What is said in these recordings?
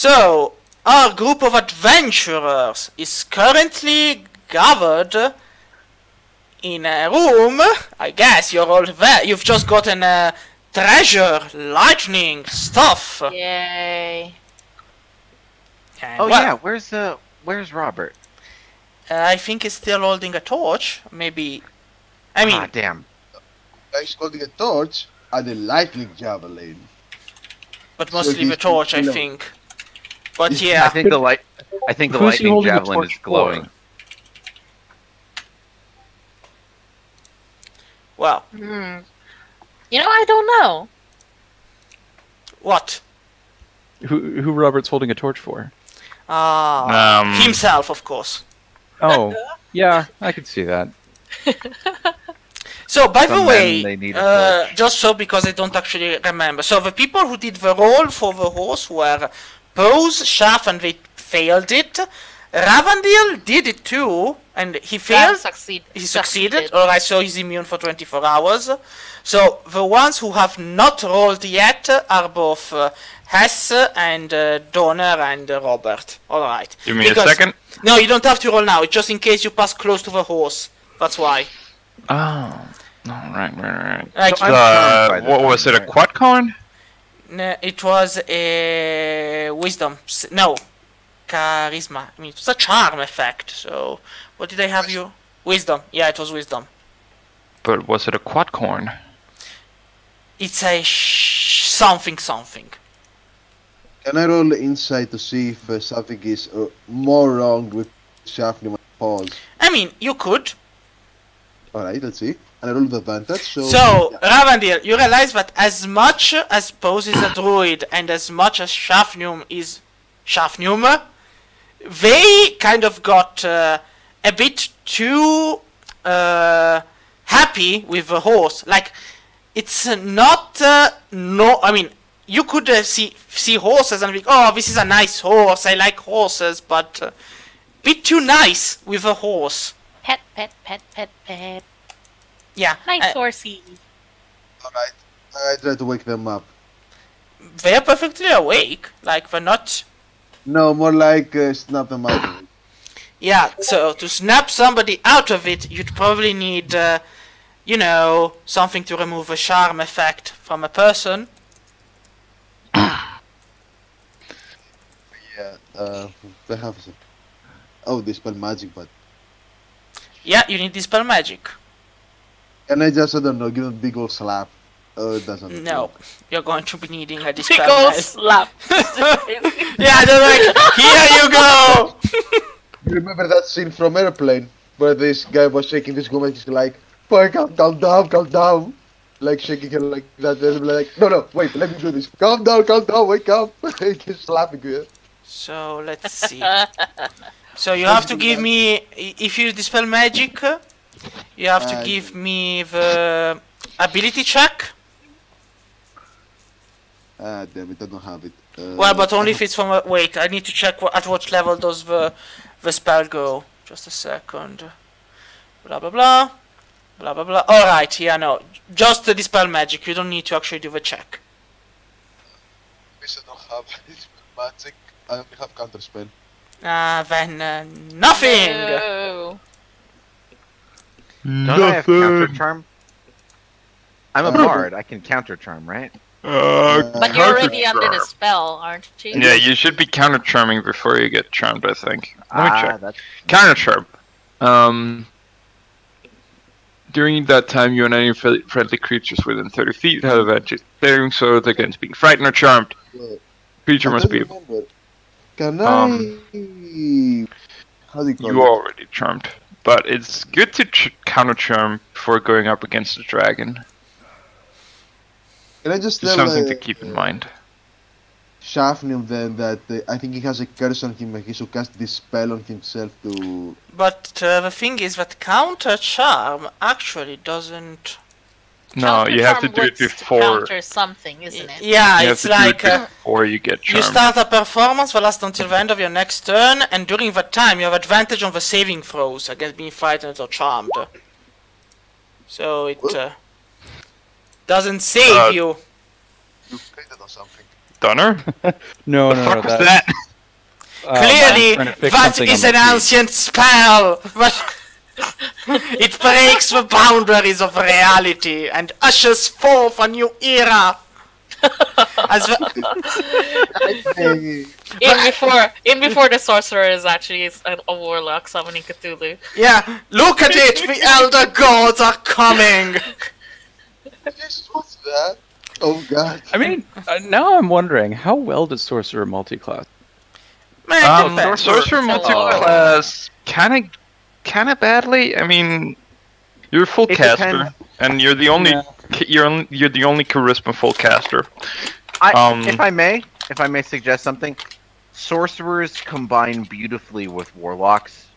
So, our group of adventurers is currently gathered in a room. I guess you're all there. You've just gotten a treasure, lightning, stuff. Yay. And Oh well, yeah, where's Robert? I think he's still holding a torch. Maybe. I mean, Ah, damn. He's holding a torch and a lightning javelin. but mostly the torch, I think. But I yeah. think the Who's he lightning holding the javelin torch is glowing. for? Well, You know, I don't know. what? Who Robert's holding a torch for? Himself, of course. Oh, yeah, I could see that. So, by the Some way, men, they need a torch. just so because I don't actually remember. So, the people who did the roll for the horse were Pose, Shaft, and they failed it. Ravandil did it too, and he failed. He succeeded. Alright, so he's immune for 24 hours. So, the ones who have not rolled yet are both Hess and Donner and Robert. Alright. Give me a second. No, you don't have to roll now. It's just in case you pass close to the horse. That's why. Oh. Right. Like, So I'm What was it, a quad coin? it was a wisdom. No, charisma. I mean, it was a charm effect. So, what did I have you? Wisdom. Yeah, it was wisdom. But was it a quad coin? It's a something. Can I roll insight to see if something is more wrong with Shafni and Pause? I mean, you could. Alright, let's see. And I roll with advantage, so... So, yeah. Ravandil, you realize that as much as Pose is a druid and as much as Shafnium is Shafnium, they kind of got a bit too happy with the horse. Like, it's not... no, I mean, you could see horses and think, oh, this is a nice horse, I like horses, but bit too nice with a horse. Pet. Yeah. Nice horsey. Alright, I try to wake them up. They're perfectly awake. Like, they're not... No, more like snap them out of it. Yeah, so to snap somebody out of it, you'd probably need, you know, something to remove a charm effect from a person. Yeah, they have some... Oh, they spell magic, but... Yeah, you need dispel magic. Can I just, I don't know, give them a big old slap? Oh, it doesn't... No, you're going to be needing a dispel Big old magic. slap. Yeah, they're like, here you go! You remember that scene from Airplane? Where this guy was shaking this woman, he's like, boy, calm down. Like shaking her like that, and like, no, wait, let me do this. Calm down, wake up. He's slapping her. So, let's see. So you have to give me, if you dispel magic, you have to give me the ability check. Ah, damn it, I don't have it. Well, but only if it's from a... Wait, I need to check at what level does the spell go. Just a second. Blah, blah, blah. Blah, blah, blah. Alright, yeah, no. Just the dispel magic. You don't need to actually do the check. I don't have magic. I only have counterspell. Then nothing! No. Don't I have counter charm? I'm a bard. I can counter charm, right? But you're already under the spell, aren't you? Yeah, you should be counter charming before you get charmed, I think. Let me check. That's... Counter charm. During that time, you and any friendly creatures within 30 feet have advantage saving throws against being frightened or charmed. Creature must be. Can I? How do you call You it? already charmed, but it's good to counter charm before going up against the dragon. Can I just Just tell something to keep in mind. Shafnim then that I think he has a curse on him and he should cast this spell on himself to... But the thing is that counter charm actually doesn't... No, you have to do it before. Counter something, isn't it? Yeah, You have it's to do like... it before you get you charmed. start a performance that lasts until the end of your next turn, and during that time you have advantage on the saving throws against being frightened or charmed. So it doesn't save you. You fainted or something. Donner? No, The no, fuck was that? Clearly, I'm trying to fix that something is on an my feed. ancient spell! But it breaks the boundaries of reality and ushers forth a new era! As In before the sorcerer is actually a warlock summoning Cthulhu. yeah, look at it! The elder gods are coming! Jesus, what's that? Oh god. I mean, now I'm wondering, how well does Sorcerer multi-class? Man, it depends. Sorcerer multi-class kinda badly. I mean, you're a full It caster, depends. and you're the only you're the only charisma full caster. If I may suggest something, sorcerers combine beautifully with warlocks,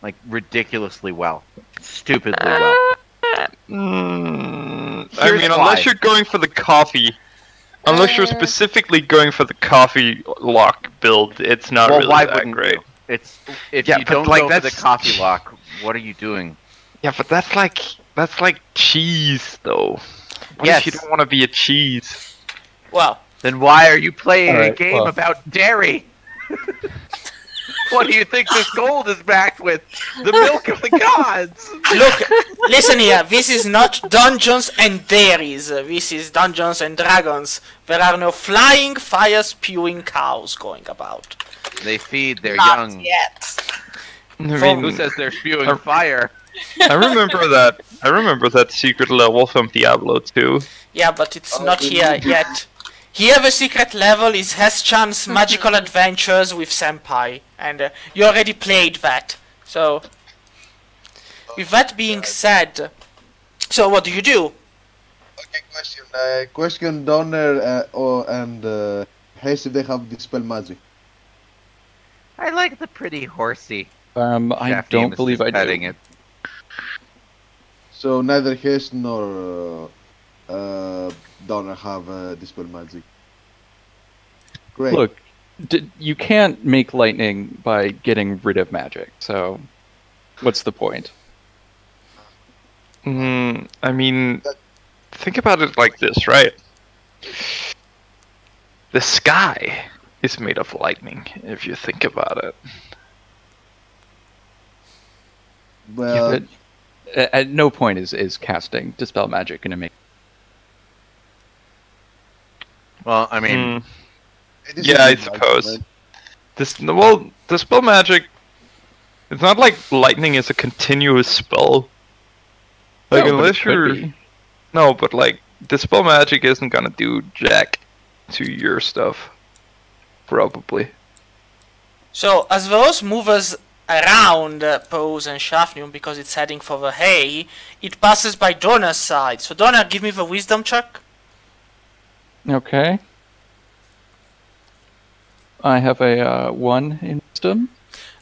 like ridiculously well, stupidly well. I Here's mean, why. unless you're going for the coffee, unless you're specifically going for the coffee lock build, it's not Well, really why that wouldn't great. you? It's if Yeah, you but, don't like, go for the that's- coffee lock, what are you doing? Yeah, but that's like cheese, though. What Yes. if you don't want to be a cheese? Well, Then why are you playing a Alright, game well. about dairy? What do you think this gold is backed with? The milk of the gods! look, listen here, this is not Dungeons and Dairies, this is Dungeons and Dragons. There are no flying, fire-spewing cows going about. They feed their Not young. yet. I Who mean, says they're spewing Uh, fire? I remember that secret level from Diablo 2. Yeah, but it's Oh, not really? here yet. Here the secret level is Heschan's Magical Adventures with Senpai, and you already played that. So, with that being said, so what do you do? Okay, question. Question Donner and Hayes if they have Dispel Magic. I like the pretty horsey. I Shaft don't Name is believe just I petting do. it. So neither Hayes nor Donner have Dispel Magic. Great. Look, you can't make lightning by getting rid of magic, so what's the point? I mean, think about it like this, right? The sky is made of lightning, if you think about it. Well, But at no point is casting Dispel Magic going to make... Well, I mean, it is yeah, a I good suppose. argument. Dispel magic. It's not like lightning is a continuous spell. Like No, but it unless could you're be. no, but like dispel magic isn't gonna do jack to your stuff. Probably. So, as those movers around Pose and Shafnium because it's heading for the hay, it passes by Donner's side. So, Donner, give me the wisdom check. Okay. I have a 1 in wisdom.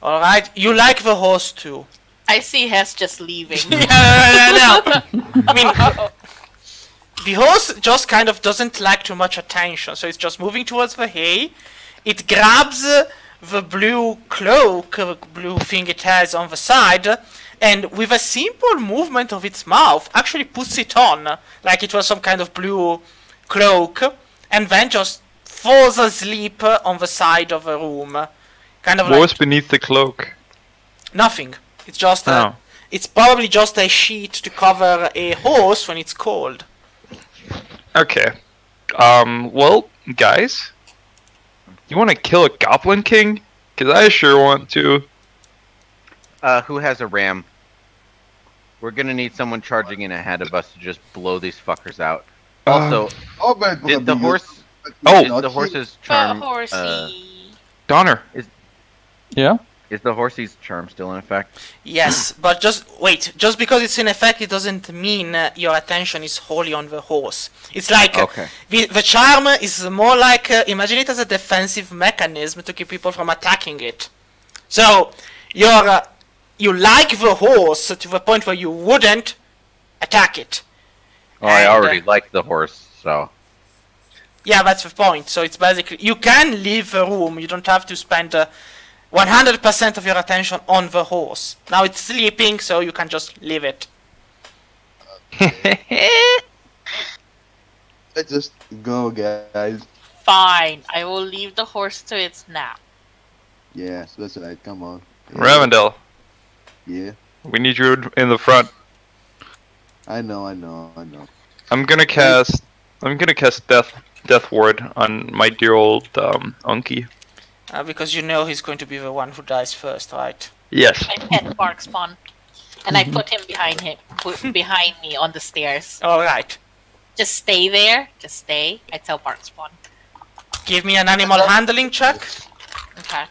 Alright, you like the horse too. I see Hess just leaving. No. I mean, the horse just kind of doesn't like too much attention, so it's just moving towards the hay. It grabs the blue cloak, the blue thing it has on the side, and with a simple movement of its mouth, actually puts it on, like it was some kind of blue cloak, and then just falls asleep on the side of the room. Kind of What's like beneath the cloak? nothing. It's just Oh. it's probably just a sheet to cover a horse when it's cold. Okay. Well, guys, you want to kill a Goblin King? Cause I sure want to. who has a ram? We're gonna need someone charging in ahead of us to just blow these fuckers out. Also, Oh, but did the horse? Oh. Is the horse's But charm? horsey. Donner. Yeah? Is the horsey's charm still in effect? Yes, but just wait. Just because it's in effect, it doesn't mean your attention is wholly on the horse. It's like Okay. the charm is more like imagine it as a defensive mechanism to keep people from attacking it. So you're you like the horse to the point where you wouldn't attack it. Oh, I And, already like the horse, so. Yeah, that's the point. So it's basically you can leave the room. You don't have to spend 100% of your attention on the horse. Now it's sleeping, so you can just leave it. Let's just go, guys. Fine, I will leave the horse to its nap. Yes, that's right. Come on. Yeah. Ravendell, Yeah. we need you in the front. I know. I'm gonna cast Death Ward on my dear old Unky. Because you know he's going to be the one who dies first, right? Yes. I pet Barkspawn, and I put him behind me on the stairs. Alright. Just stay there. Just stay. I tell Barkspawn. Give me an animal handling check. Okay.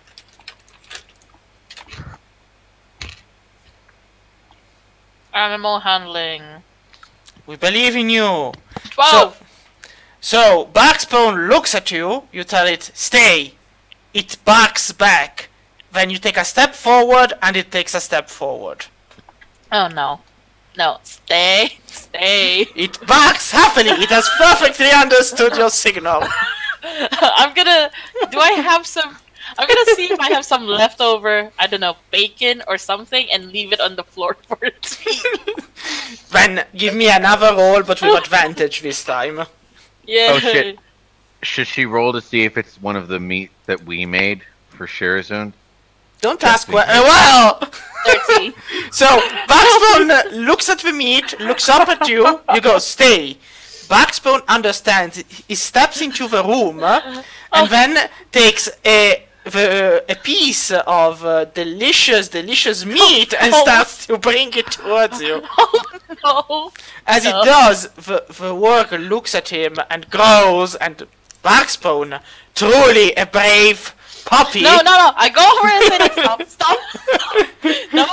Animal handling. We believe in you. 12. So Barkspawn looks at you, you tell it, stay. It barks back. Then you take a step forward and it takes a step forward. Oh no. No, stay. Stay. It barks happily. It has perfectly understood your signal. I'm gonna see if I have some leftover, I don't know, bacon or something and leave it on the floor for it to eat. Then give me another roll, but with advantage this time. Yeah. Oh shit. Should she roll to see if it's one of the meat that we made for Shirazun? Don't ask where. Well! 13. So, Barkspawn looks at the meat, looks up at you, you go, stay. Barkspawn understands, he steps into the room, and then takes a piece of delicious meat and starts to bring it towards you. Oh no. As it does, the worker looks at him and growls, and Barkspawn, truly a brave puppy. No, I go over and say, stop. No.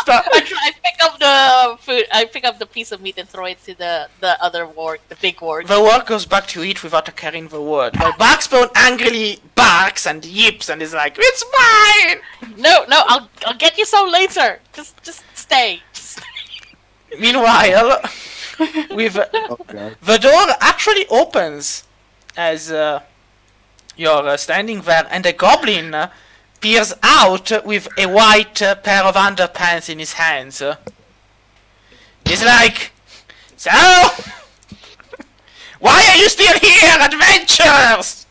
I pick up the food. I pick up the piece of meat and throw it to the other warg, the big warg. The warg goes back to eat without carrying the word. While Barkspawn angrily barks and yips and is like, "It's mine!" No, I'll get you some later. Just stay. Meanwhile, the door actually opens as you're standing there, and a goblin peers out with a white pair of underpants in his hands. He's like, so, why are you still here, adventurers?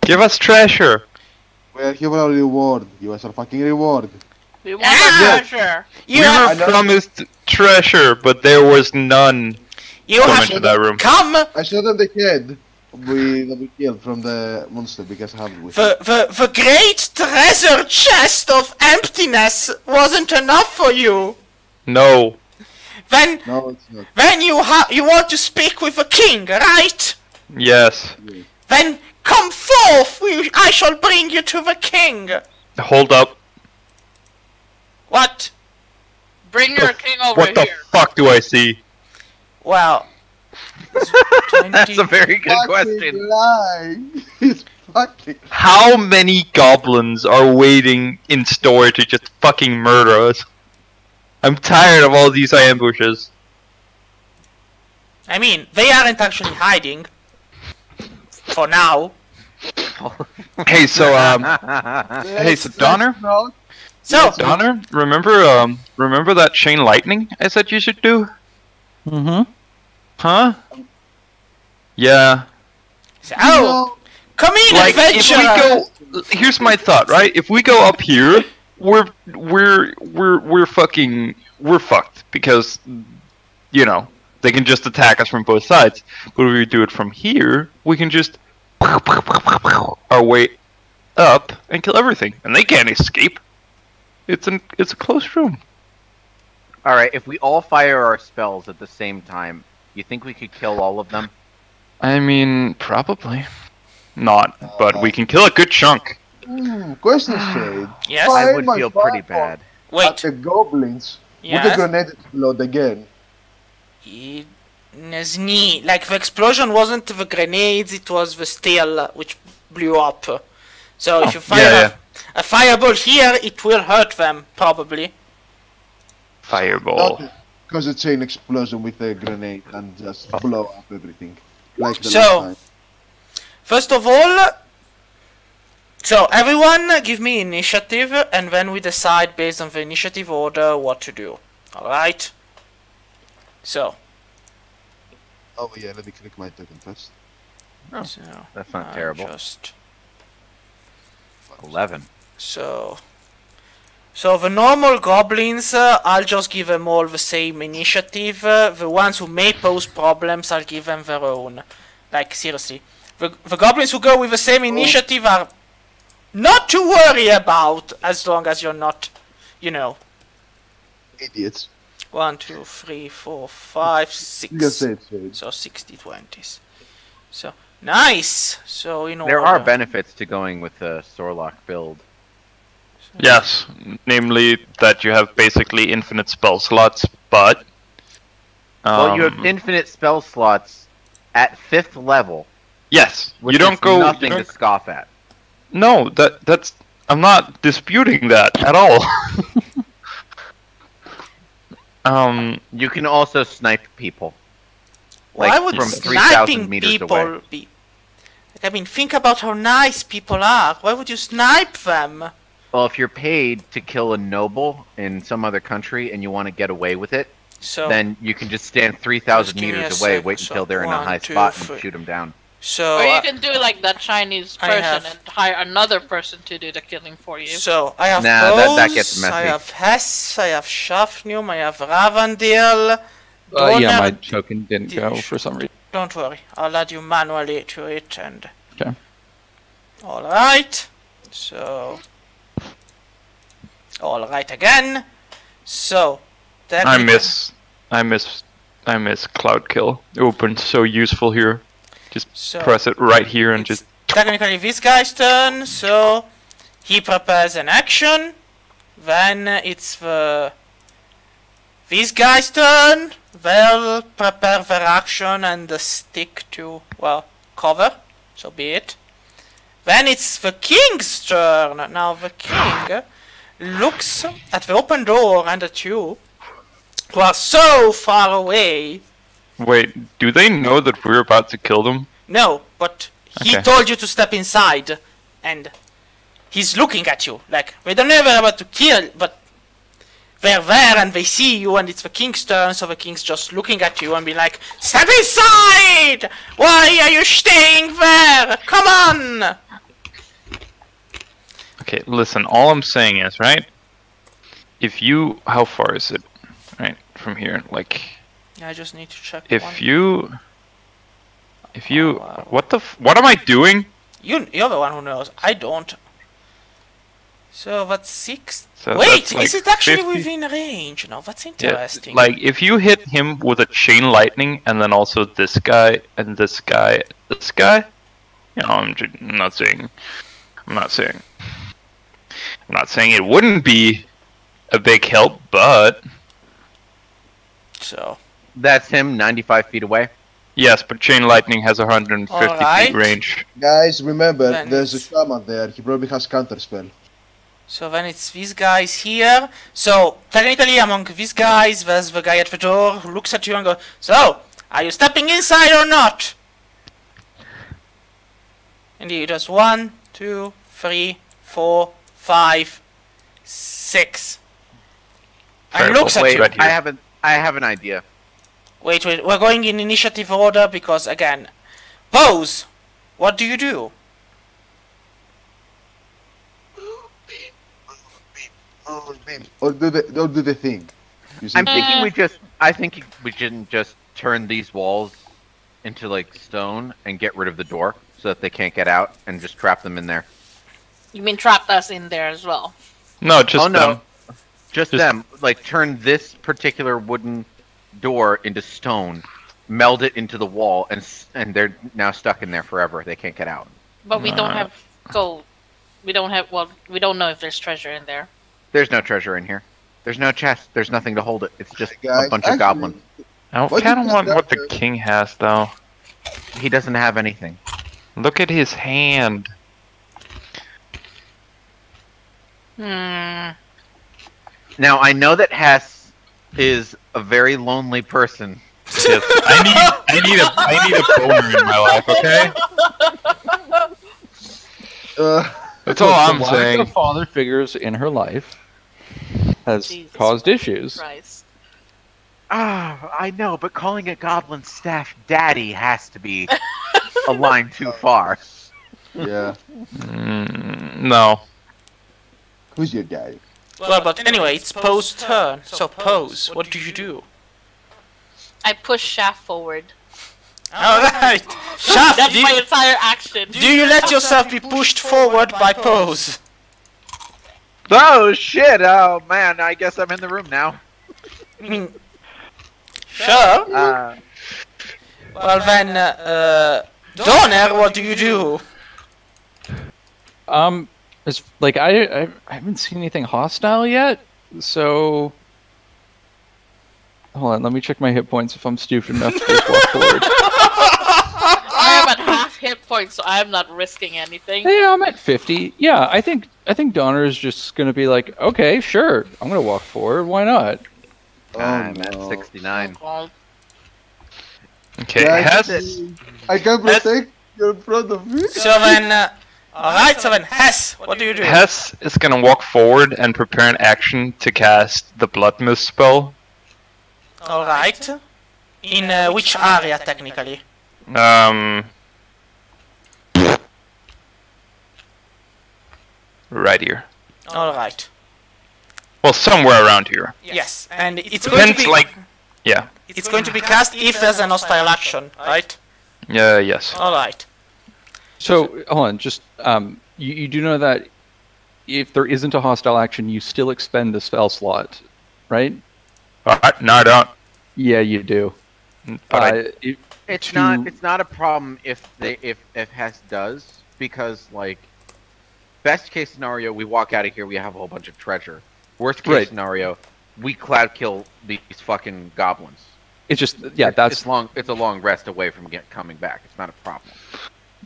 Give us treasure. We're here for a reward. Give us a fucking reward. We want our treasure. You We have, were promised treasure, but there was none. you Come have into that room. come. I showed them the head we killed from the monster because how we. The great treasure chest of emptiness wasn't enough for you. No. Then, No, it's not. then you want to speak with the king, right? Yes. Then come forth. I shall bring you to the king. Hold up. What? Bring your king over What the here. fuck do I see? Well, That's a very good Fucking question. lie. It's fucking. How many goblins are waiting in store to just fucking murder us? I'm tired of all these ambushes. I mean, they aren't actually hiding. For now. Hey, so hey, so Donner, So, Donner, remember that chain lightning I said you should do? Mm-hmm. Huh? Yeah. oh, come in, Like if adventurer. we go, here's my thought, right? If we go up here, we're fucked because, you know, they can just attack us from both sides. But if we do it from here, we can just our way up and kill everything, and they can't escape. It's a close room. Alright, if we all fire our spells at the same time, you think we could kill all of them? I mean, probably not, but we can kill a good chunk. Question, Shade. Yes. Fire I would my feel pretty fireball bad. At Wait. the goblins. Would the Yes. grenade explode again? Like the explosion wasn't the grenades, it was the steel which blew up. So if you fire a fireball here, it will hurt them probably. Fireball. Because it's an explosion with a grenade and just blow up everything. Like the So- last time. First of all, so everyone give me initiative, and then we decide based on the initiative order what to do. Alright? So, Oh yeah, let me click my token first. So That's not I'll terrible. Just 11. so the normal goblins, I'll just give them all the same initiative. The ones who may pose problems, I'll give them their own. Like seriously, the goblins who go with the same initiative are not to worry about, as long as you're not, you know. Idiots. 1, 2, 3, 4, 5, 6. You can say it. So 60 20s. So nice. So in There order. are benefits to going with the Sorlock build. Yes, namely that you have basically infinite spell slots, but Well, you have infinite spell slots at 5th level. yes, Which you don't is go. nothing to scoff at. No, that's. I'm not disputing that at all. You can also snipe people. Why Like, would from sniping 3,000 meters people away. be? I mean, think about how nice people are. Why would you snipe them? Well, if you're paid to kill a noble in some other country and you want to get away with it, So then you can just stand 3,000 Just give me meters a away, sec. wait So, until they're in a 1, high 2, spot 3. and shoot them down. So Or you can do like that Chinese I person have- and hire another person to do the killing for you. So I have Nah, that gets Bose, messy. I have Hess, I have Shafnium, I have Ravandil. Yeah, Donner- my token didn't go for some reason. Don't worry, I'll add you manually to it and. Okay. All right. So. All right again. So. I miss Cloud Kill. It would been so useful here. Just So press it right here and it's just. technically this guy's turn. So he prepares an action. Then it's this guy's turn. They'll prepare their action and stick to, well, cover. So be it. Then it's the king's turn. Now the king looks at the open door and at you, who are so far away. Wait, do they know that we're about to kill them? No, but he Okay. told you to step inside, and he's looking at you. Like, they don't know they're about to kill, but they're there and they see you, and it's the king's turn, so the king's just looking at you and be like, step inside! Why are you staying there? Come on! Okay, listen, all I'm saying is, right? If you. How far is it? Right, from here? Like, I just need to check if one. you. Oh, wow. What am I doing? You're the one who knows. I don't. So that's 6. So Wait, that's like is it actually 50? within range? No, that's Yeah, interesting. like, if you hit him with a chain lightning and then also this guy and this guy, this guy, you know, I'm not saying it wouldn't be a big help, but So, That's him, 95 feet away. yes, but chain lightning has 150 Alright. feet range. Guys, remember, Then there's a it's- shaman there. He probably has counterspell. so then it's these guys here. So, technically among these guys, there's the guy at the door who looks at you and goes, so, are you stepping inside or not? And he does 1, 2, 3, 4, 5, 6. And Terrible. looks at Wait, you. Right here. I have an idea. Wait, we're going in initiative order because, again, Pose, what do you do? Or do the thing. You see? I'm thinking I think we shouldn't just turn these walls into like stone and get rid of the door so that they can't get out and just trap them in there. You mean trapped us in there as well? No, just Oh, no. them. Just Just- them. Like turn this particular wooden door into stone, meld it into the wall, and they're now stuck in there forever. They can't get out. But we don't Uh. have gold. We don't have, well, we don't know if there's treasure in there. There's no treasure in here. There's no chest. There's nothing to hold it. It's just Guys, a bunch of actually, goblins. I What kind of is want that what the there? king has, though. He doesn't have anything. Look at his hand. Hmm. Now I know that Hess is a very lonely person. Yes, I need a boner in my life, okay? That's all I'm The lack saying. of father figures in her life has Jesus caused issues. Christ. Ah, I know, but calling a goblin staff daddy has to be a line too far. Yeah. No. Who's your guy? Well, but anyway, it's Poe's turn. So Pose, what do you do? I push Shaft forward. Alright! Shaft, That's my entire action. do you let yourself be pushed forward by Pose? Oh shit! Oh man, I guess I'm in the room now. I mean, sure. Well then, Donner, what do you do? It's like I haven't seen anything hostile yet, so hold on. Let me check my hit points if I'm stupid enough to just walk forward. I am at half hit points, so I am not risking anything. Yeah, I'm at 50. Yeah, I think Donner is just gonna be like, okay, sure, I'm gonna walk forward. Why not? I'm no. at 69. Oh, Okay, Yeah, Hess. I can protect you in front of me. So then, alright, so then Hess, what do you do? Hess is gonna walk forward and prepare an action to cast the Blood Mist spell. Alright. In which area, technically? Right here. Alright. Well, somewhere around here. Yes, and it's going to Depends, be... like, yeah. It's going to be cast if there's an hostile action, right? Yes. Alright. So hold on, just you do know that if there isn't a hostile action, you still expend the spell slot, right? No, I don't. Yeah, you do. But It's not a problem if Hess does, because like best case scenario we walk out of here, we have a whole bunch of treasure. Worst case scenario, we cloud kill these fucking goblins. It's just that's It's a long rest away from coming back. It's not a problem.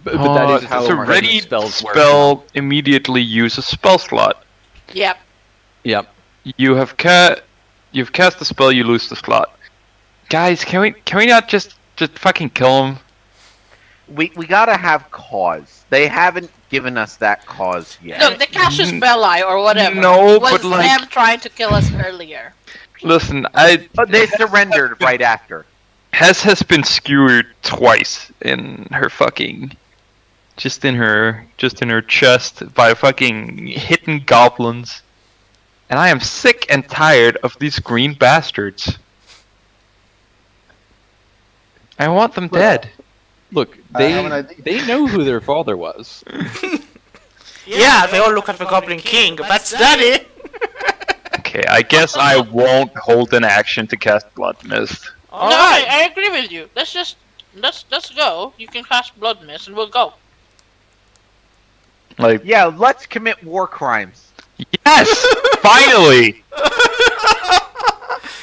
but that is how it's a ready ready spells work. spell immediately use a spell slot. yep. Yep. You've cast the spell, you lose the slot. Guys, can we not just fucking kill him? We gotta have cause. They haven't given us that cause yet. Look, the Cassius Belli or whatever. No, was but, like- them trying to kill us earlier. Listen, But they surrendered right after. Hess has been skewered twice in her fucking, just in her chest by fucking hidden goblins, and I am sick and tired of these green bastards. I want them dead. Look, I have an idea. they know who their father was. Yeah, they all look at the Goblin King. That's Daddy! Okay, I guess I won't hold an action to cast Blood Mist. No, Alright. I agree with you. Let's go. You can cast Blood Mist and we'll go. Like, Yeah, let's commit war crimes. yes, finally.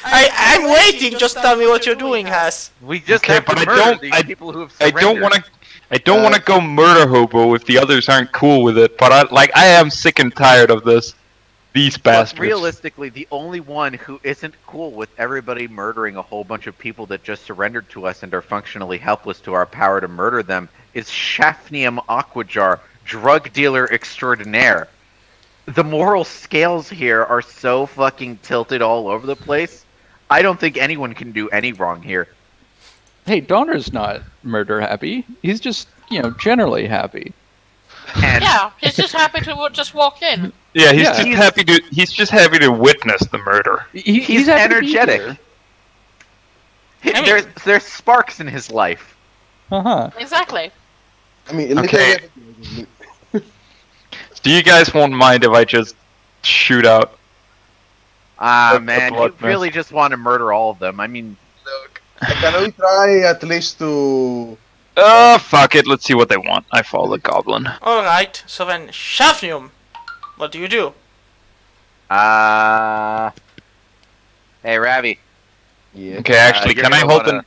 I'm waiting, just tell me what you're doing, Hess. We just Okay, have to but I murder don't- these people who have I surrendered. don't want to go murder hobo if the others aren't cool with it. But I am sick and tired of this. These But bastards. realistically, the only one who isn't cool with everybody murdering a whole bunch of people that just surrendered to us and are functionally helpless to our power to murder them is Shafnium Aquajar, drug dealer extraordinaire. The moral scales here are so fucking tilted all over the place. I don't think anyone can do any wrong here. Hey, Donner's not murder happy. He's just, generally happy. And Yeah, he's just happy to just walk in. Yeah, he's Yeah. just happy to. He's just happy to witness the murder. he's happy to be energetic. here. There's sparks in his life. Uh-huh. Exactly. I mean, Okay. literally- Do you guys won't mind if I just shoot out? The Man, you blood mist. really just want to murder all of them. I mean, Look, can we try at least to... Fuck it. Let's see what they want. I follow the goblin. Alright, so then Shafnium, what do you do? hey, Ravi. Yeah. Okay, actually, you're can I gonna hold wanna- an?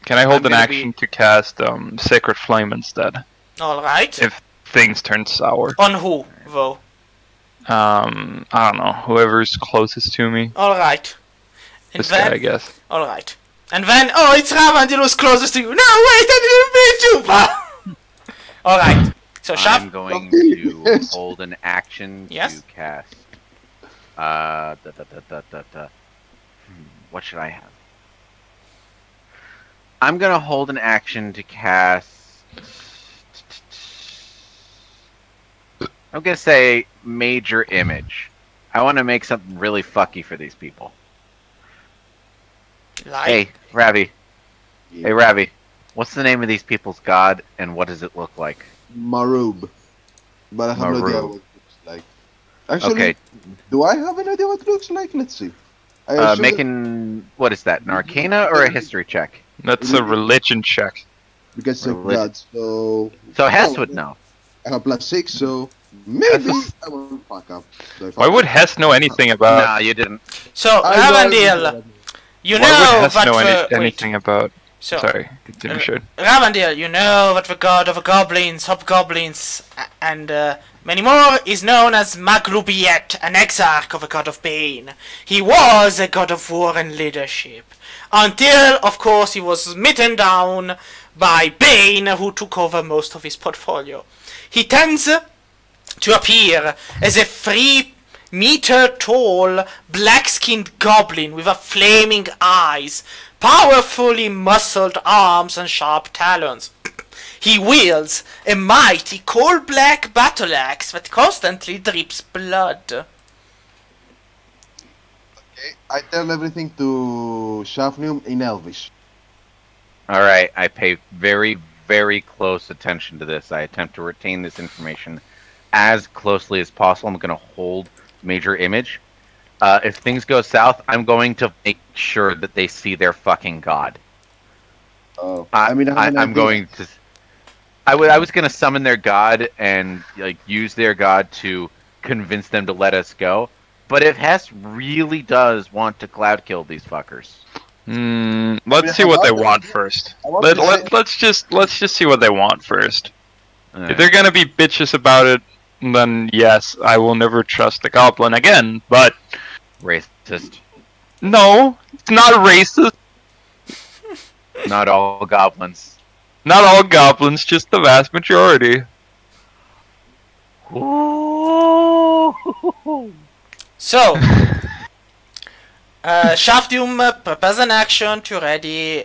Can I hold I'm an gonna action to cast Sacred Flame instead? Alright. If things turn sour. On who, though? I don't know. Whoever's closest to me. Alright. And This guy, I then... guess. Alright. And then... Oh, it's Ravandil who's closest to you. No, wait, I didn't mean to! Alright. So I'm Shaf... going to hold an action Yes? to cast. What should I have? I'm gonna hold an action to cast I'm gonna say major image. I want to make something really fucky for these people. Like, Hey, Ravi. Hey, Ravi. What's the name of these people's god, and what does it look like? Marub. But I have no idea Marub. what it looks like. Actually, Okay. do I have an idea what it looks like? Let's see. I assume Making what is that? An arcana or a history check? That's a religion check. because it's a Religion. god, so... So Hess Oh, would know. I have +6, so maybe That's I will fuck up. So if Why I- would Hess know anything about? Nah, you didn't. so I know Ravandil, you Why would know Hess what know the... anything about? So, Sorry, continue, Shade. Ravandil, you know that the god of goblins, hobgoblins, and many more is known as Maglubiet, an exarch of a god of Bane. He was a god of war and leadership. Until, of course, he was smitten down by Bane, who took over most of his portfolio. He tends to appear as a 3-meter tall, black-skinned goblin with a flaming eyes, powerfully muscled arms and sharp talons. He wields a mighty coal-black battle axe that constantly drips blood. Okay, I tell everything to Shafnium in Elvish. Alright, I pay very, very close attention to this. I attempt to retain this information as closely as possible. I'm going to hold major image. If things go south, I'm going to make sure that they see their fucking god. Oh, I'm idea. going to... I was going to summon their god and like use their god to convince them to let us go. But if Hess really does want to cloud kill these fuckers... Let's see what they want first. Let's just see what they want first. If they're gonna be bitches about it, then yes, I will never trust the goblin again. But Racist. no, it's not racist. Not all goblins. Not all goblins, just the vast majority. So, Shafdium prepares an action to ready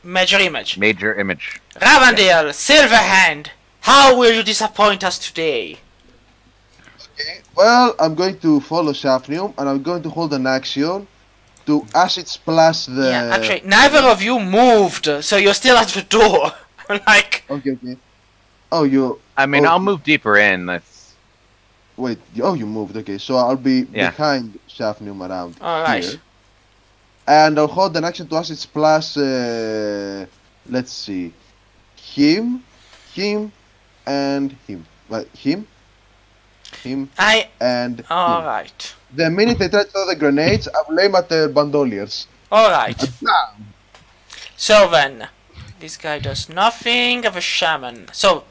major image. Major image. Ravandil, Silverhand, how will you disappoint us today? Okay, well, I'm going to follow Shafnium, and I'm going to hold an action to acid splash the... Yeah, actually, neither of you moved, so you're still at the door. Like... Okay. Oh, you... I mean, Oh. I'll move deeper in. That's Wait, you moved, okay, so I'll be Yeah. behind Shafnium around Alright. here. And I'll hold an action to acid splash, let's see, him, and him. Well, him, and him. Alright. The minute they try to throw the grenades, I will aim at the bandoliers. Alright. Bam! So then, this guy does nothing of a shaman. So,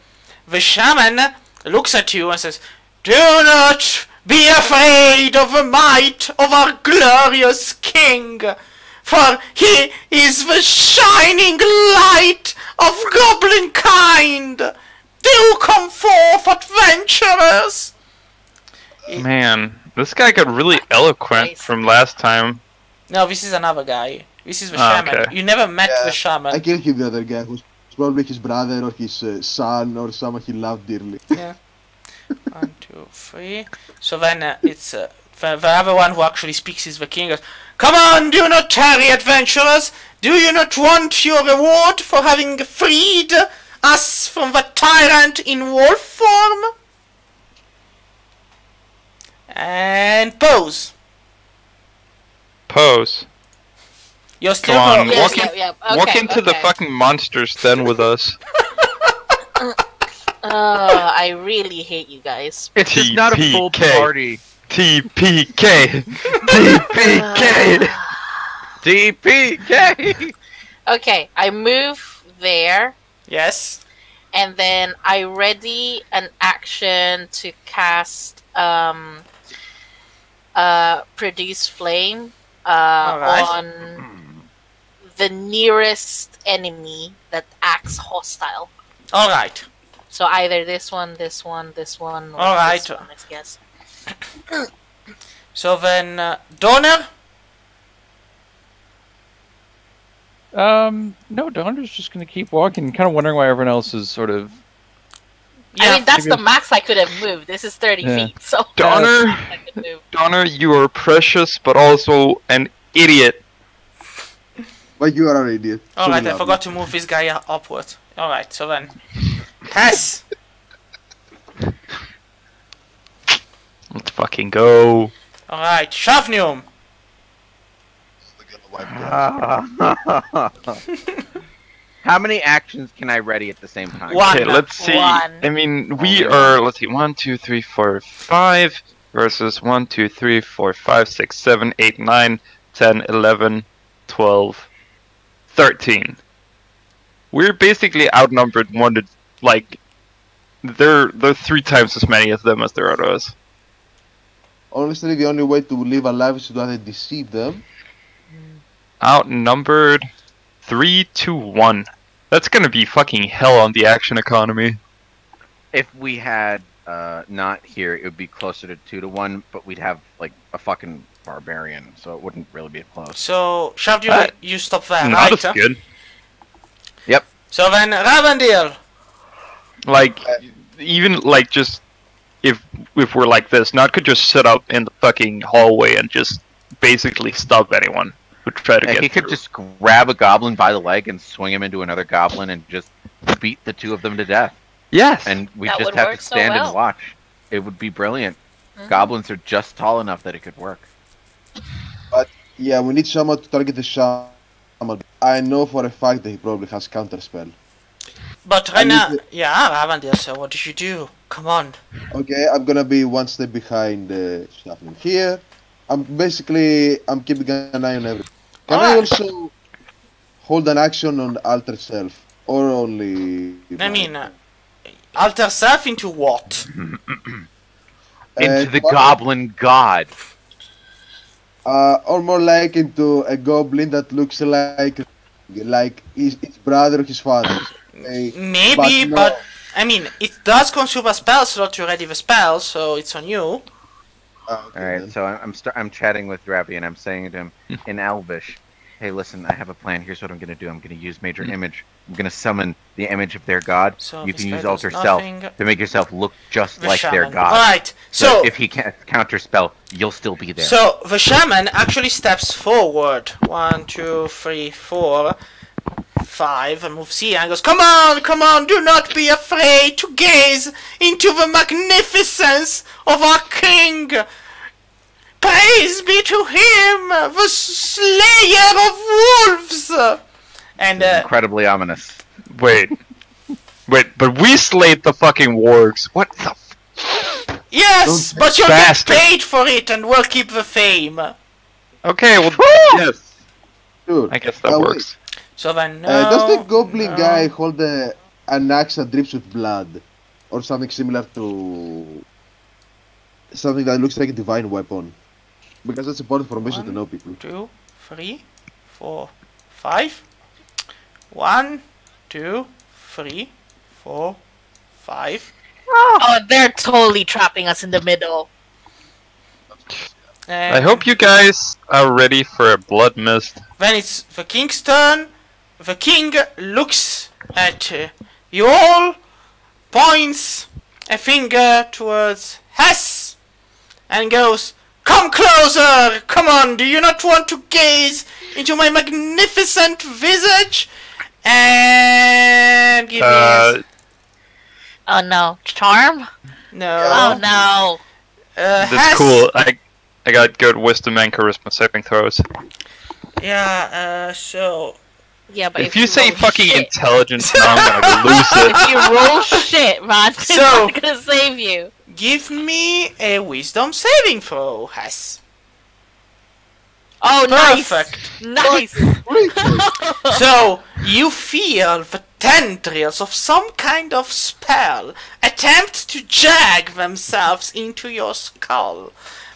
the shaman looks at you and says, "Do not be afraid of the might of our glorious king, for he is the shining light of goblin kind. Do come forth, adventurers!" Man, this guy got really eloquent from last time. No, this is another guy. This is the Ah, shaman. okay. You never met Yeah, the shaman. I killed him the other guy, who's probably his brother or his son or someone he loved dearly. Yeah. 1, 2, 3. So then it's the other one who actually speaks is the king. Goes, "Come on, do not tarry, adventurers. Do you not want your reward for having freed us from the tyrant in wolf form?" And pose. Pose. You're still Come on, ro- walk in- Okay, Walk into the okay. fucking monsters den with us. I really hate you guys. it's just not a full TPK. party. TPK! TPK! DPK. Okay, I move there, Yes. and then I ready an action to cast produce flame Alright. on the nearest enemy that acts hostile. Alright. So either this one, this one, this one, or Alright. this one, I guess. So then, Donner. No, Donner's just gonna keep walking, kind of wondering why everyone else is sort of. Yeah, I mean, that's the max I could have moved. This is 30 feet, so... Donner, you are precious, but also an idiot. But you are an idiot. Alright, I forgot to move this guy upward. Alright, so then... Hess! Let's fucking go. Alright, Shavnium! How many actions can I ready at the same time? One. Okay, let's see. One. I mean, we are, let's see, 1, 2, 3, 4, 5 versus 1, 2, 3, 4, 5, 6, 7, 8, 9, 10, 11, 12, 13. We're basically outnumbered one to, like, there are 3 times as many of them as there are of us. Honestly, the only way to live alive is to either deceive them. Outnumbered 3 to 1. That's gonna be fucking hell on the action economy. If we had not here, it would be closer to 2 to 1, but we'd have like a fucking barbarian, so it wouldn't really be close. So, Shavnium, you stop there, Not right? as good. Yep. So then, Ravandil! Like, even like just if we're like this, Not could just sit up in the fucking hallway and just basically stop anyone who try to get He could through. just grab a goblin by the leg and swing him into another goblin and just beat the 2 of them to death. Yes. And we That just would have work to so stand well. and watch. It would be brilliant. Mhm. Goblins are just tall enough that it could work. Yeah, we need someone to target the shaman. I know for a fact that he probably has counterspell. But I Rena... need Yeah, Ravandil, so what did you do? Come on. Okay, I'm gonna be one step behind the Shuffling here. I'm keeping an eye on everything. Can I Alright. also hold an action on alter self? Or only... I mean, alter self into what? Into the what- goblin god. or more like into a goblin that looks like his brother or his father. Okay? Maybe, no. but... I mean, it does consume a spell slot to ready the spell, so it's on you. Okay, Alright, then. so I'm chatting with Ravi and I'm saying to him in Elvish, hey listen, I have a plan, here's what I'm gonna do. I'm gonna use Major Image. I'm gonna summon the image of their god. So You this can guy use does Alter Self nothing. to make yourself look just The like their shaman. god. Alright, So so... if he can't counter spell, you'll still be there. So, the shaman actually steps forward. 1, 2, 3, 4, 5, and moves here and goes, come on, do not be afraid to gaze into the magnificence of our king. Praise be to him, the slayer of wolves. And, Incredibly ominous. Wait, but we slayed the fucking wargs. What the? yes, Don't- but you'll Bastard. get paid for it and we'll keep the fame. Okay, well, yes. Dude, I guess that wait. works. So then, no, does the goblin no. guy hold an axe that drips with blood? Or something similar to... something that looks like a divine weapon? Because that's important information to know, people. 2, 3, 4, 5. 1, 2, 3, 4, 5. Oh, they're totally trapping us in the middle. And I hope you guys are ready for a blood mist. Then it's the king's turn. The king looks at you all, points a finger towards Hess, and goes, come closer! Come on, do you not want to gaze into my magnificent visage? And give me a... Oh no, charm? No. Oh no. That's Hess, cool. I got good wisdom and charisma saving throws. Yeah, so... Yeah, but If you say roll fucking shit, intelligence, now I'm gonna lose it. if you roll shit, man, it's So- not gonna save you. Give me a wisdom saving throw, Hess. Oh, Perfect. nice, nice. So, you feel the tendrils of some kind of spell attempt to jag themselves into your skull.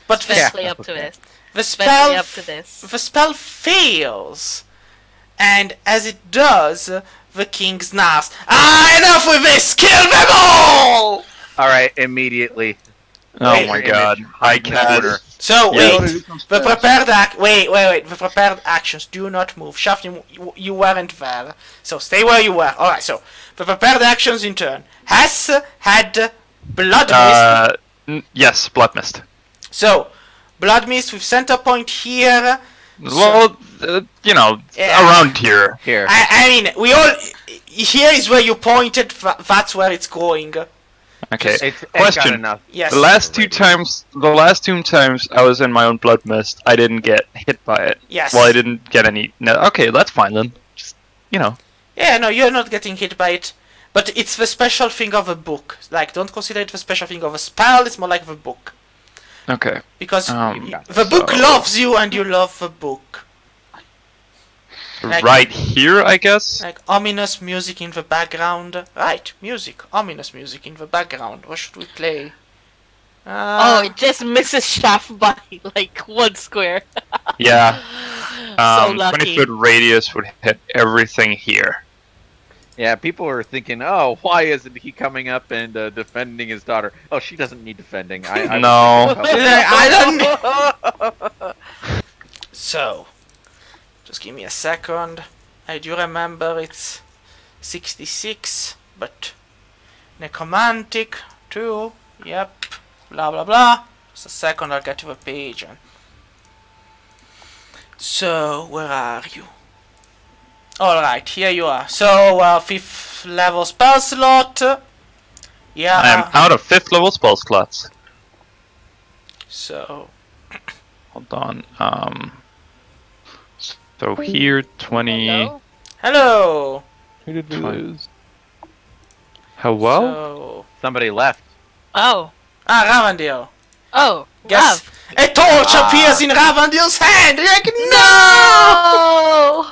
But the, Especially up to this. the Especially spell up to this. the spell fails. And as it does, the king snaps, enough with this! Kill them all! Alright, immediately. Oh Wait, my image god. I behind the can't. So Yeah. wait, the prepared wait. The prepared actions do not move. Shafnim, you weren't there, so stay where you were. All right. So the prepared actions in turn has had blood mist. Yes, blood mist. So blood mist with center point here. Well, you know, Yeah. around here. Here. I mean, we all. Here is where you pointed. That's where it's going. Okay. It's got Question. enough. Yes. The last two times I was in my own blood mist, I didn't get hit by it. Yes. Well, I didn't get any. No, okay, that's fine then. Just, you know. Yeah, no, you're not getting hit by it. But it's the special thing of a book. Like, don't consider it the special thing of a spell. It's more like the book. Okay. Because Um, the book so- loves you and you love the book. Like- Right here, I guess. Like ominous music in the background. Right, music. Ominous music in the background. What should we play? Oh, it just misses Shaft by like 1 square. Yeah. So lucky. 20-foot radius would hit everything here. Yeah, people are thinking, oh, why isn't he coming up and defending his daughter? Oh, she doesn't need defending. I No. I don't know. So, just give me a second. I do remember it's 66, but necromantic too. Yep. Blah blah blah. Just a second, I'll get to the page. So, where are you? Alright, here you are. So, 5th level spell slot. Yeah. I'm out of 5th level spell slots. So, Hold on. So here, 20. Hello? hello. Who did we Fine. lose? Hello? So, Somebody left. Oh. Ravandil. Oh. Guess Rav. a torch appears in Ravandil's hand. You're like, no! No!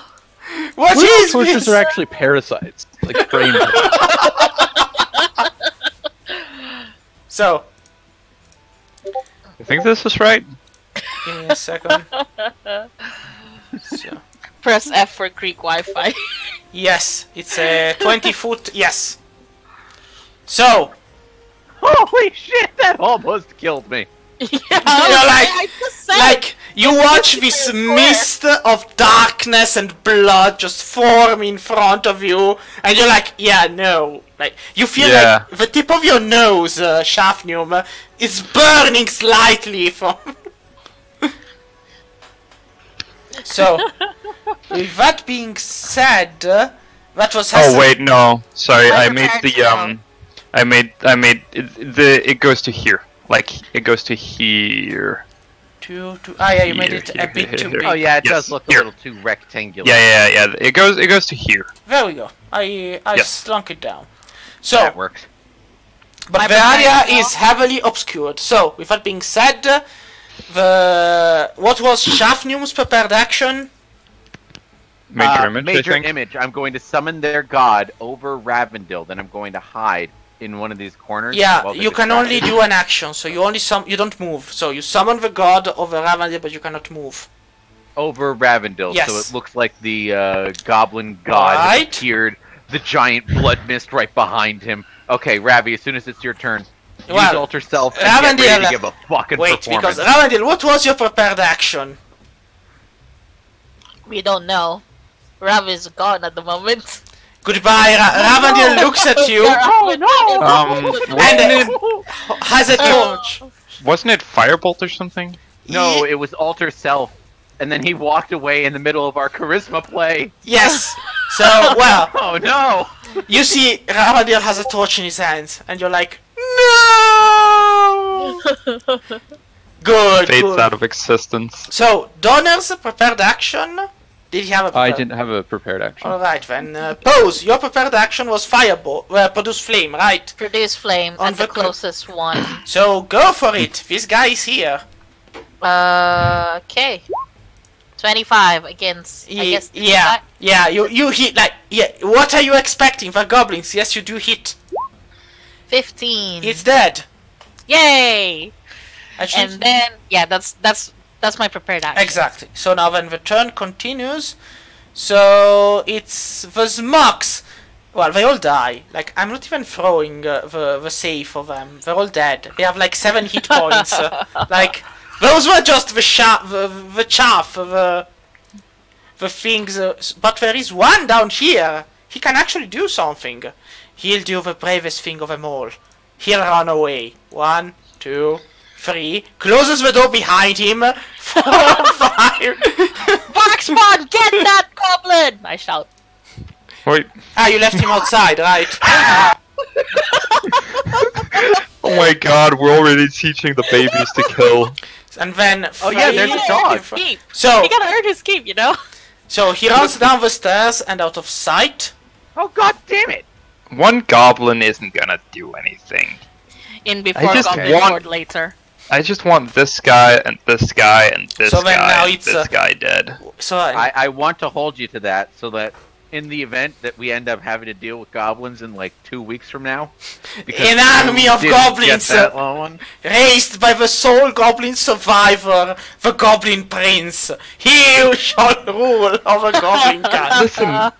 What What is torches this? are actually parasites, like brain. So, You think this is right? give me a second. So, Press F for Greek Wi-Fi. yes, it's a 20-foot. Yes. So, Holy shit, that almost killed me. Yeah, like- I just said. like you watch this mist of darkness and blood just form in front of you, and you're like, yeah, no. Like you feel Yeah. like the tip of your nose, Shafnium, is burning slightly from. So, with that being said, that was. Oh wait, no. Sorry, I I made prepared the to I made it goes to here. Like it goes to here. Yeah, you made it a bit too Here. big. Oh yeah, it Yes, does look a here. little too rectangular. Yeah. It goes to here. There we go. I Yes. slunk it down. So, That works. but I the prepared area now. is heavily obscured. So, with that being said, what was Shafnium's prepared action? Major image, I Major think. image. I'm going to summon their god over Ravendil. Then I'm going to hide in one of these corners. Yeah, while they're you can only distracted. do an action, so you don't move. So you summon the god over Ravandil, but you cannot move. over Ravendil, Yes. so it looks like the goblin god has Right. appeared. The giant blood mist right behind him. Okay, Ravi, as soon as it's your turn, use Well, alter self and get ready Ravendil, to give a fucking Wait, performance. because Ravandil, what was your prepared action? We don't know. Rav is gone at the moment. Goodbye, Ravandil looks at you Oh no! and has a torch. Wasn't it firebolt or something? No, it was alter self. And then he walked away in the middle of our charisma play. Yes. So, well, Oh no! you see Ravandil has a torch in his hands, and you're like, no! Good, Fades good. out of existence. So, Donner's prepared action? Did he have a I prepared? didn't have a prepared action. Alright then, Pose, your prepared action was fireball, produce flame, right? Produce flame On at the the closest one. So, go for it, this guy is here. Okay. 25 against. I guess. Yeah, you hit, like, yeah, what are you expecting for goblins? Yes, you do hit. 15. It's dead. Yay! Actually, And then yeah, that's my prepared action. exactly. So now when the turn continues, so it's the Smox. Well, they all die. Like, I'm not even throwing the save for them. They're all dead. They have like 7 hit points. Like, those were just the chaff, the things. But there is one down here. He can actually do something. He'll do the bravest thing of them all. He'll run away. 1, 2, 3. Closes the door behind him. 4, 5. Barkspawn, get that goblin! I shout. Wait. Ah, you left him outside, right? Oh my god, we're already teaching the babies to kill. And then... Oh yeah, there's a dog. So... He gotta earn his keep, you know? So he runs down the stairs and out of sight. Oh god damn it! One goblin isn't gonna do anything. In before just goblin want- horde later. I just want this guy and this guy and this So then now guy and it's, this guy dead. So I want to hold you to that so that in the event that we end up having to deal with goblins in like 2 weeks from now, because an army you of didn't goblins, get that one. raised by the sole goblin survivor, the Goblin Prince. He shall rule over Goblin Cat. Listen,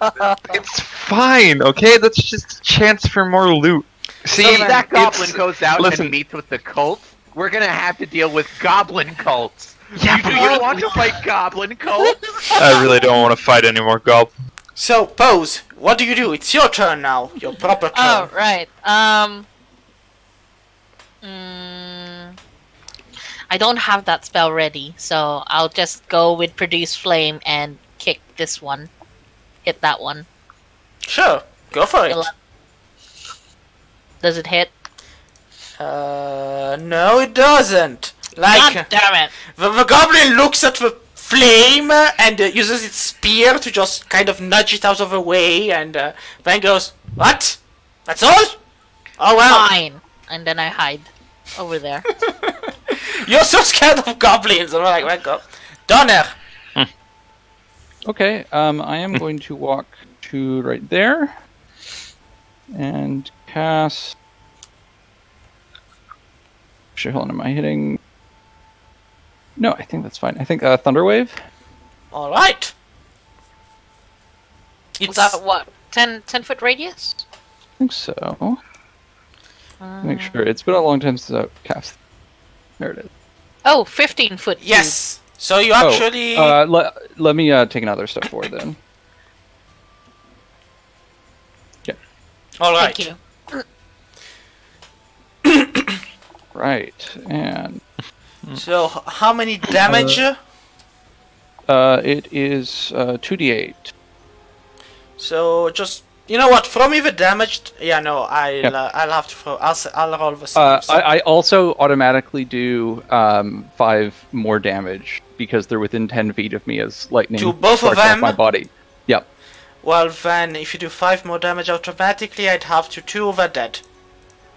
it's fine, okay? That's just a chance for more loot. See, So if that goblin it's- goes out listen, and meets with the cult, we're gonna have to deal with goblin cults. Yeah, Do you want to fight goblin cults? I really don't want to fight any more goblins. So, Pose, what do you do? It's your turn now. Your proper turn. Oh, right. I don't have that spell ready, so I'll just go with Produce Flame and kick this one. Hit that one. Sure, go for it. Does it hit? No, it doesn't. Like, God damn it! the goblin looks at the flame and uses its spear to just kind of nudge it out of the way, and then goes, "What? That's all? Oh well." Fine. And then I hide over there. You're so scared of goblins. I'm like, wake up. Donner. Okay, I am going to walk to right there and cast. Actually, hold on, am I hitting? No, I think that's fine. I think Thunderwave. All right. Was It's that what? 10-foot radius? I think so. Make sure. It's been a long time since I've cast. There it is. Oh, 15-foot. yes. So you actually. Let me take another step forward then. All right. Thank you. Right, and So how many damage? it is 2d8. So just you know what? Throw me the damage. Yeah, no, I'll have to throw. I'll roll the saves. I also automatically do 5 more damage because they're within 10 feet of me as lightning To both of starts off them? my body. Yep. Well, then, if you do 5 more damage automatically, I'd have to 2 of are dead.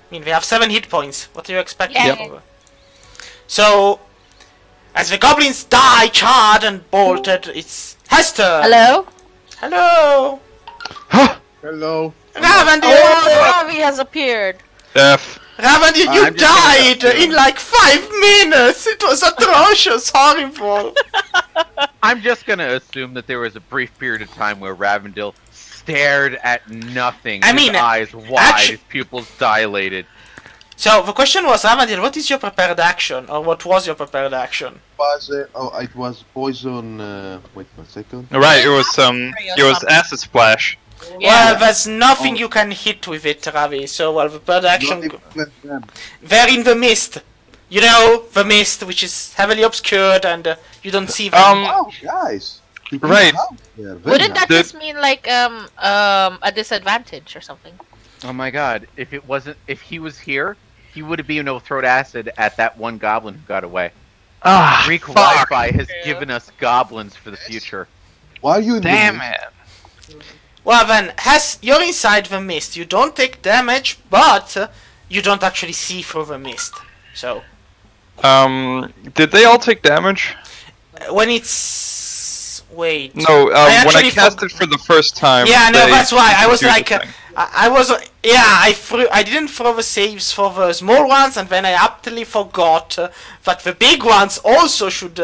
I mean, they have 7 hit points. What do you expect? Yep. So, as the goblins die, charred and bolted, it's Hester. Hello? Hello. Hello. Ravendiel. Oh, Ravi has appeared. F. Ravendiel, you I'm just gonna died in like 5 minutes. It was atrocious, horrible. I'm just gonna assume that there was a brief period of time where Ravendil stared at nothing. I mean, his eyes wide, actu- his pupils dilated. So the question was, Ravendiel, what is your prepared action, or what was your prepared action? It was poison. Wait 1 second. Right, it was acid splash. Yeah. Well, there's nothing you can hit with it, Ravi. So, well, the prepared action. Not even them. They're in the mist. You know, the mist, which is heavily obscured, and you don't see them. Oh, guys. You can Right. help there, very Wouldn't nice. that just mean like a disadvantage or something? Oh my god, if he was here, he would have been able to throw acid at that one goblin who got away. Ah, Greek fuck. Wi-Fi has given us goblins for the future. Why are you in Damn the it. Well, then, you're inside the mist. You don't take damage, but you don't actually see through the mist. So, Did they all take damage? when it's... Wait. No, when actually I cast it for the first time. Yeah, no, they that's why. I was do the like... thing. I didn't throw the saves for the small ones, and then I aptly forgot that the big ones also should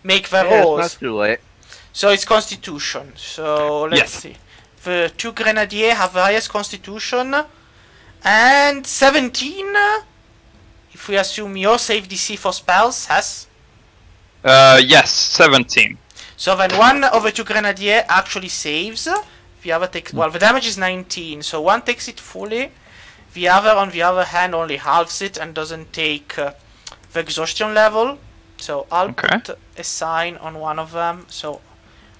make their Yeah, it's rolls. not too late. So it's Constitution. So let's Yes. see. The 2 Grenadiers have the highest constitution. And 17, if we assume your save DC for spells has. Yes, 17. So then one of the 2 Grenadiers actually saves. The other takes, well, the damage is 19, so one takes it fully. The other, on the other hand, only halves it and doesn't take the exhaustion level. So I'll put a sign on one of them, so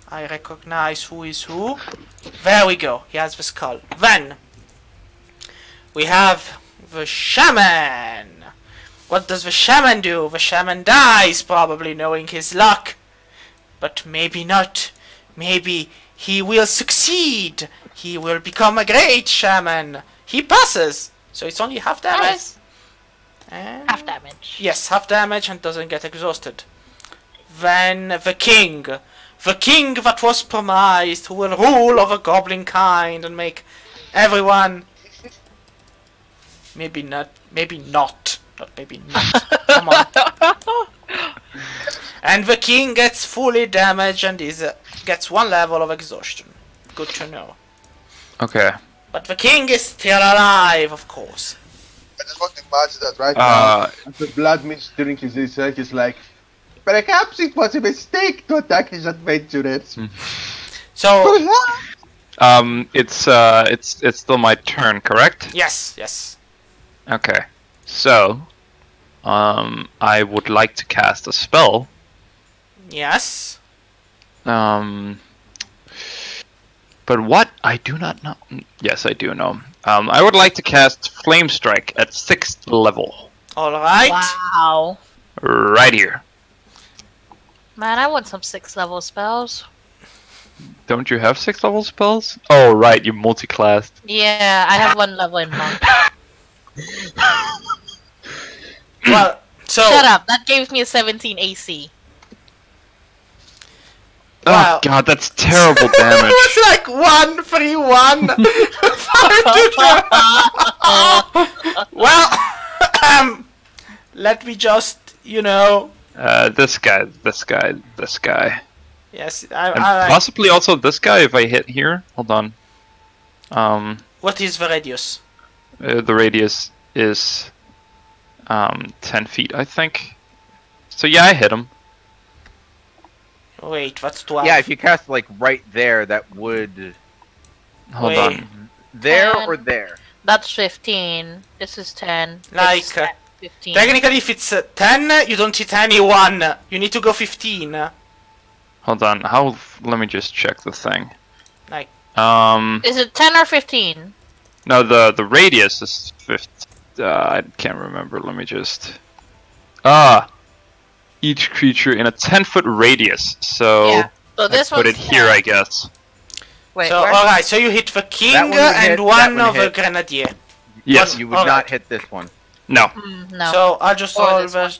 I recognize who is who. There we go, he has the skull. Then we have the shaman. What does the shaman do? The shaman dies, probably, knowing his luck. But maybe not. Maybe he will succeed. He will become a great shaman. He passes. So it's only half damage. Nice. And Half damage. yes, half damage and doesn't get exhausted. Then the king. The king that was promised, who will rule over goblin kind and make everyone... Maybe not. Maybe not. Not maybe not. Come on. And the king gets fully damaged and gets 1 level of exhaustion. Good to know. Okay. But the king is still alive, of course. I just want to imagine that right now. The blood mist during his research is like, perhaps it was a mistake to attack his adventurers. So it's still my turn, correct? yes, yes. Okay. So, I would like to cast a spell. Yes. But what? I do not know. Yes, I do know. I would like to cast Flame Strike at 6th level. Alright. Wow. Right here. Man, I want some 6th level spells. Don't you have 6th level spells? Oh, right, you multi-classed. Yeah, I have 1 level in monk. Well, so... Shut up, that gave me a 17 AC. Wow. Oh god, that's terrible damage. It's like 1, 3, 1. 5 to 2. Well, let me just, you know... This guy. Yes, And possibly also this guy if I hit here. Hold on. What is the radius? The radius is 10 feet, I think. So yeah, I hit him. Wait, what's 12? Yeah, if you cast like right there, that would Hold Wait. on. there 10. or there. That's 15. This is 10. Like, This is 15. Technically, if it's 10, you don't hit anyone. You need to go 15. Hold on. Let me just check the thing. Like, Is it 10 or 15? no, the radius is 50. I can't remember. Let me just. Each creature in a 10-foot radius. So Yeah. So this put it one's here, 10. I guess. Wait, so, where? alright, so you hit the king That one would and hit, one that one of the hit. grenadier. Yes. You would Alright. not hit this one. No. No. So I'll just Or roll this the...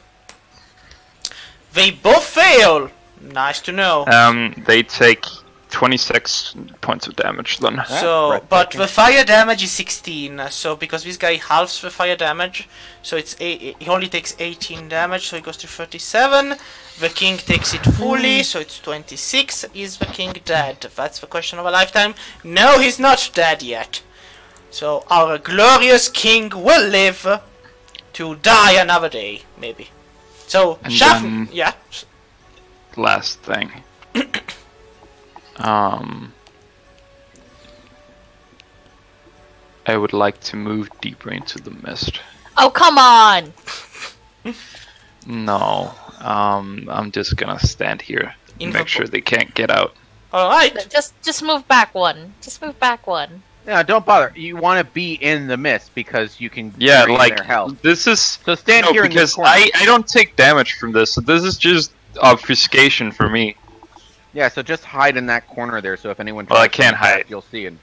They both fail. Nice to know. They take 26 points of damage then. So, breathtaking. but the fire damage is 16. So because this guy halves the fire damage, so it's he only takes 18 damage, so he goes to 37. The king takes it fully, so it's 26. Is the king dead? That's the question of a lifetime. No, he's not dead yet. So our glorious king will live to die another day, maybe. So, And Shaf, then- yeah. Last thing. I would like to move deeper into the mist. Oh, come on! No. I'm just gonna stand here. In Make the sure they can't get out. Alright. Just move back one. Just move back one. No, don't bother. You want to be in the mist because you can Yeah, drain like their health. this is So stand no, here in this because corner. I don't take damage from this, so this is just obfuscation for me. Yeah, so just hide in that corner there. So if anyone Well, I tries to can't attack, hide. you'll see it.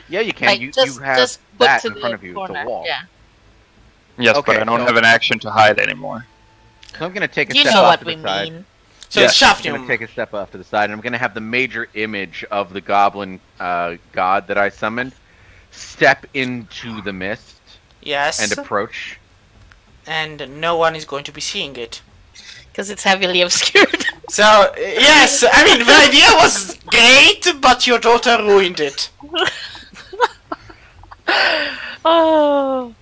Yeah, you can. Like, you just have look that to in front the of you. corner. It's a wall. Yeah. Yes, Okay, but I don't so- have an action to hide anymore. So I'm gonna take a You step know off what to we the side. mean. So Yeah. it's I'm gonna Shafnium. take a step off to the side, and I'm gonna have the major image of the goblin god that I summoned step into the mist Yes. and approach. And no one is going to be seeing it. Because it's heavily obscured. So, yes, I mean, the idea was great, but your daughter ruined it. Oh.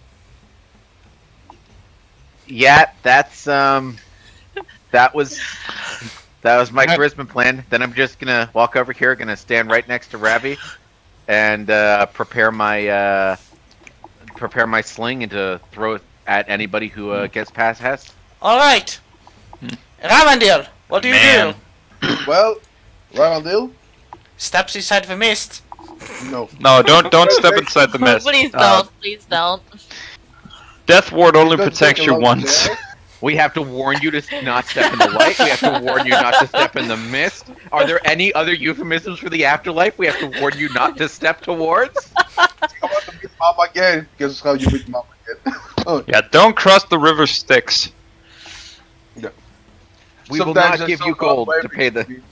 Yeah, that's that was my charisma plan. Then I'm just gonna walk over here, gonna stand right next to Ravi, and prepare my sling and to throw it at anybody who gets past Hess. All right, Ravandil, what do you do? Well, Ravandil? Steps inside the mist. No. No, don't step inside the mist. Please don't. Please don't. Death ward only Don't protects take you a long once. day. We have to warn you to not step in the light. We have to warn you not to step in the mist. Are there any other euphemisms for the afterlife we have to warn you not to step towards? I want to beat Mom again. Guess how you beat Mom again. Oh, Yeah, don't cross the river Styx. We will sometimes not I give so you call gold my to pay the. everything.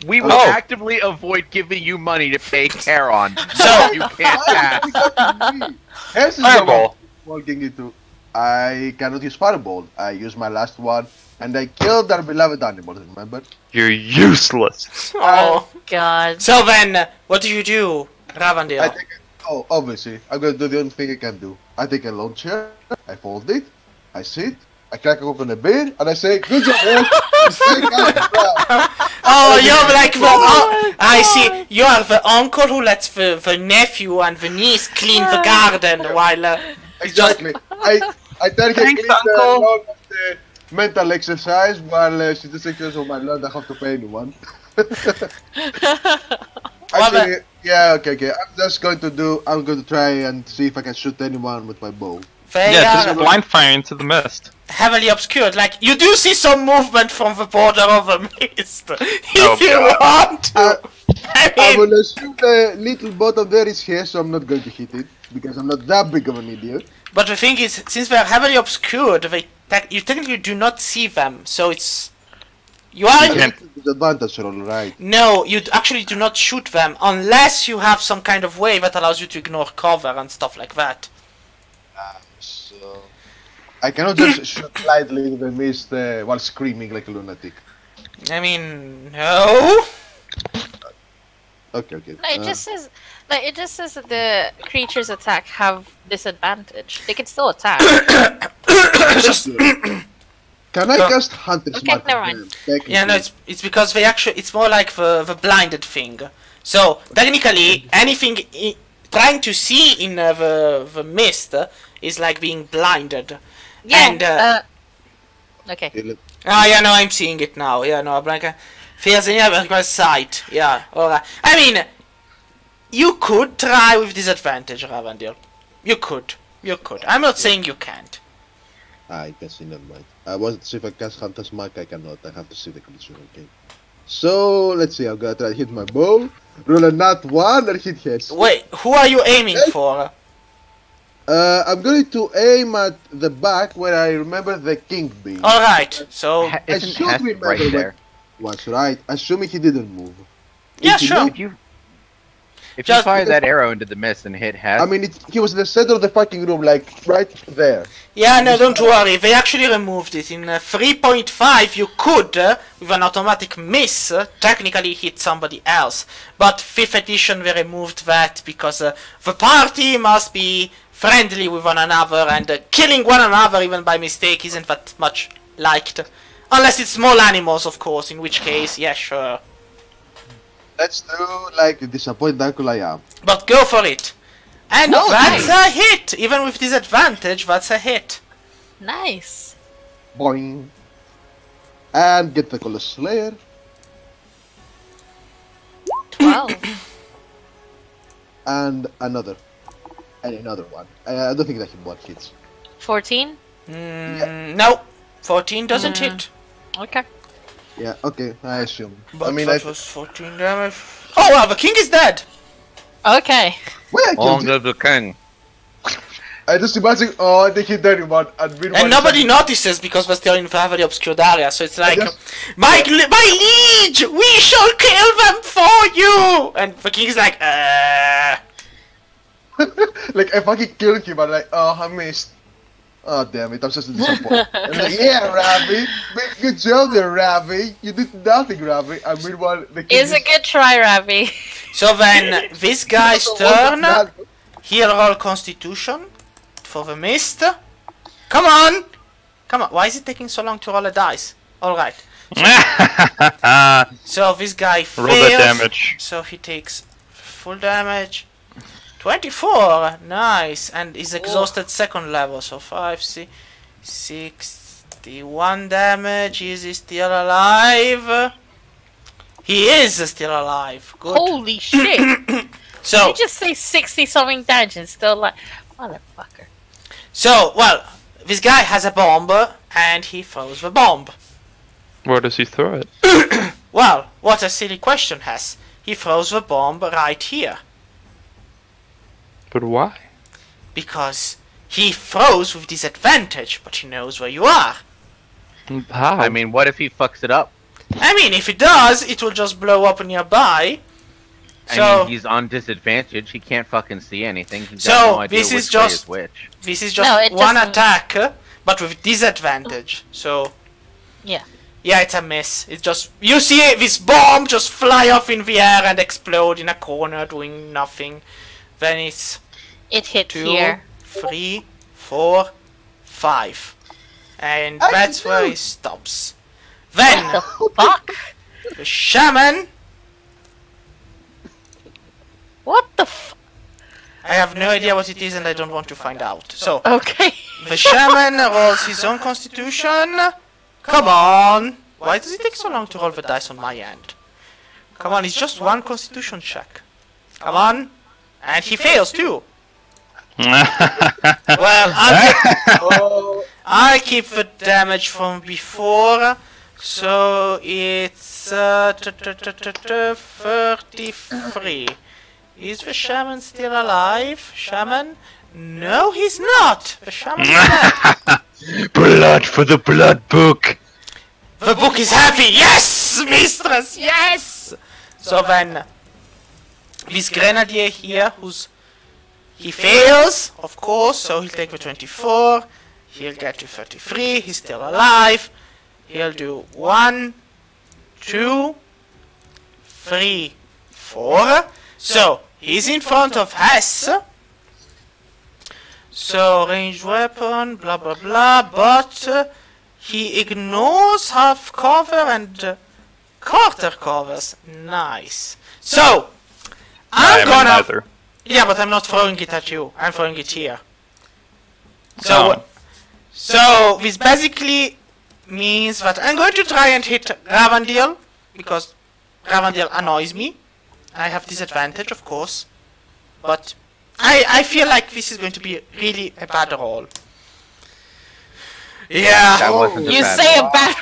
We will Oh. actively avoid giving you money to pay Charon. So- So you can't pass. Hess is Fireball. walking into. I cannot use fireball. I use my last one, and I killed our beloved animals. Remember? You're useless. Oh. God. So then, what do you do, I Ravandil? take. Oh, obviously, I'm gonna do the only thing I can do. I take a lawn chair, I fold it, I sit, I crack open a beer, and I say, "Good job, Hess." Oh, you're like the. I see. You are the uncle who lets the nephew and the niece clean the garden while. Exactly. I tell her Thanks, clean the Uncle. lawn of the mental exercise while she just says, "Oh my lord, I have to pay anyone." Actually, yeah, okay. I'm going to try and see if I can shoot anyone with my bow. They Yeah, are just blind fire into the mist. heavily obscured. Like, you do see some movement from the border of the mist. Oh, If you God. want to. I I mean, will assume the little bottom there is here, so I'm not going to hit it because I'm not that big of an idiot. but the thing is, since they are heavily obscured, you technically do not see them. So it's. You are. You can't- Disadvantage roll, right? No, you actually do not shoot them unless you have some kind of way that allows you to ignore cover and stuff like that. So I cannot just shoot lightly into the mist while screaming like a lunatic. I mean, no. Okay. No, it just says that the creatures attack have disadvantage. They can still attack. Can I Go. cast Hunter's Okay, Mark? never on mind. them, technically? Yeah, no, it's because they actually it's more like the blinded thing. So technically, anything trying to see in the mist is like being blinded. Yeah. And Okay. Okay, oh yeah, no, I'm seeing it now. Yeah, no, like feels in your sight. Yeah, alright. I mean, you could try with disadvantage, Ravandil. You could. I'm not saying you can't. I can see, never mind. I wasn't sure if I cast Hunter's Mark, I cannot. I have to see the creature, okay. So, let's see, I'm gonna try to hit my bow. Roll a nat 1 and hit Hess. Wait, who are you aiming for? I'm going to aim at the back where I remember the king being. Alright, so Isn't should Hess remember right what- there? Was right, assuming he didn't move. yeah, If he sure. moved- If you Just fire because- that arrow into the mist and hit Hess, I mean, he was in the center of the fucking room, like, right there. Yeah, no, don't worry. They actually removed it. In 3.5, you could, with an automatic miss, technically hit somebody else. But 5th edition, they removed that because the party must be friendly with one another, and killing one another even by mistake isn't that much liked. Unless it's small animals, of course, in which case, yeah, sure. Let's do, like, disappoint Uncle I am. But go for it. And Oh, that's nice. a hit! Even with disadvantage, that's a hit. Nice. Boing. And get the Colossus Slayer. 12. And another. And another one. I don't think that one hits. 14. No, 14 doesn't Mm. hit. Okay. Yeah, okay, I assume. But I mean, that was 14 damage. Oh wow, the king is dead! Okay. Where I killed long him? live the king. I just imagine, oh, I think he died in one. And nobody notices because we're still in a heavily obscured area, so it's like, just- my liege, we shall kill them for you! And the king is like, Like, I fucking killed him, but like, oh, I missed. Oh damn it! I'm such a disappointment. I'm like, yeah, Ravi, good job there, Ravi. You did nothing, Ravi. I mean, It's a good try, Ravi. So then, this guy's turn. He'll roll Constitution for the mist. Come on! Come on. Why is it taking so long to roll a dice? Alright. So this guy fails. Roll that damage. So he takes full damage. 24! Nice. And he's exhausted second level. So 5, 6, 61 damage. Is he still alive? He is still alive. Good. Holy shit! So, you just say 60 something damage and still like, motherfucker. So, well, this guy has a bomb and he throws the bomb. Where does he throw it? Well, what a silly question, Hess. He throws the bomb right here. But why? Because he throws with disadvantage, but he knows where you are. How? I mean, what if he fucks it up? I mean, if it does, it will just blow up nearby. So, I mean, he's on disadvantage. He can't fucking see anything. He's got So, no idea this is which way just- is which. this is just No, it one doesn't- attack, but with disadvantage. So, Yeah. yeah, it's a miss. It's just, you see this bomb just fly off in the air and explode in a corner doing nothing. Then it's It hit 2, here. 3, 4, 5. And I that's can where do. he stops. What Then, the fuck? the shaman, What the f- I have no idea what it is and I don't want to find out. So, Okay. the shaman rolls his own constitution. Come on! Why does it take so long to roll the dice on my end? Come on, it's just one constitution check. Come on! And he fails too! Well, I'll keep the damage from before. So it's 33. Is the shaman still alive? Shaman? No, he's not! The shaman is dead. Blood for the blood book! The book is happy! Yes, mistress! Yes! So then, this grenadier here, he fails, of course, so he'll take the 24. He'll get to 33. He's still alive. He'll do 1, 2, 3, 4. So, he's in front of Hess. So, ranged weapon, blah blah blah, but he ignores half cover and quarter covers. Nice. So, I'm gonna... Neither. Yeah, but I'm not throwing it at you. I'm throwing it here. So, Oh. so this basically means that I'm going to try and hit Ravandil, because Ravandil annoys me. I have disadvantage, of course, but I feel like this is going to be really a bad roll. Yeah. That wasn't a You bad say roll. a bad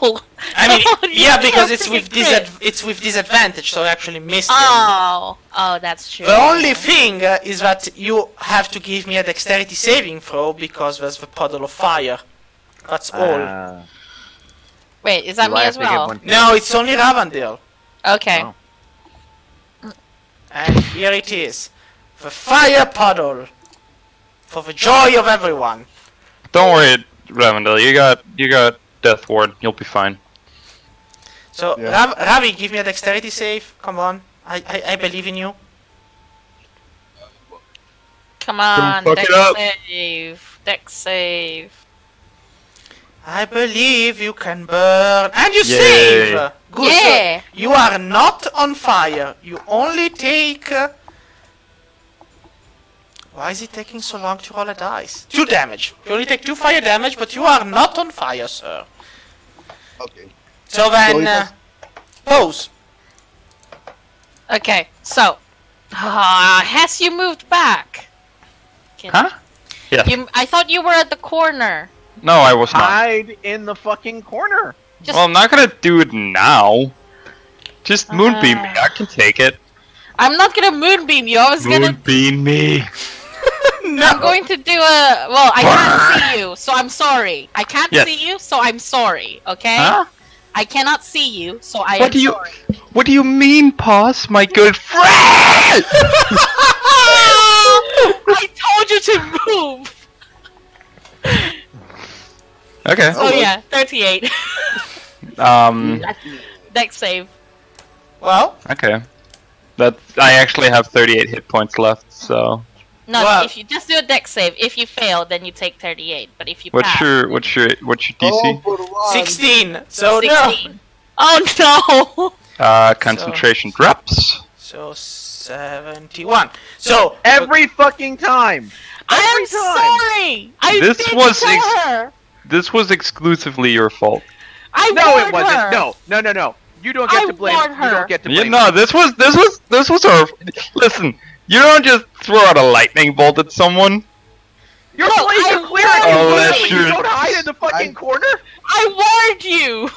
roll. I mean, You yeah, because can't it's with crit. it's with disadvantage, so I actually missed him. Oh, that's true. The only thing is that you have to give me a dexterity saving throw because there's the puddle of fire. That's all. Wait, is that Do me I as have to give well? one too? No, it's only Ravandil. Okay. Oh. And here it is. The fire puddle. For the joy of everyone. Don't worry, Ravendell. You got Death Ward. You'll be fine. So, Yeah. Ravi, give me a dexterity save. Come on. I believe in you. Come on, fuck dex it up. save. Dex save. I believe you can burn. And you Yay. save! Good. Yeah. You are not on fire. You only take... why is it taking so long to roll a dice? 2 damage. You only take 2 fire damage, but you are not on fire, sir. Okay. So So then, it was- pose. Okay, so. Hess, you moved back. Huh? Yeah. I thought you were at the corner. No, I was not. Hide in the fucking corner. Just Well, I'm not gonna do it now. Just moonbeam me. I can take it. I'm not gonna moonbeam you. I was gonna. Moonbeam me. I'm going to do a. Well, I can't see you, so I'm sorry. I can't Yes. see you, so I'm sorry. Okay. Huh? I cannot see you, so I What am do you? sorry. What do you mean, Paz, my good friend? I told you to move. Okay. So yeah, 38. Dex save. Well, Okay. I actually have 38 hit points left, so. No, Well- if you just do a dex save, if you fail, then you take 38. But if you What's pass, your DC? for one. 16. So no. 16. Oh no! Concentration drops. So 71. So Every fucking time. I'm sorry. I This did was tell her. This was exclusively your fault. I No, warned it wasn't. her. No. You don't get I to blame. warned You her. don't get to Yeah, blame. no, this was our. Listen, you don't just throw out a lightning bolt at someone. Your No, blades I are clear. warned and you. you don't hide in the fucking corner. I warned you.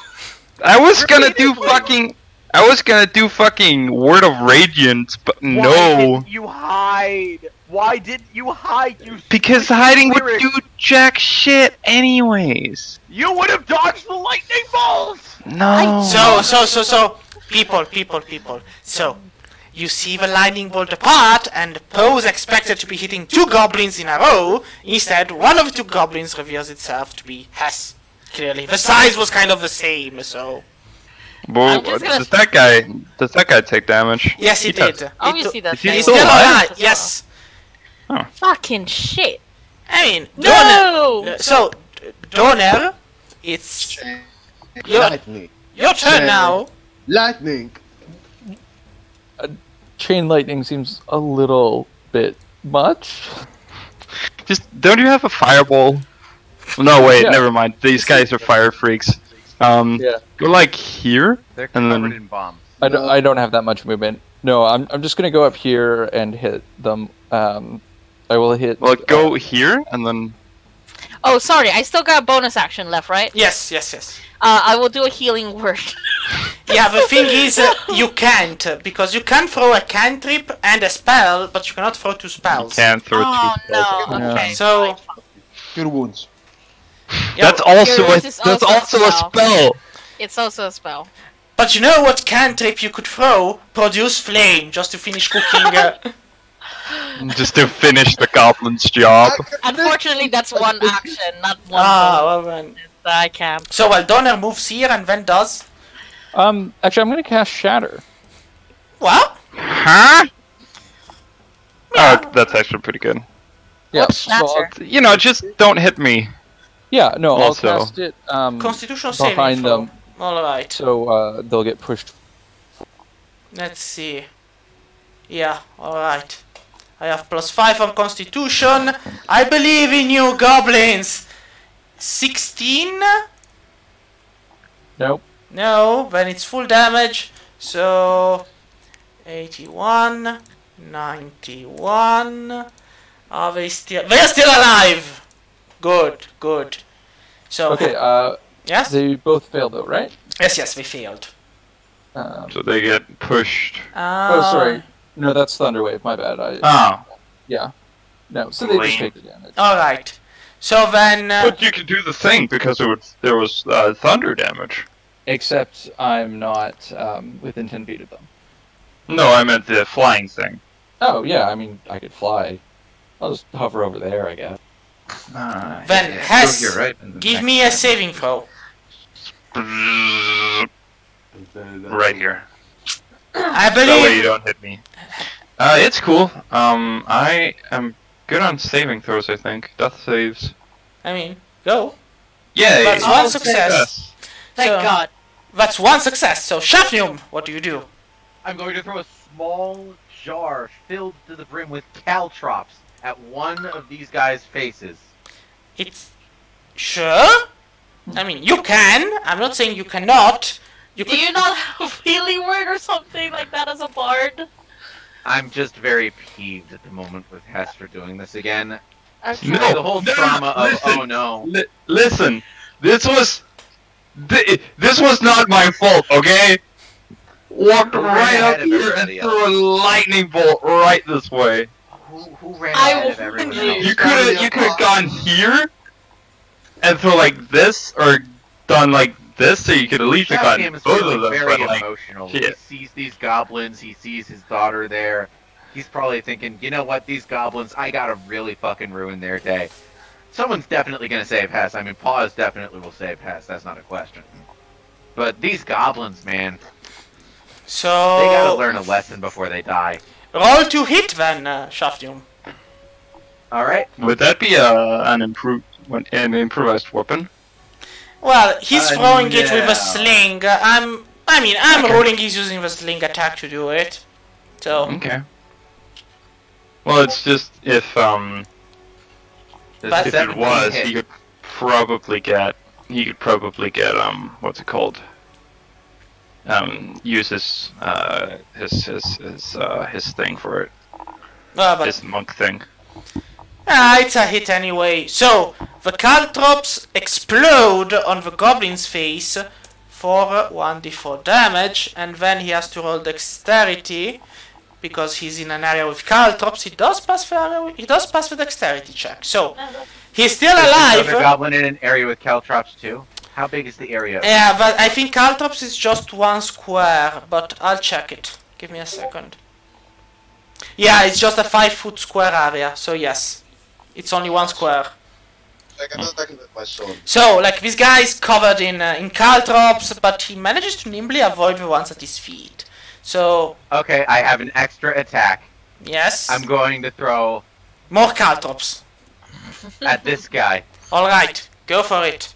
I was gonna do Repeatedly. fucking Word of Radiance, but Why no. didn't you hide? Why didn't you hide? You Because stupid hiding would cleric. do jack shit anyways. You would have dodged the lightning bolts. No. So, people. So, you see the lightning bolt apart, and Poe's expected to be hitting 2 goblins in a row. Instead, one of the 2 goblins reveals itself to be Hess. Clearly, the size was kind of the same. So, Well, I'm just gonna- does that guy take damage? yes, he does. did. Obviously, Is that's he He's still still alive? alive. Yes. fucking shit. I mean, No. Donner. So, Donner, it's Lightning. your turn Chain. now. Lightning. Chain lightning seems a little bit much. Just don't you have a fireball? No, wait, Yeah. never mind. These guys are fire freaks. Yeah. Go like here. They're And covered then- in bombs. I don't have that much movement. No, I'm just gonna go up here and hit them. I will hit. Well, go here and then. Oh, sorry. I still got a bonus action left, right? Yes. I will do a healing word. Yeah, the thing is, you can't, because you can throw a cantrip and a spell, but you cannot throw 2 spells. Can't throw Oh two spells. no. Yeah. Okay. So, Cure wounds. yeah, That's also Yours is that's also also a a spell. spell. It's also a spell. but you know what cantrip you could throw? Produce flame, just to finish cooking. Just to finish the goblin's job. Unfortunately, that's one action, not one. well then. bonus. I can't. So, Donner moves here and then does. Actually, I'm gonna cast Shatter. What? Huh? Oh, that's actually pretty good. Yeah. What's I'll- Shatter? You know, just don't hit me. yeah. No, Also- I'll cast it. Constitutional saving behind throw. them. Alright. So they'll get pushed. Let's see. Yeah, alright. I have +5 on Constitution. I believe in you, goblins! 16? Nope. No, then it's full damage. So 81, 91. Are they still? They're still alive. Good. So Okay. yes, They both failed though, right? yes, they failed. So they get pushed. Oh, sorry. No, that's Thunderwave. My bad. Oh. Yeah. No. So they just Lame. take the damage. All right. So then, But you can do the thing because there was thunder damage. Except I'm not within 10 feet of them. No, I meant the flying thing. Oh yeah. I mean, I could fly. I'll just hover over there, I guess. Then Hess, give me a saving throw. Right here. I That way you believe. don't hit me. It's cool. I am good on saving throws, I think. Death saves. I mean, go. Yay! That's one success. Thank So- God. That's one success. So Shafnium, what do you do? I'm going to throw a small jar filled to the brim with caltrops at one of these guys' faces. It's sure. I mean, you can. I'm not saying you cannot. You Do could. you not have a healing word or something like that as a bard? I'm just very peeved at the moment with Hess for doing this again. Okay. No. The whole trauma of, listen. oh no. Listen, this was not my fault, okay? Walked Who ran right ahead up of here and everybody threw a lightning bolt right this way. Who ran I ahead of will everyone win else? You could have gone here and throw like this, or done like this, so you could at least have Shafnium gotten is both feeling of them. very But like, emotional. shit. He sees these goblins, he sees his daughter there. He's probably thinking, you know what, these goblins, I gotta really fucking ruin their day. Someone's definitely gonna save Hess. I mean, Paws definitely will save Hess. That's not a question. But these goblins, man, So they gotta learn a lesson before they die. roll to hit then, Shaftium. All right. Would that be an improvised weapon? Well, he's throwing it with no. a sling. I'm Okay. rolling. He's using the sling attack to do it. So Okay. Well, it's just if Does But- if 17 it was, hit? he could probably get what's it called? Use his thing for it. but His monk thing. it's a hit anyway. So the caltrops explode on the goblin's face for 1d4 damage, and then he has to roll dexterity because he's in an area with caltrops. He does pass the dexterity check. So he's still Is alive. another goblin in an area with caltrops too? How big is the area? Yeah, but I think caltrops is just 1 square, but I'll check it. Give me a second. Yeah, it's just a 5-foot square area, so yes. It's only 1 square. I can attack him with my sword. So, like, this guy is covered in caltrops, but he manages to nimbly avoid the ones at his feet. So, Okay, I have an extra attack. yes. I'm going to throw More caltrops. at this guy. Alright, go for it.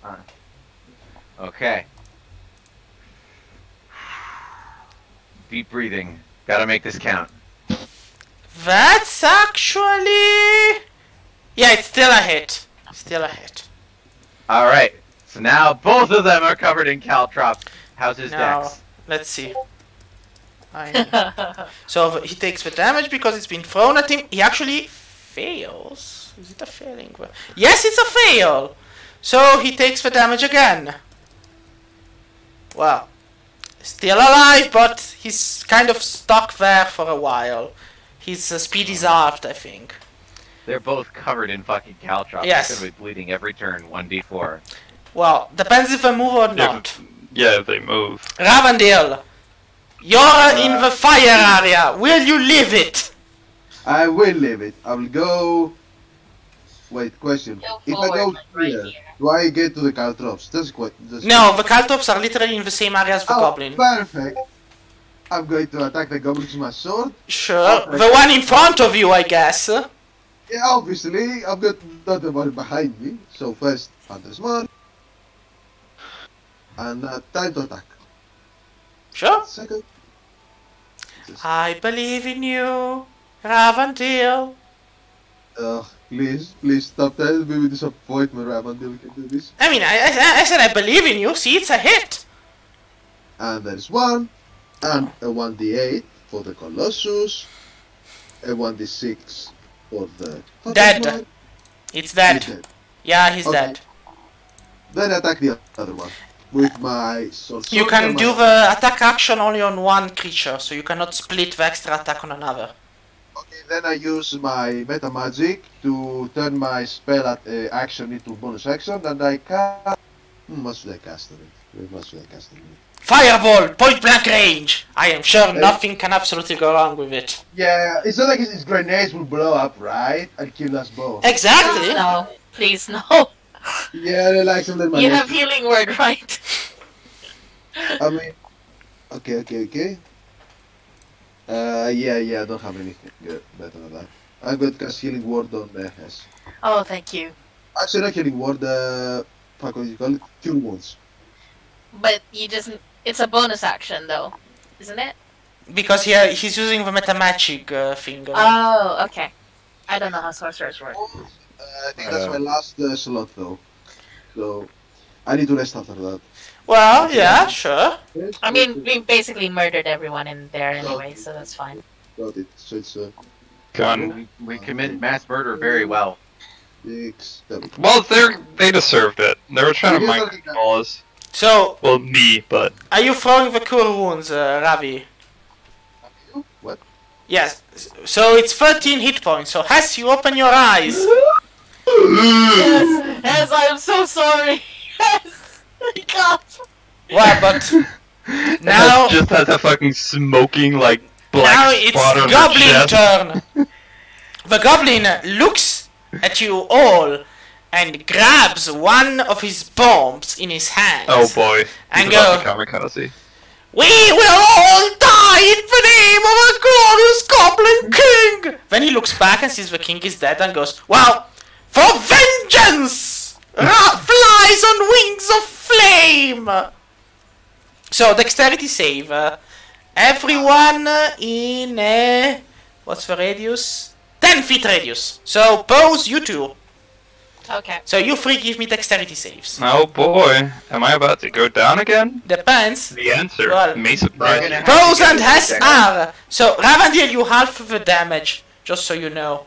Okay. Deep breathing. Gotta make this count. That's actually... Yeah, it's still a hit. Still a hit. Alright. So now both of them are covered in caltrops. How's his Now, dex? let's see. So he takes the damage because it's been thrown at him. He actually fails. Is it a failing? Yes, it's a fail. So he takes the damage again. Well, still alive, but he's kind of stuck there for a while. His speed is halved, I think. They're both covered in fucking caltrops. Yes. They're gonna be bleeding every turn. 1d4. Well, depends if they move or not. Yeah, they move. Ravendale, you're in the fire area. Will you leave it? I will leave it. I will go. Wait, question. Go If I forward, go like right here, here. do I get to the caltrops? That's what. No, the caltrops are literally in the same area as the Oh, goblin. perfect. I'm going to attack the goblin with my sword. Sure, the one in front of you, I guess. Yeah, obviously, I've got another one behind me. So first, Hunter's Mark. And time to attack. Sure. Second. I believe in you, Ravendale. Please stop telling me with disappointment, Ravendale can do this. I mean, I said I believe in you. See, it's a hit. And there's 1, and a 1d8 for the Colossus, a 1d6 for the Dead. Hunter's Mark. It's He's dead. dead. Yeah, he's Okay. dead. Then attack the other one with my sword. You can do the attack action only on one creature, so you cannot split the extra attack on another. Okay, then I use my meta magic to turn my spell at action into bonus action, and I cast. What should I cast on it? What should I cast on it? Fireball, point blank range. I am sure nothing can absolutely go wrong with it. Yeah, it's not like his grenades will blow up, right? And kill us both. Exactly. No, please no. Yeah, I like some of my. You have healing word, right? I mean, okay. Yeah, I don't have anything better than that. I'm going to cast Healing Word on Hess. Oh, thank you. Actually, not Healing Word, fuck, what do you call it? Cure Wounds. But you just, it's a bonus action though, isn't it? Because he's using the meta magic thing. Oh, okay. I don't know how sorcerers work. I think that's my last slot though. So, I need to rest after that. Well, yeah, sure. I mean, we basically murdered everyone in there anyway, so that's fine. Got it. So it's Gun. We commit mass murder very well. 6, 7. Well, they deserved it. They were trying to mine laws. So, Well, me, but are you throwing the cure wounds, Ravi? What? Yes. So it's 13 hit points. So Hess, you open your eyes. Yes, I am so sorry. Yes, God. Well, but now it just has a fucking smoking like now black it's spot on her Goblin chest. turn. The Goblin looks at you all, and grabs one of his bombs in his hand. Oh boy. And He's about to kamikaze. We will all die in the name of a glorious Goblin King! Then he looks back and sees the king is dead and goes, well, for vengeance! Flies on wings of flame! So, dexterity save. Everyone in a... What's the radius? 10 feet radius. So, Pose, you two. Okay. So you three give me dexterity saves. Oh boy. Am I about to go down again? Depends. The answer Well, may surprise you. Pose and Hess are. So, Ravandil, you half the damage, just so you know.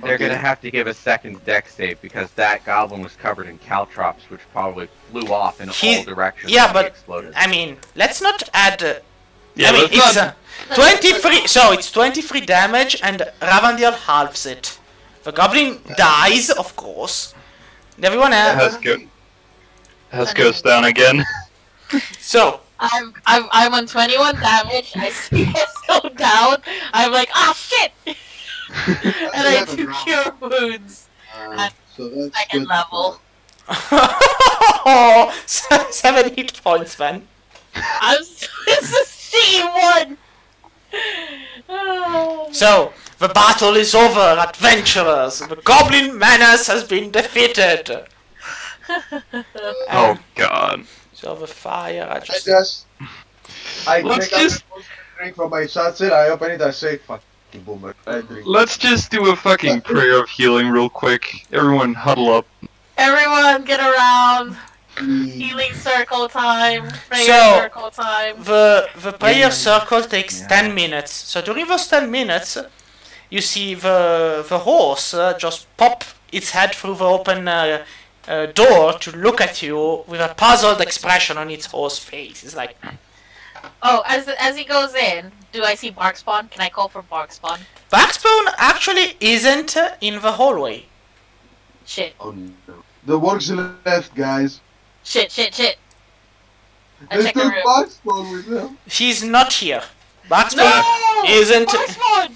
They're gonna have to give a second dex save because that goblin was covered in caltrops, which probably flew off in all directions. Yeah, when but he exploded. I mean, let's not add. Yeah, I mean, let's it's not- 23. So it's 23 damage, and Ravandil halves it. The goblin dies, of course. And everyone else. Hess goes down again. So I'm on 21 damage. I see Hess go down. I'm like, ah, shit! And I do cure wounds at So that's second good. level. 7 hit points, then. This is C1. So the battle is over, adventurers. The goblin menace has been defeated. Oh god. So the fire, I Let's take out just- the drink from my satchel, I open it, I say, fucking boomer. I drink. Let's just do a fucking prayer of healing real quick. Everyone huddle up. Everyone, get around. Healing circle time. Prayer So, circle time. The prayer circle takes 10 minutes. So during those 10 minutes, you see the horse just pop its head through the open door to look at you with a puzzled expression on its horse face. It's like, Oh, as he goes in, do I see bark spawn? Can I call for bark spawn? Backspawn actually isn't in the hallway. Shit. Oh no. The work's left, guys. Shit, shit, shit. I They check the took room. Backstone with them. He's not here. Backspawn No! isn't. Bark spawn!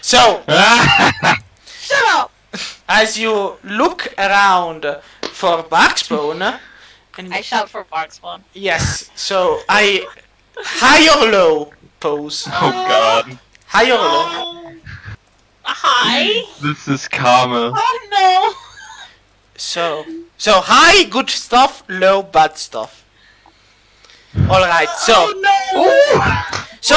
So, Shut up! as you look around for Backspawn, and I shout for bark spawn. yes, so high or low Pose. Oh god. High or low? Hi! This is karma. Oh no! So high, good stuff, low, bad stuff. Alright, so, Oh no! so,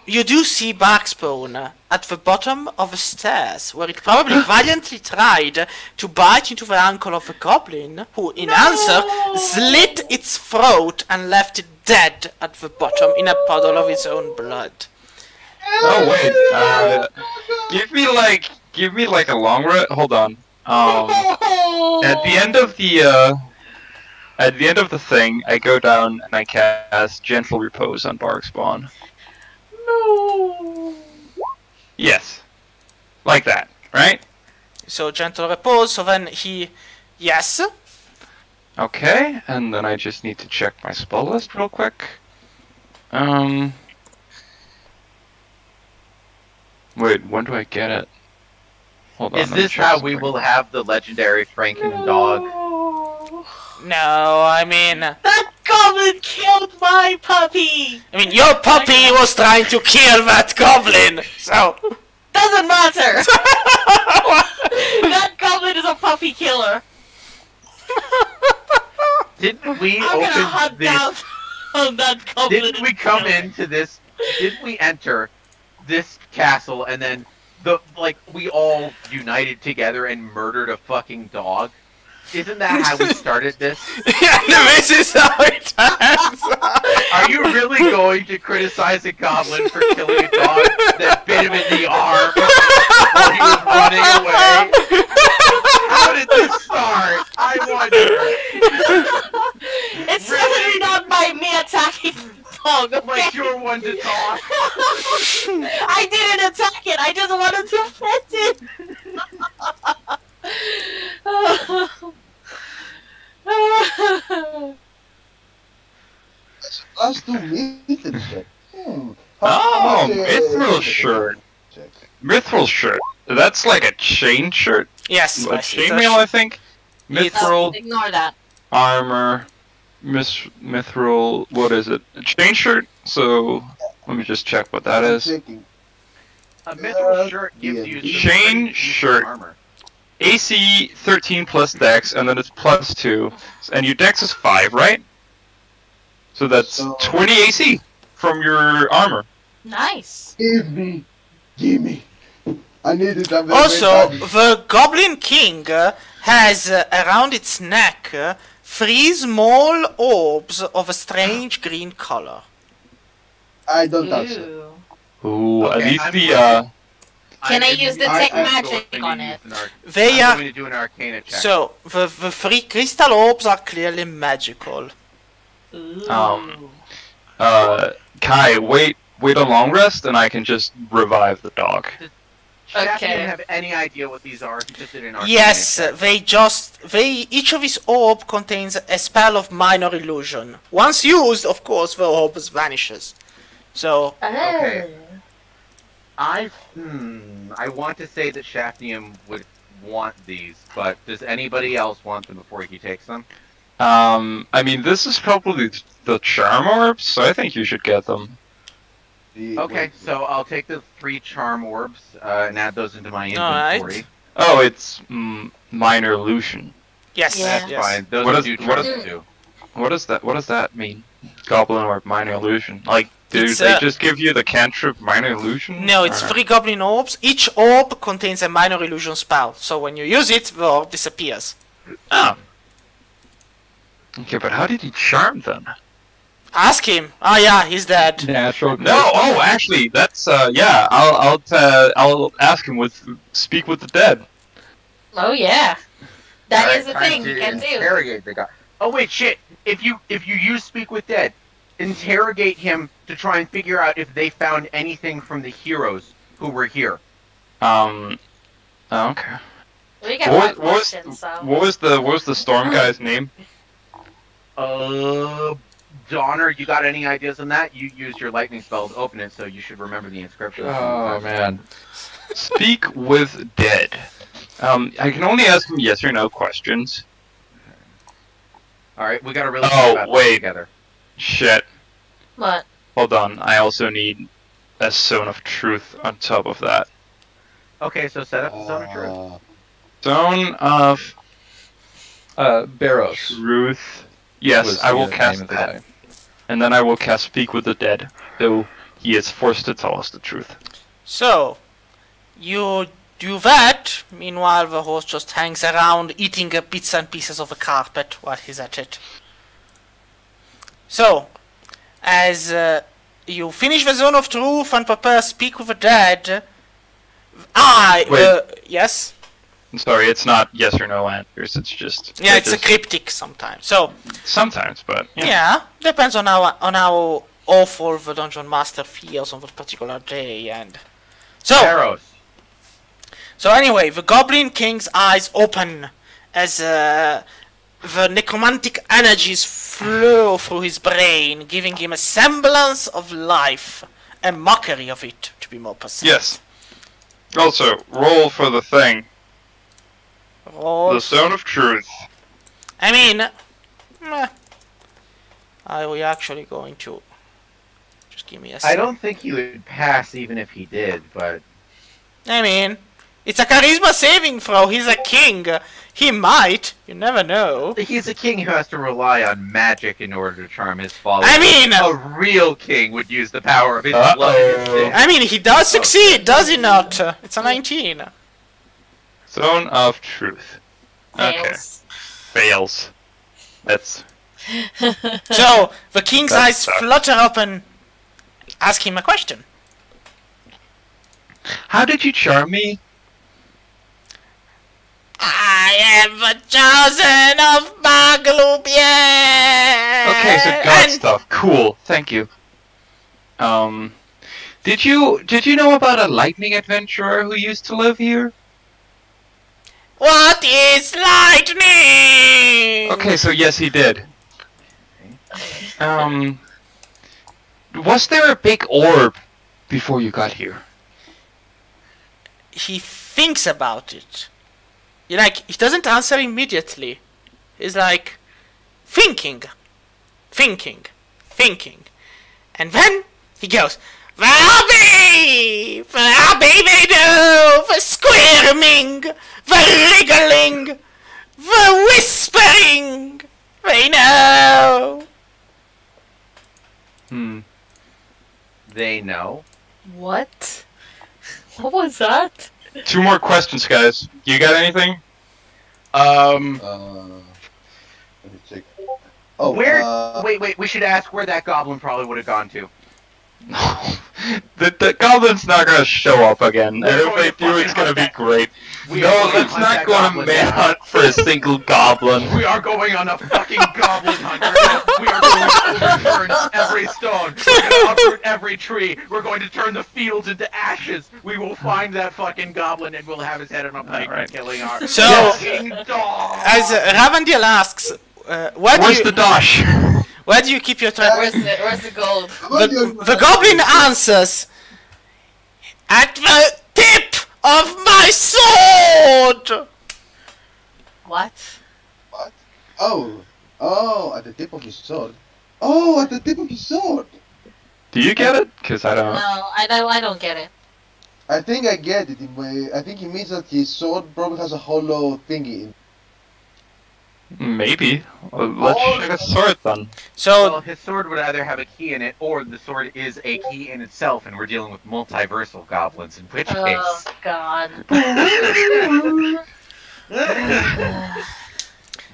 you do see Backspawn at the bottom of the stairs, where it probably valiantly tried to bite into the ankle of the goblin, who, in answer, slit its throat and left it dead at the bottom in a puddle of its own blood. Oh wait. Give me like a long rest. Hold on. At the end of the thing, I go down and I cast Gentle Repose on Bark Spawn. No! Yes. Like that, right? So, gentle repose, so then yes. Okay, and then I just need to check my spell list real quick. Wait, when do I get it? Hold on. Is let me this check how something. we will have the legendary Franken dog? No, I mean, That goblin killed my puppy! your puppy was trying to kill that goblin, so... Doesn't matter! That goblin is a puppy killer! Didn't we I'm gonna open hunt down this? on that goblin. Didn't we and come kill him. into this? Didn't we enter this castle and then we all united together and murdered a fucking dog? Isn't that how we started this? Yeah, this is how it ends. Are you really going to criticize a goblin for killing a dog that bit him in the arm while he was running away? How did this start? I wonder. It's definitely not by me attacking the dog, okay? Like you're one to talk. I didn't attack it, I just wanted to pet it! Us two meetings. Oh, Mithril shirt. Mithril shirt. That's like a chain shirt. Yes, I see. Chainmail, I think. Mithril, Ignore that. armor, mithril. What is it? A chain shirt. So let me just check what that I'm is. checking. A mithril shirt gives you Chain some shirt. armor. AC 13 plus Dex, and then it's plus 2, and your Dex is 5, right? So that's 20 AC from your armor. Nice. Give me. I need it. I'm very Also, very the Goblin King has around its neck 3 small orbs of a strange green color. I don't answer. Ooh. Ooh, Okay, at least I'm the going- Can I use detect I'm magic going on to it? use an They I'm are going to do an Arcana check. so the 3 crystal orbs are clearly magical. Ooh. Kai, wait a long rest, and I can just revive the dog. Shaq Okay. didn't have any idea what these are. He just did an Arcana Yes, check. each of his orb contains a spell of minor illusion. Once used, of course, the orb vanishes. So, Okay. I want to say that Shafnium would want these, but does anybody else want them before he takes them? I mean, this is probably the charm orbs, so I think you should get them. Okay, so I'll take the 3 charm orbs and add those into my Alright. inventory. Oh, it's minor illusion. yes, Yeah. That's yes. fine. Those What will is- do what charm is- too. What does that mean? Goblin orb, minor illusion. Like, do It's, they just give you the cantrip minor illusion? No, it's Or- 3 goblin orbs. Each orb contains a minor illusion spell. So when you use it, the orb disappears. Oh. Okay, but how did he charm them? Ask him. Oh yeah, he's dead. Natural. No, oh, actually, that's yeah. I'll ask him with speak with the dead. Oh yeah. That Alright, is the time thing to you can do. interrogate the guy. Oh wait, shit! If you use Speak with Dead, interrogate him to try and figure out if they found anything from the heroes who were here. Oh, okay. We got What one was question, so. what was the storm guy's name? Donner, you got any ideas on that? You used your lightning spell to open it, so you should remember the inscription. Oh man. Speak with dead. I can only ask him yes or no questions. Alright, we gotta really Oh, think about this wait. together. Shit. What? Hold on. I also need a zone of truth on top of that. Okay, so set up the zone of truth. Zone of Barrows. truth. Yes, was I will the cast name of the that. guy. And then I will cast Speak with the Dead, though he is forced to tell us the truth. So, you do that. Meanwhile, the host just hangs around eating bits and pieces of the carpet while he's at it. So, as you finish the zone of truth and prepare Speak with the Dead. Wait. Yes? I'm sorry, it's not yes or no answers, it's just... Yeah, it it's a just- cryptic sometimes. So, Sometimes, but... yeah, depends on how awful the dungeon master feels on that particular day. And so, Arrows. so anyway, the Goblin King's eyes open as the necromantic energies flow through his brain, giving him a semblance of life, a mockery of it, to be more precise. Yes. Also, roll for the thing. Roll. The Zone of Truth. I mean, are we actually going to? Just give me a I second. don't think he would pass even if he did, but... I mean, it's a charisma saving throw. He's a king. He might. You never know. He's a king who has to rely on magic in order to charm his followers. I mean, a real king would use the power of his Uh-oh. blood instinct. I mean, he does succeed, does he not? It's a 19. Zone of Truth. Okay. Fails. Fails. That's... So the king's That eyes sucks. flutter up and ask him a question. How did you charm me? I am the chosen of Baglubier. Okay, so God stuff. Cool. Thank you. Did you know about a lightning adventurer who used to live here? What is lightning? Okay, so yes, he did. Was there a big orb before you got here? He thinks about it. like, he doesn't answer immediately. He's like, thinking. And then he goes, Varby! They know! The squirming! The wriggling! The whispering! They know! They know. What? What was that? 2 more questions, guys. You got anything? Let me check. Oh, wait, we should ask where that goblin probably would have gone to. The goblin's not gonna show up again. And if they do, it's gonna be great. No, let's not go on a manhunt for a single goblin. We are going on a fucking goblin hunt. We are going to overturn every stone. We're going to uproot every tree. We're going to turn the fields into ashes. We will find that fucking goblin and we'll have his head on a pike for killing our fucking dog. As Ravandil asks, where's the dash? Where do you keep your treasure? Where's the gold? The goblin answers, at the tip of my sword! What? What? Oh, at the tip of his sword. Oh, at the tip of his sword. Do you get it? Because I don't. No, I don't get it. I think I get it. I think it means that his sword probably has a hollow thingy in. Maybe. Let's check his sword then. So, well, his sword would either have a key in it, or the sword is a key in itself, and we're dealing with multiversal goblins, in which Oh, case... God.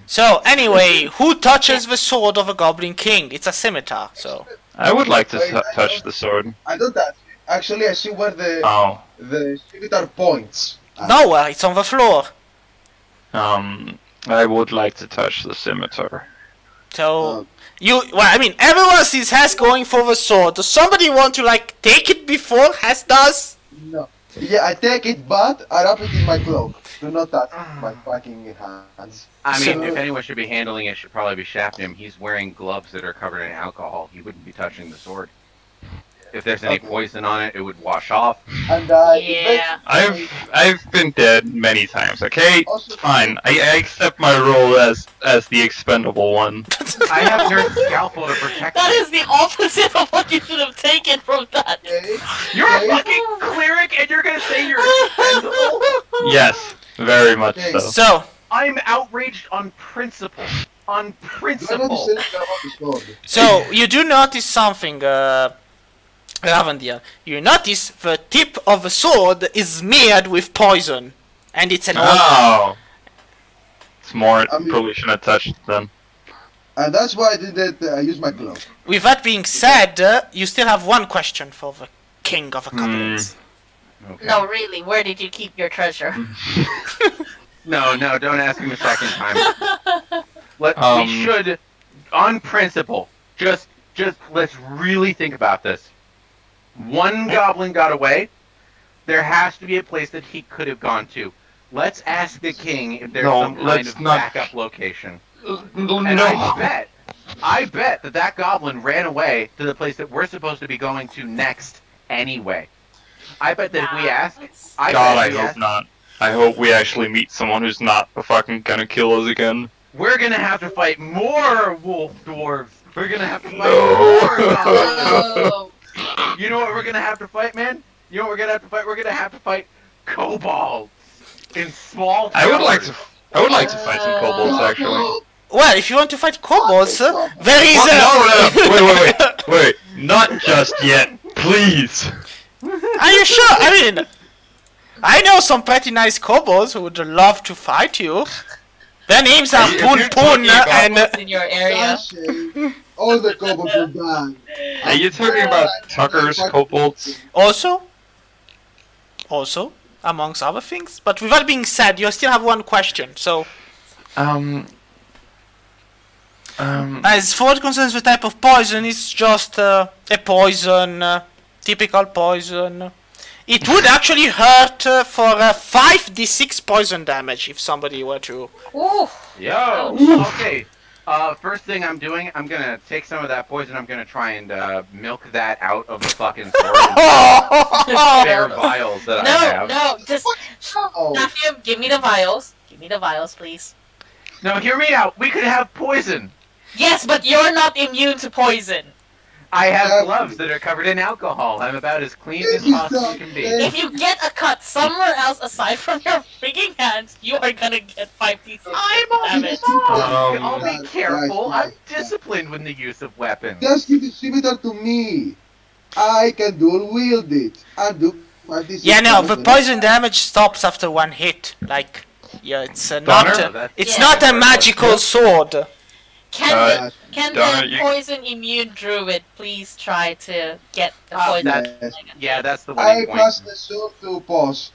so anyway, who touches the sword of a goblin king? It's a scimitar, so... I would like to touch the sword. I don't touch it. Actually, I see where the scimitar points. Nowhere, it's on the floor. I would like to touch the scimitar. So, I mean, everyone sees Hess going for the sword. Does somebody want to, like, take it before Hess does? No. Yeah, I take it, but I wrap it in my cloak. Do not touch my fucking hands. I mean, if anyone should be handling it, it should probably be Shafnim. He's wearing gloves that are covered in alcohol. He wouldn't be touching the sword. If there's any poison on it, it would wash off. And Yeah. I've been dead many times. Okay, it's fine. I accept my role as the expendable one. I have Nerd Scalpel to protect That me. is the opposite of what you should have taken from that. Okay. You're a fucking cleric, and you're gonna say you're expendable? Yes, very much Okay. so. So, I'm outraged on principle. On Do I principle. not say anything about the sword? so you do notice something, Ravandil. You notice the tip of the sword is smeared with poison. And it's an Oh. It's more, I mean- probably shouldn't have touched it then. And that's why I did that. I used my cloak. With that being said, you still have one question for the king of the goblins. Okay. No, really, where did you keep your treasure? No, don't ask him a second time. We should, on principle, just let's really think about this. One goblin got away. There has to be a place that he could have gone to. Let's ask the king if there's some kind of backup location. And I bet that goblin ran away to the place that we're supposed to be going to next anyway. I bet that if we ask, I hope not. I hope we actually meet someone who's not fucking gonna kill us again. we're gonna have to fight more wolf dwarves. We're gonna have to fight more goblins. Oh. You know what we're gonna have to fight, man? You know what we're gonna have to fight? We're gonna have to fight kobolds in small towers. I would like to fight some kobolds actually. Well, if you want to fight kobolds, there is No, wait, not just yet, please. Are you sure? I mean, I know some pretty nice kobolds who would love to fight you. Their names are Poon Poon and... in your area. Sunshine. All the kobolds will die. Are you talking about Tucker's kobolds? Also, amongst other things. But with that being said, you still have one question, so... As far as concerns the type of poison, it's just a poison, typical poison. It would actually hurt for 5d6 poison damage if somebody were to... Ooh. Yo, okay. First thing I'm doing, I'm gonna take some of that poison. I'm gonna try and milk that out of the fucking spare vials that I have. No, just Matthew, give me the vials. Give me the vials, please. Now hear me out. We could have poison. Yes, but you're not immune to poison. I have gloves that are covered in alcohol. I'm about as clean as possibly can be. If you get a cut somewhere else aside from your freaking hands, you are gonna get 5 pieces. I'm on damage. I'll be careful. I'm disciplined with the use of weapons. Just give it similar to me. I can dual wield it. And do 56 Yeah, no, the damage. poison damage stops after one hit. Like, yeah, it's Donner? not. It's Yeah. not a magical sword. Can Donner, the you- poison immune druid please try to get the Oh, poison? that's the I winning point. cast the sword to pause.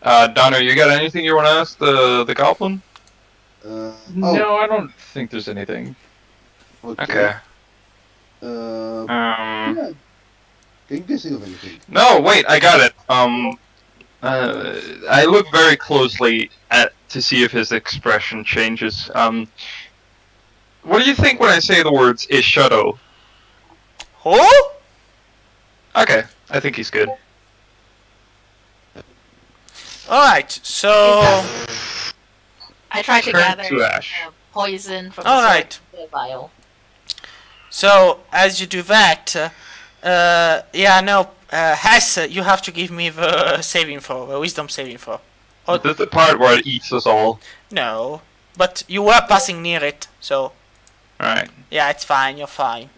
Donner, you got anything you want to ask the goblin? Oh, No, I don't think there's anything. Okay. Yeah, can you guys think of anything? No, wait, I got it. I look very closely to see if his expression changes. What do you think when I say the words Ishudo? Who? Okay, I think he's good. Alright, so. I tried to Turn gather to ash. poison from the Alright. sword to the vial. So, as you do that, yeah, no, Hess, you have to give me the saving throw, the wisdom saving throw. Oh, This is the part where it eats us all. no, but you were passing near it, so Alright. yeah, it's fine, you're fine.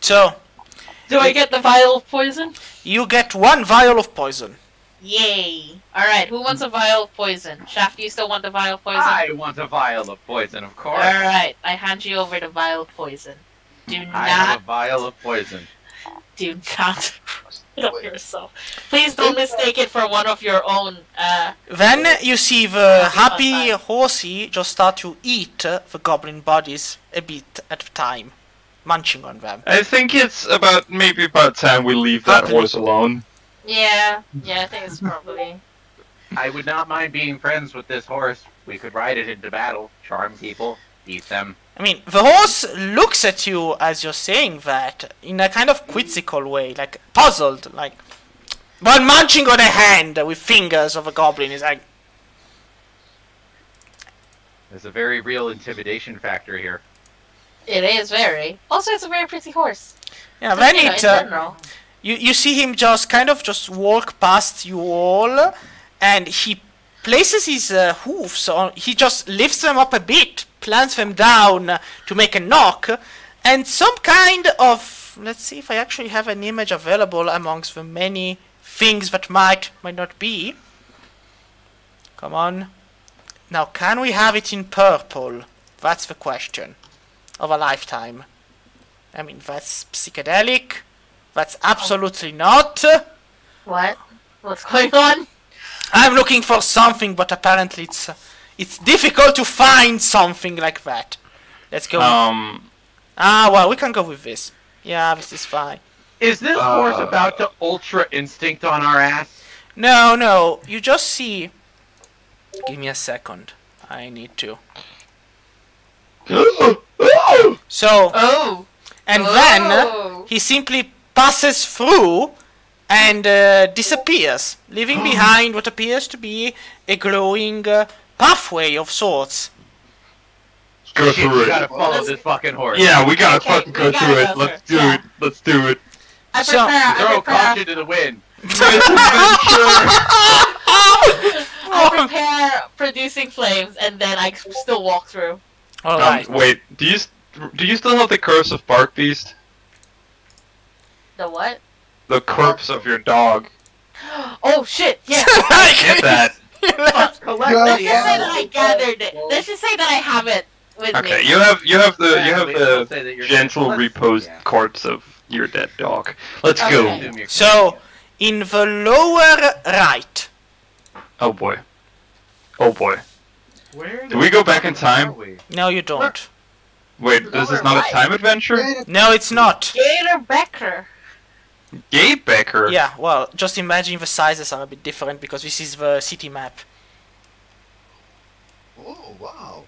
So, Do I get the vial of poison? you get 1 vial of poison. Yay! Alright, who wants a vial of poison? Shaft, do you still want the vial of poison? I want a vial of poison, of course. Alright, I hand you over the vial of poison. Do I have a not, vial of poison. do not kill yourself. Please don't mistake it for one of your own, Then you see the Happy happy outside. horsey just start to eat the goblin bodies a bit at a time, munching on them. I think it's maybe about time we leave that horse alone. yeah, I think it's probably... I would not mind being friends with this horse. We could ride it into battle, charm people, eat them. I mean, the horse looks at you as you're saying that in a kind of quizzical way, like puzzled, like while munching on a hand with fingers of a goblin. Is like, There's a very real intimidation factor here. It is very. Also, it's a very pretty horse. yeah. Then You know, in it, general. you see him just kind of just walk past you all, and he places his hoofs on. He just lifts them up a bit, plants them down to make a knock, and some kind of, let's see if I actually have an image available amongst the many things that might not be. Come on. Now, can we have it in purple? That's the question of a lifetime. I mean, that's psychedelic. That's absolutely not. What? What's going on? I'm looking for something, but apparently it's difficult to find something like that. Let's go. Well, we can go with this. Yeah, this is fine. Is this horse about to ultra instinct on our ass? No, you just see. Give me a second. I need to. So, Oh! and Oh. then he simply passes through and disappears, leaving behind what appears to be a glowing pathway of sorts. Go Shit, through we it. gotta follow this fucking horse. Yeah, we gotta Okay, fucking we go gotta through go it. through Let's it, do yeah. it. Let's do it. I So- Throw prepare, caution to the wind. I prepare producing flames, and then I still walk through. Alright. Wait, do you still have the curse of Bark Beast? The what? The corpse of your dog. Oh shit! Yeah. Get that. Collect Let's the just say that animals. I gathered it. Let's just say that I have it with Okay, me. you have the We'll say that you're gentle gonna- reposed Yeah. corpse of your dead dog. Let's Okay. go. Assume you're So, in the lower right, Oh boy. Oh boy. Where Do we go back in the time? are we? no you don't. Wait, this is not a Right. time adventure? No, it's not. Gator Becker. Gate Becker. Yeah, well, just imagine the sizes are a bit different because this is the city map. Oh, wow.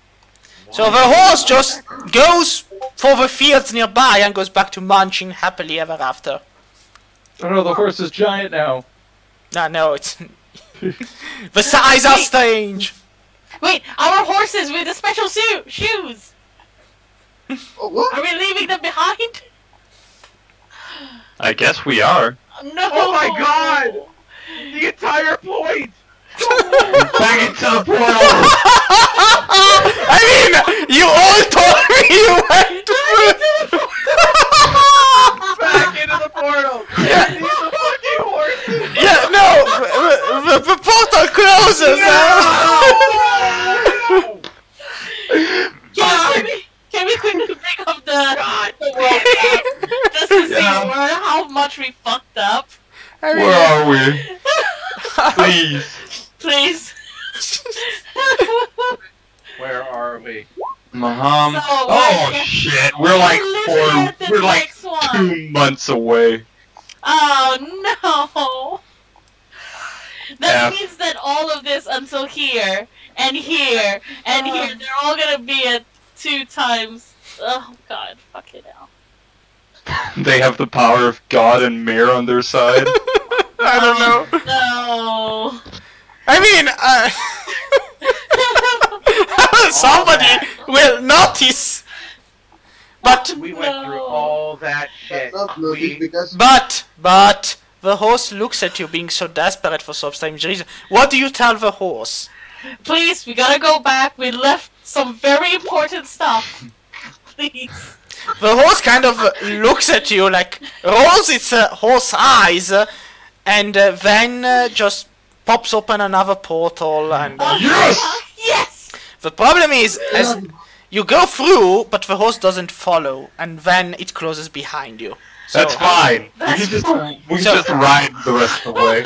So the horse just goes for the fields nearby and goes back to munching happily ever after. Oh no, the horse is giant now. No, it's The size are strange. Wait, our horses with the special shoes. Oh, what? Are we leaving them behind? I guess we are. No. Oh my god! The entire point! Back into the portal! I mean, you all told me you went through. Back into the portal! Yeah. These are fucking horses! Yeah, no, the portal closes. Can we quickly bring up the God world map just to see how much we fucked up? Where are we? Please. Please. Where are we? Mom. So, Oh shit, we're like literally at the we're like next one. 2 months away. Oh no! That F. means that all of this until here, and here, and here, they're all gonna be at 2 times. Oh god, fuck it out. They have the power of God and Mayor on their side. I don't know. No. I mean, somebody will notice. But We went through all that shit. Not notice because but the horse looks at you being so desperate for some strange reason. What do you tell the horse? Please, we gotta go back. We left some very important stuff. Please. The horse kind of looks at you like rolls its horse eyes and then just pops open another portal and Yes! the problem is as you go through but the horse doesn't follow and then it closes behind you. So, That's fine. We can just ride the rest of the way.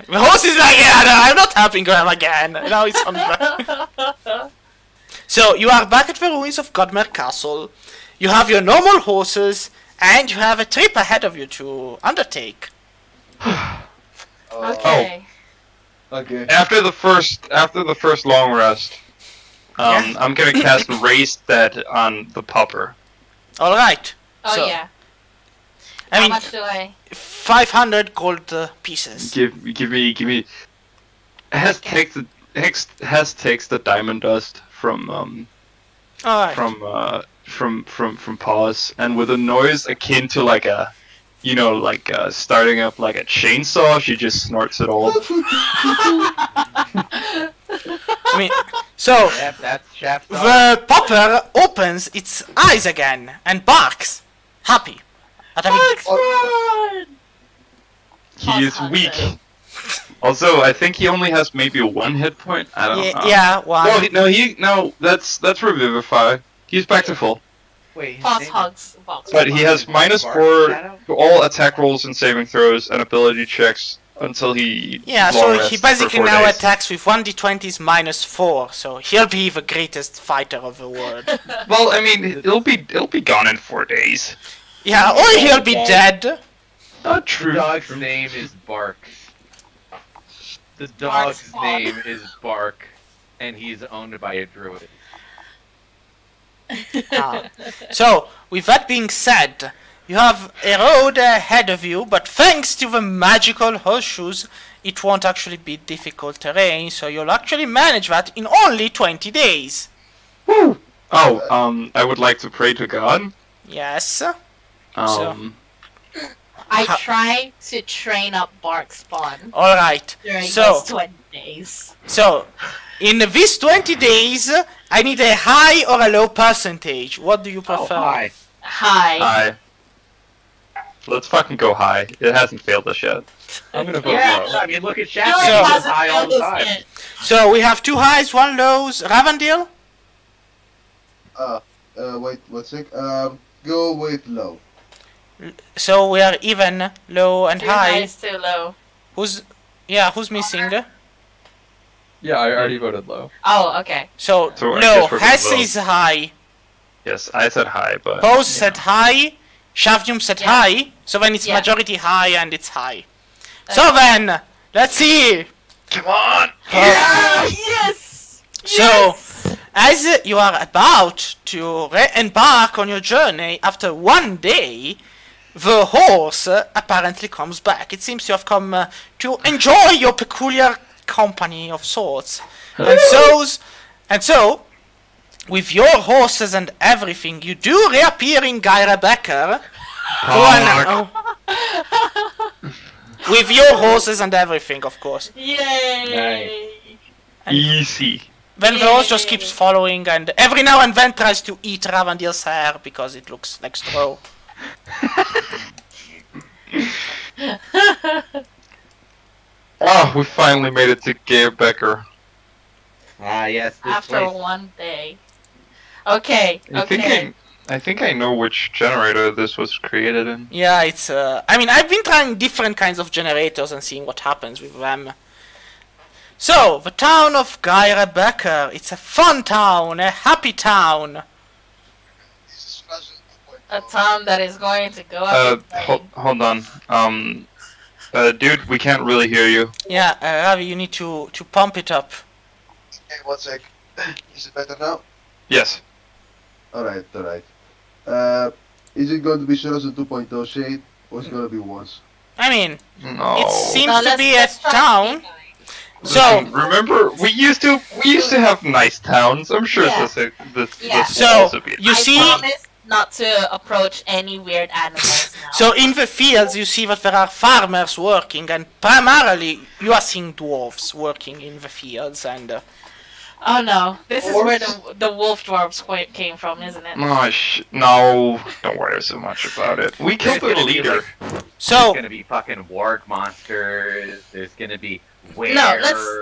the horse is like, yeah, no, I'm not helping him again. Now it's on the So you are back at the ruins of Godmaer Castle. You have your normal horses and you have a trip ahead of you to undertake. Okay. okay. After the first long rest, Yeah. I'm gonna cast Raise Dead on the pupper. Alright. Oh So, yeah. I How mean, much do I? 500 gold pieces. Give me. Has takes the diamond dust from Alright. from Paws, and with a noise akin to like a, starting up like a chainsaw, she just snorts it all. I mean, so Yep, that's Shaft. the popper opens its eyes again and barks, happy. At having Bugs run! He is weak. Also, I think he only has maybe a 1 hit point. I don't know. yeah, one. No, that's Revivify. He's back to full. Wait, his Boss name is- hugs. Boss. But he has -4 to all attack rolls and saving throws and ability checks until he. Yeah, long so he rests for basically 4 now days. attacks with 1d20s -4, so he'll be the greatest fighter of the world. Well, I mean, it'll be gone in 4 days. Yeah, or he'll be dead. Not The true. dog's name is Bark. The dog's Bark. name is Bark, and he's owned by a druid. So, with that being said, you have a road ahead of you, but thanks to the magical horseshoes, it won't actually be difficult terrain, so you'll actually manage that in only 20 days. Oh, I would like to pray to God. Yes. I try to train up Bark Spawn Alright. during So, those 20 days. so, in these 20 days, I need a high or a low percentage. What do you prefer? Hi. Hi. High. Let's fucking go high. It hasn't failed us yet. I'm gonna vote Yeah, low. I mean, look at No, Shaft. it So- He's hasn't high all failed the us time. yet. So, we have 2 highs, 1 lows. Ravendil? Wait, one sec. Go with low. So, we are even, low, and Too high. high is too low. Who's missing? Yeah, I already voted low. Oh, okay. So, So I no, guess we're going Hess low. is high. Yes, I said high, but. Pose said high. Shavdium said Yeah. high. So then it's Yeah. majority high and it's high. So then, let's see. Come on! Yes! So, as you are about to embark on your journey after 1 day, the horse apparently comes back. It seems you have come to enjoy your peculiar company of sorts. And so, with your horses and everything, you do reappear in Becker. With your horses and everything, of course. Yay! Easy. Then the horse just keeps following, and every now and then tries to eat Ravandil's hair because it looks like straw. Oh, we finally made it to Becker. Ah, yes, this After place. one day. Okay, okay. I think I know which generator this was created in. Yeah, it's I mean, I've been trying different kinds of generators and seeing what happens with them. So, the town of Becker. It's a fun town, a happy town. A town that is going to go up. Hold on. Dude, we can't really hear you. Yeah, Ravi, you need to pump it up. Okay, 1 sec. Is it better now? Yes. Alright, alright. Is it going to be Sorozen 2.0 shade, or is it going to be once? I mean, No. it seems No, to be a let's try town. So, Listen, remember, we used to have nice towns. I'm sure Yeah. this will So, also be. you I see, promise not to approach any weird animals now. so in the fields you see that there are farmers working, and primarily you are seeing dwarves working in the fields, and Oh no, this is where the wolf dwarves came from, isn't it? No, don't worry so much about it. We killed the leader. so There's gonna be fucking warg monsters. There's gonna be wares. No,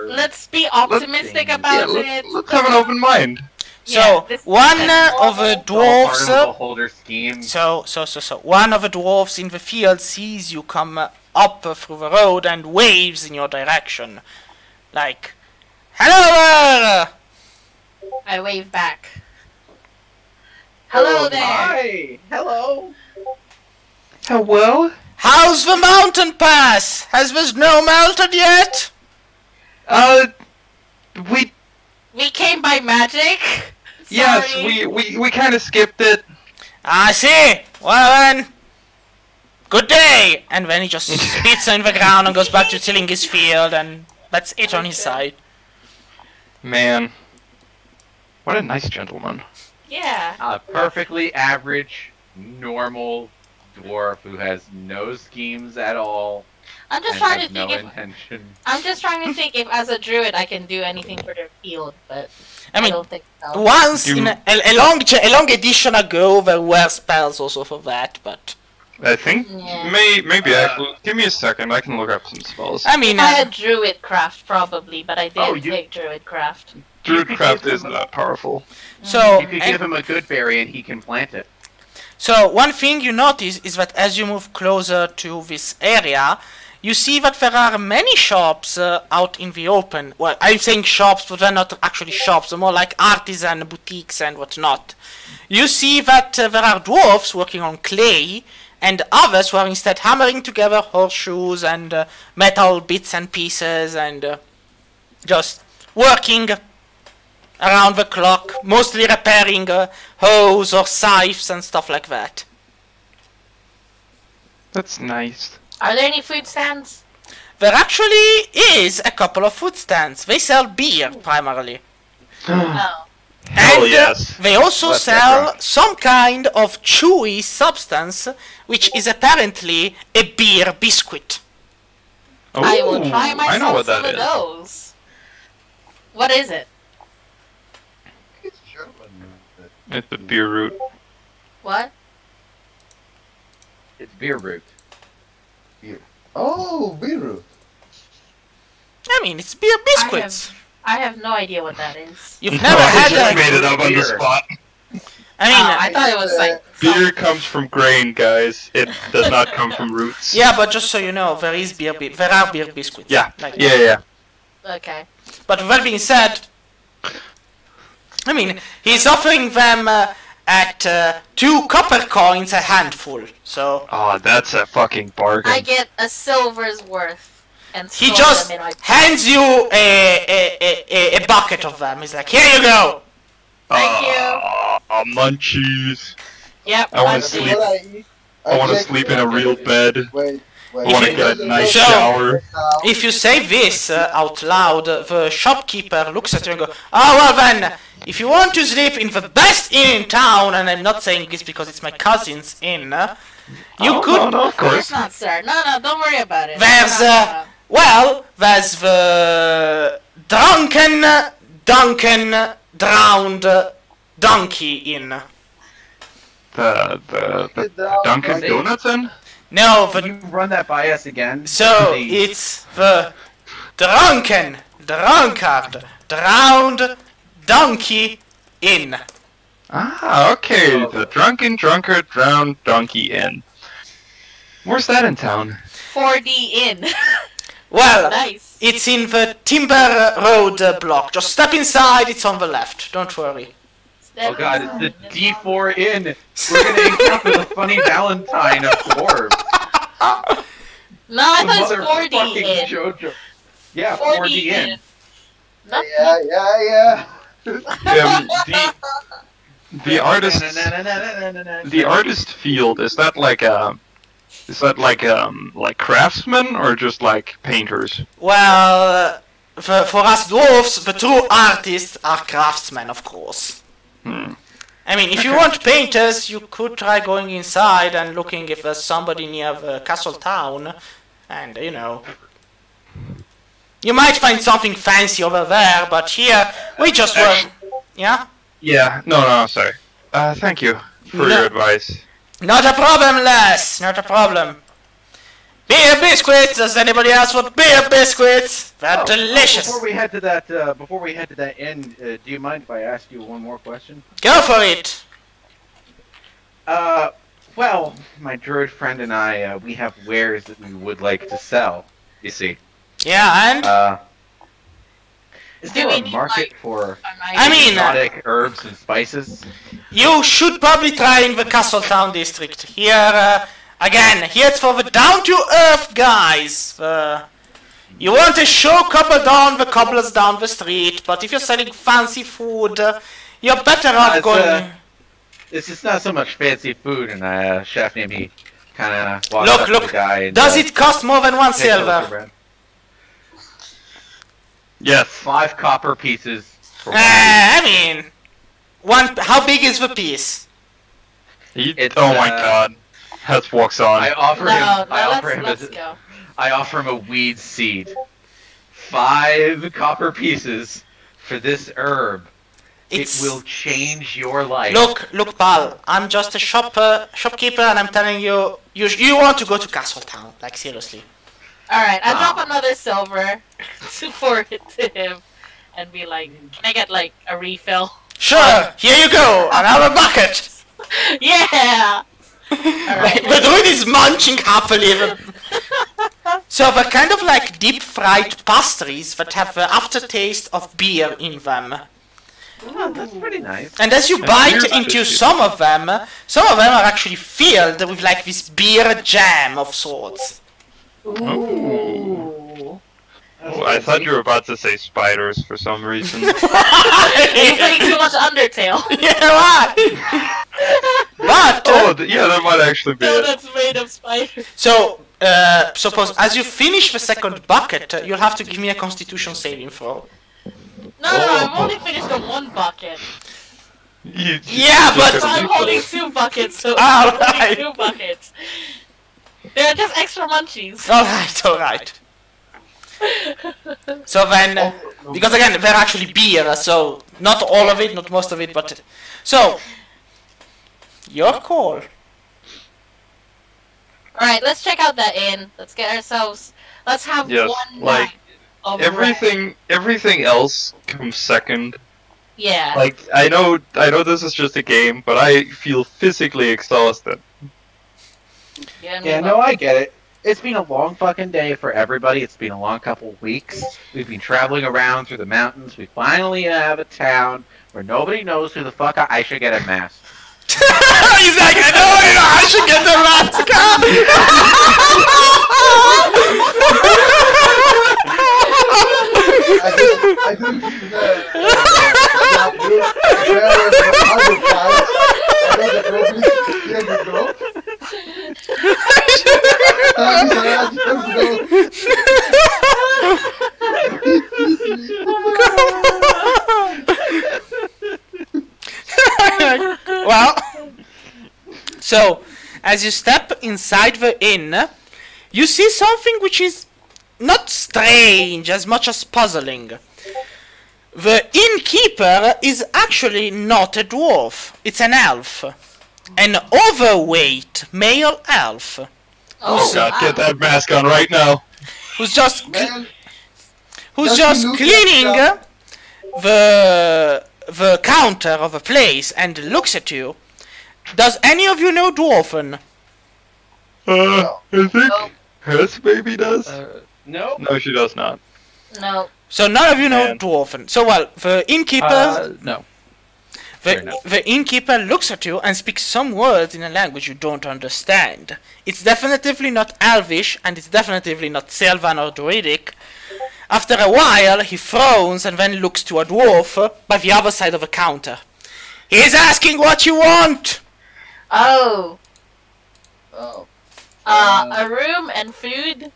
let's be optimistic about it. Let's have an open mind. So this is one normal. of the It's all part dwarves. of the beholder scheme. So one of the dwarves in the field sees you come up through the road and waves in your direction, like, "Hello there!" I wave back. Hello there. Hi. Hello. Hello? How's the mountain pass? Has the snow melted yet? We came by magic. yes, Sorry. we kind of skipped it. I see. Well then, good day. And then he just spits in the ground and goes back to tilling his field, and that's it on his side. Man, what a nice gentleman. Yeah. A perfectly average, normal dwarf who has no schemes at all I'm just and trying has to no think if intention. I'm just trying to think if as a druid I can do anything for their field, but I mean, don't think so. once You- in a long edition ago, there were spells also for that, but I think Yeah. maybe give me a second. I can look up some spells. I mean, If I had druid craft probably, but I didn't Oh, you- take druid craft. Druidcraft isn't that powerful. so You could give him a good berry and he can plant it. So one thing you notice is that as you move closer to this area, you see that there are many shops out in the open. Well, I'm saying shops, but they're not actually shops. They're more like artisan boutiques and whatnot. You see that there are dwarfs working on clay, and others who are instead hammering together horseshoes and metal bits and pieces, and just working around the clock, mostly repairing hoes or scythes and stuff like that. That's nice. Are there any food stands? There actually is a couple of food stands. They sell beer primarily. Oh. Hell And yes. they also Let's get sell drunk. some kind of chewy substance, which is apparently a beer biscuit. I will Ooh, try myself I know what some that of is. those. What is it? It's German. It's a beer root. What? It's beer root. Oh, beetroot. I mean, it's beer biscuits. I have no idea what that is. You've never had just a... made it up on the beer. spot. I mean, I thought it was like Beer comes from grain, guys. It does not come from roots. yeah, but just so you know, there are beer biscuits. Yeah. Like, Yeah. okay. But with that being said, I mean, he's offering them at 2 copper coins a handful. So Oh, that's a fucking bargain. I get a silver's worth and he store just them in my hands you a bucket of them. He's like, here you go. Thank you. Oh, munchies. Yep. I wanna let's sleep. see. What I eat? I want to sleep in a real bed. Wait. I want to get a nice So- shower. If you say this out loud, the shopkeeper looks at you and goes, "Oh, well then, if you want to sleep in the best inn in town," and I'm not saying this because it's my cousin's inn, you Oh, could... no, of Of course course. not, sir. No, don't worry about it. There's, there's the drowned donkey inn. The Dunkin' Donuts Inn? No, Can you run that by us again? so Please. it's the drunkard, drowned donkey inn. Ah, okay. The Drunken Drunkard Drowned Donkey Inn. Where's that in town? 4D in. Well, Nice. it's in the Timber Road block. Just step inside, it's on the left. Don't worry. Oh god, it's the D4 Inn! We're gonna encounter the funny Valentine of dwarves. No, I The thought it's 4D motherfucking in. JoJo. Yeah, 4D 4D Inn. No, Yeah. The artist field, is that like craftsmen or just like painters? Well, for us dwarves, the true artists are craftsmen, of course. Hmm. I mean, if you want painters, you could try going inside and looking if there's somebody near the castle town, and you know, you might find something fancy over there. But here we just work. Yeah, Yeah, no, sorry. Thank you for No. your advice. not a problem, Les. Not a problem. Beer biscuits. Does anybody else want beer biscuits? They're delicious. Before we head to that inn, do you mind if I ask you one more question? Go for it. Well, my druid friend and I, we have wares that we would like to sell. You see, Yeah, and is Do there we a need, market like, for I mean, exotic herbs and spices? you should probably try in the Castletown district. Here, again, here it's for the down-to-earth guys. You want a show couple down the cobblers down the street, but if you're selling fancy food, you're better off it's, going... It's just not so much fancy food, and chef named me kind of walks up to Look, the guy. And, does it cost more than 1 takes a look silver? around. Yes. 5 copper pieces. For one. I mean, how big is the piece? It's, Oh my god. Hess walks on. I offer No, him. I no, offer him. let's go. I offer him a weed seed. 5 copper pieces for this herb. It's... It will change your life. Look, pal, I'm just a shopkeeper, and I'm telling you, you want to go to Castletown, like seriously. Alright, I'll drop another silver for it to him and be like, can I get like a refill? Sure, here you go, another bucket. Yeah! Alright. The druid is munching happily. So they're kind of like deep fried pastries that have the aftertaste of beer in them. Oh, that's pretty nice. And as you bite into some of them are actually filled with like this beer jam of sorts. Ooh. Oh, I thought you were about to say spiders for some reason. You're playing too much Undertale. Yeah, why? But Yeah, that might actually be No, it. that's made of spiders. so suppose as you finish the second bucket, you'll have to give me a Constitution saving throw. No, I'm only finished on 1 bucket. Yeah, but- So I'm holding 2 buckets, so Ah, I'm holding right. 2 buckets. They're just extra munchies. Alright. So then, because again, they're actually beer, so not all of it, not most of it, but... So, your call. Alright, let's check out that inn. Let's get ourselves... Let's have Yes, one like, night of Everything else comes second. Yeah. Like, I know this is just a game, but I feel physically exhausted. Yeah, no, I get it. It's been a long fucking day for everybody. It's been a long couple weeks. We've been traveling around through the mountains. We finally have a town where nobody knows who the fuck I should get a mask. He's like, I should get the I think Well, so as you step inside the inn, you see something which is not strange as much as puzzling. The innkeeper is actually not a dwarf. It's an elf. An overweight male elf. Oh god, get that mask on right now. Who's just Man, who's does he just look cleaning like the counter of a place and looks at you. Does any of you know Dwarfen? I think Nope. Hess maybe does. No. No, she does not. No. So none of you know Man. Dwarfen. So well, the innkeeper, No. fair enough. the innkeeper looks at you and speaks some words in a language you don't understand. It's definitively not Elvish, and it's definitively not Sylvan or Druidic. After a while, he frowns and then looks to a dwarf by the other side of the counter. He's asking what you want! Oh. Oh. A room and food?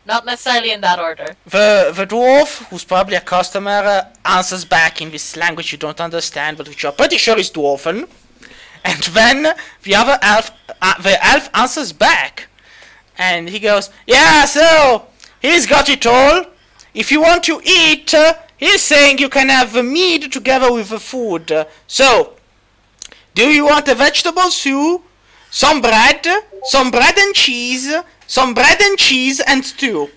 Not necessarily in that order. The dwarf, who's probably a customer, answers back in this language you don't understand, but which you're pretty sure is Dwarfen. And then the other elf, the elf answers back. And he goes, yeah, so, he's got it all. If you want to eat, he's saying you can have the meat together with the food. So, do you want a vegetable stew? Some bread and cheese, some bread and cheese and stew.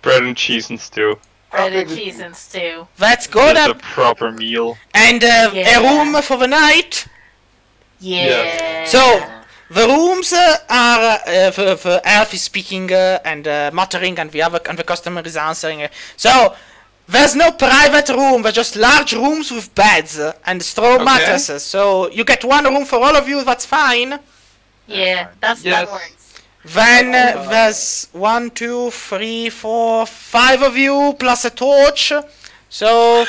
Bread and cheese and stew. Bread and cheese and stew. That's good. That's a proper meal. And Yeah. a room for the night. Yeah. So, the rooms are the elf is speaking and muttering, and the customer is answering. So, there's no private room. There's just large rooms with beds and straw Okay. mattresses. So you get one room for all of you. That's fine. Yeah, that Yes. works. Then there's 1, 2, 3, 4, 5 of you plus a torch. So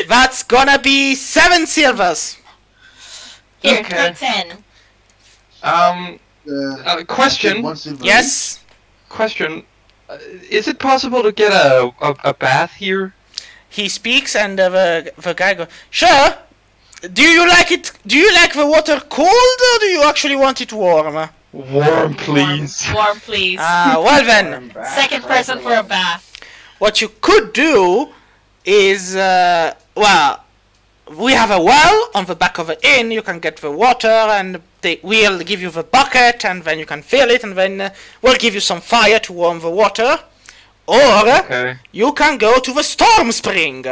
that's gonna be 7 silvers. Here, Okay. take 10. Question. one silver Yes. Question. Is it possible to get a bath here? He speaks, and the guy goes, "Sure. Do you like it? Do you like the water cold, or do you actually want it warm?" Warm, please. Warm, please. Well then, Second person for a bath. what you could do is, well, we have a well on the back of the inn. You can get the water, and we'll give you the bucket, and then you can fill it, and then we'll give you some fire to warm the water. Or Okay. you can go to the storm spring.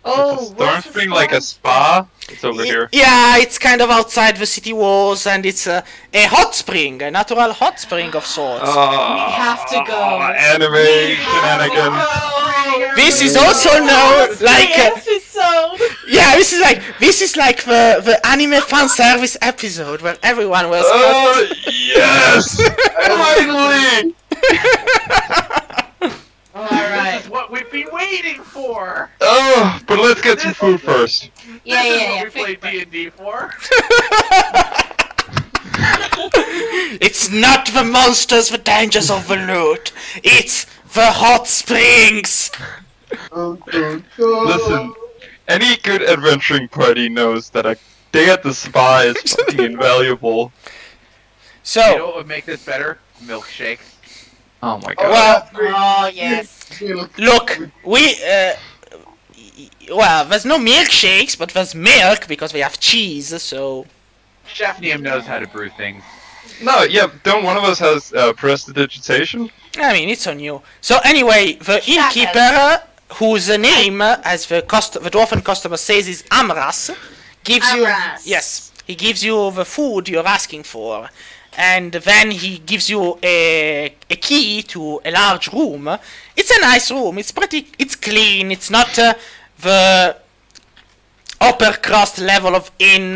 Oh, Storm what's the Spring like a storm? spa? It's over here. Yeah, it's kind of outside the city walls, and it's a hot spring, a natural hot spring of sorts. Oh, We have to go. Anime shenanigans. This is also known like episode. yeah, this is like the anime fan service episode where everyone was. Yes! Finally! Alright. This is what we've been waiting for. Oh, but let's get some food first. Yeah, This is yeah, what yeah. we played D&D for. It's not the monsters, the dangers of the loot. It's the hot springs. Listen, any good adventuring party knows that a day at the spa is fucking invaluable. So, You know what would make this better? Milkshakes. Oh my god. well, Oh, yes. look, well, there's no milkshakes, but there's milk because we have cheese. So, Chefnium knows how to brew things. No, yeah, don't one of us has prestidigitation? I mean, it's on you. So anyway, the innkeeper, whose name, as the dwarven customer says, is Amras, gives Amras. you he gives you the food you're asking for, and then he gives you a key to a large room. It's a nice room. It's clean. It's not the upper crust level of inn,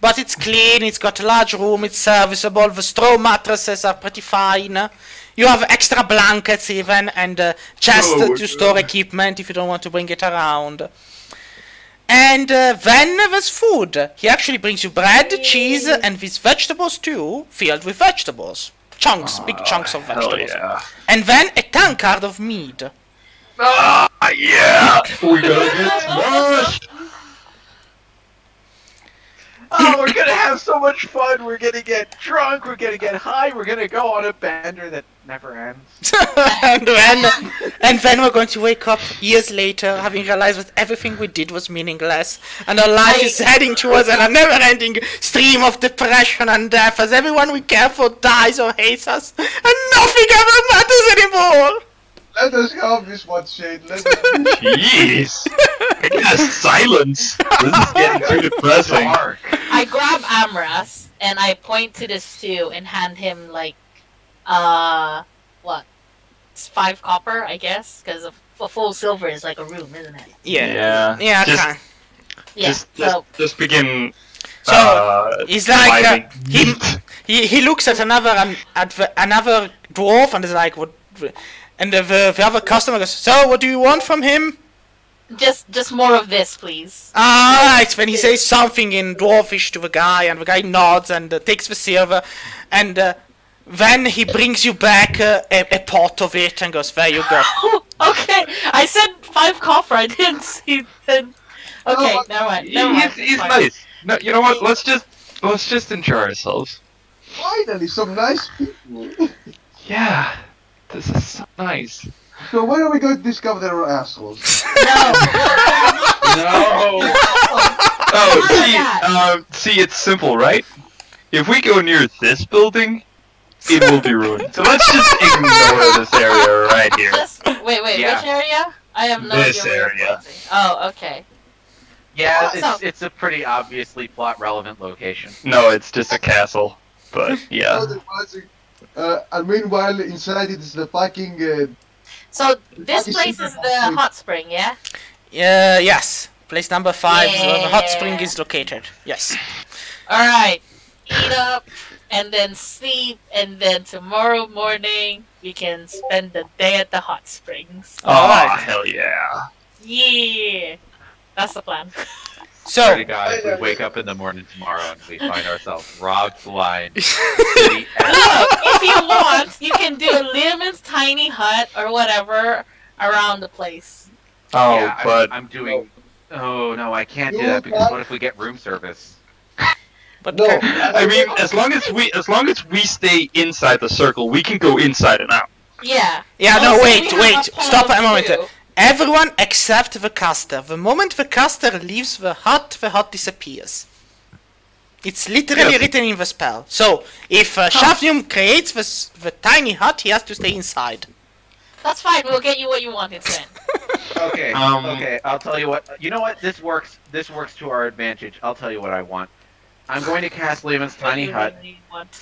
but it's clean. It's got a large room. It's serviceable. The straw mattresses are pretty fine. You have extra blankets even, and a chest to store equipment if you don't want to bring it around. And then there's food. He actually brings you bread, cheese, and this vegetable stew filled with vegetables. Chunks, big chunks of vegetables. Yeah. And then a tankard of mead. Ah, yeah! We gotta get smashed! we're gonna have so much fun. We're gonna get drunk. We're gonna get high. We're gonna go on a bender that never ends. and then we're going to wake up years later, having realized that everything we did was meaningless, and our life is heading towards a never-ending stream of depression and death as everyone we care for dies or hates us, and nothing ever matters anymore. Let us have this one, Shane. Let us. Jeez. I guess silence. This is getting too depressing. Dark. I grab Amras and I point to the stew and hand him like, what? It's 5 copper, I guess, because a full silver is like a room, isn't it? Yeah, Just- kind. Yeah. Just begin. So he's like dividing. he looks at another dwarf and is like, what? And the other customer goes, so what do you want from him? Just more of this, please. Alright, when he says something in dwarfish to the guy, and the guy nods and takes the silver, and then he brings you back a pot of it and goes, there you go. Okay, I said 5 copper. I didn't see then. Okay, No, never mind. Never mind. He's Fine. nice. No, you know what? Let's just enjoy ourselves. Finally, some nice people. Yeah, this is so nice. So when are we going to discover they're all assholes? No. No. Oh, see, it's simple, right? If we go near this building, it will be ruined. So let's just ignore this area right here. Wait, Yeah. which area? I have no This idea where you're area. pointing. Oh, okay. Yeah, So- it's a pretty obviously plot relevant location. No, it's just a castle. But yeah. Oh, they're watching. And meanwhile, inside it is the fucking. So this Fucking place super is the hot. hot spring, yeah? Yes, place number 5 is where the hot spring Yeah. is located. Yes. Alright. Eat up, and then sleep, and then tomorrow morning we can spend the day at the hot springs. Oh, Alright. hell yeah. Yeah. That's the plan. So, Sorry, guys, we wake up in the morning tomorrow and we find ourselves robbed blind. City Look, if you want, you can do Liam's tiny hut or whatever around the place. Oh, yeah, but I'm doing. Oh no, I can't do You that because what? what if we get room service? but No. I mean, as long as we stay inside the circle, we can go inside and out. Yeah. yeah, no, Also, wait, we have a stop a plan moment. too. Everyone except the caster. The moment the caster leaves the hut disappears. It's literally Yes. written in the spell. So, if Shafnium creates the tiny hut, he has to stay inside. That's fine, we'll get you what you wanted then. Okay, Um, okay, I'll tell you what. You know what? This works to our advantage. I'll tell you what I want. I'm going to cast Lehman's tiny You hut. really want-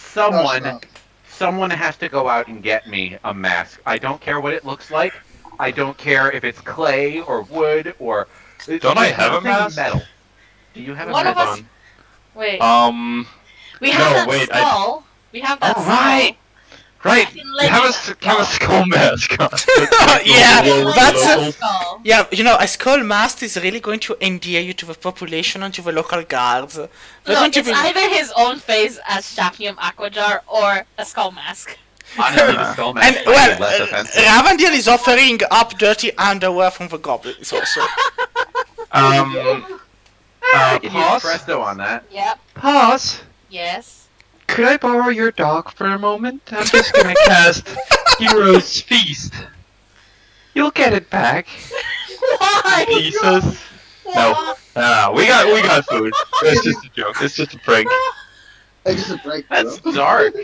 Someone has to go out and get me a mask. I don't care what it looks like. I don't care if it's clay or wood or. Don't I have a nothing mask? Metal. Do you have a One of mask? us- Wait. We have no, that wait, I- skull. We have that Oh, skull. right. Right. can You let have you- a skull mask on. Yeah, that's a skull. Yeah, you know, a skull mask is really going to endear you to the population and to the local guards. They're going Look, to it's be... either his own face as Shafnium Aquajar or a skull mask. Honestly, the skull mask And, might well, be less offensive. Ravandil is offering up dirty underwear from the goblins also. I can use Pause. presto on that. Yep. Pause. Yes. Could I borrow your dog for a moment? I'm just gonna cast Hero's Feast. You'll get it back. Why? Pieces. No. We got food. It's just a joke. It's just a prank. It's just a break, That's bro. dark.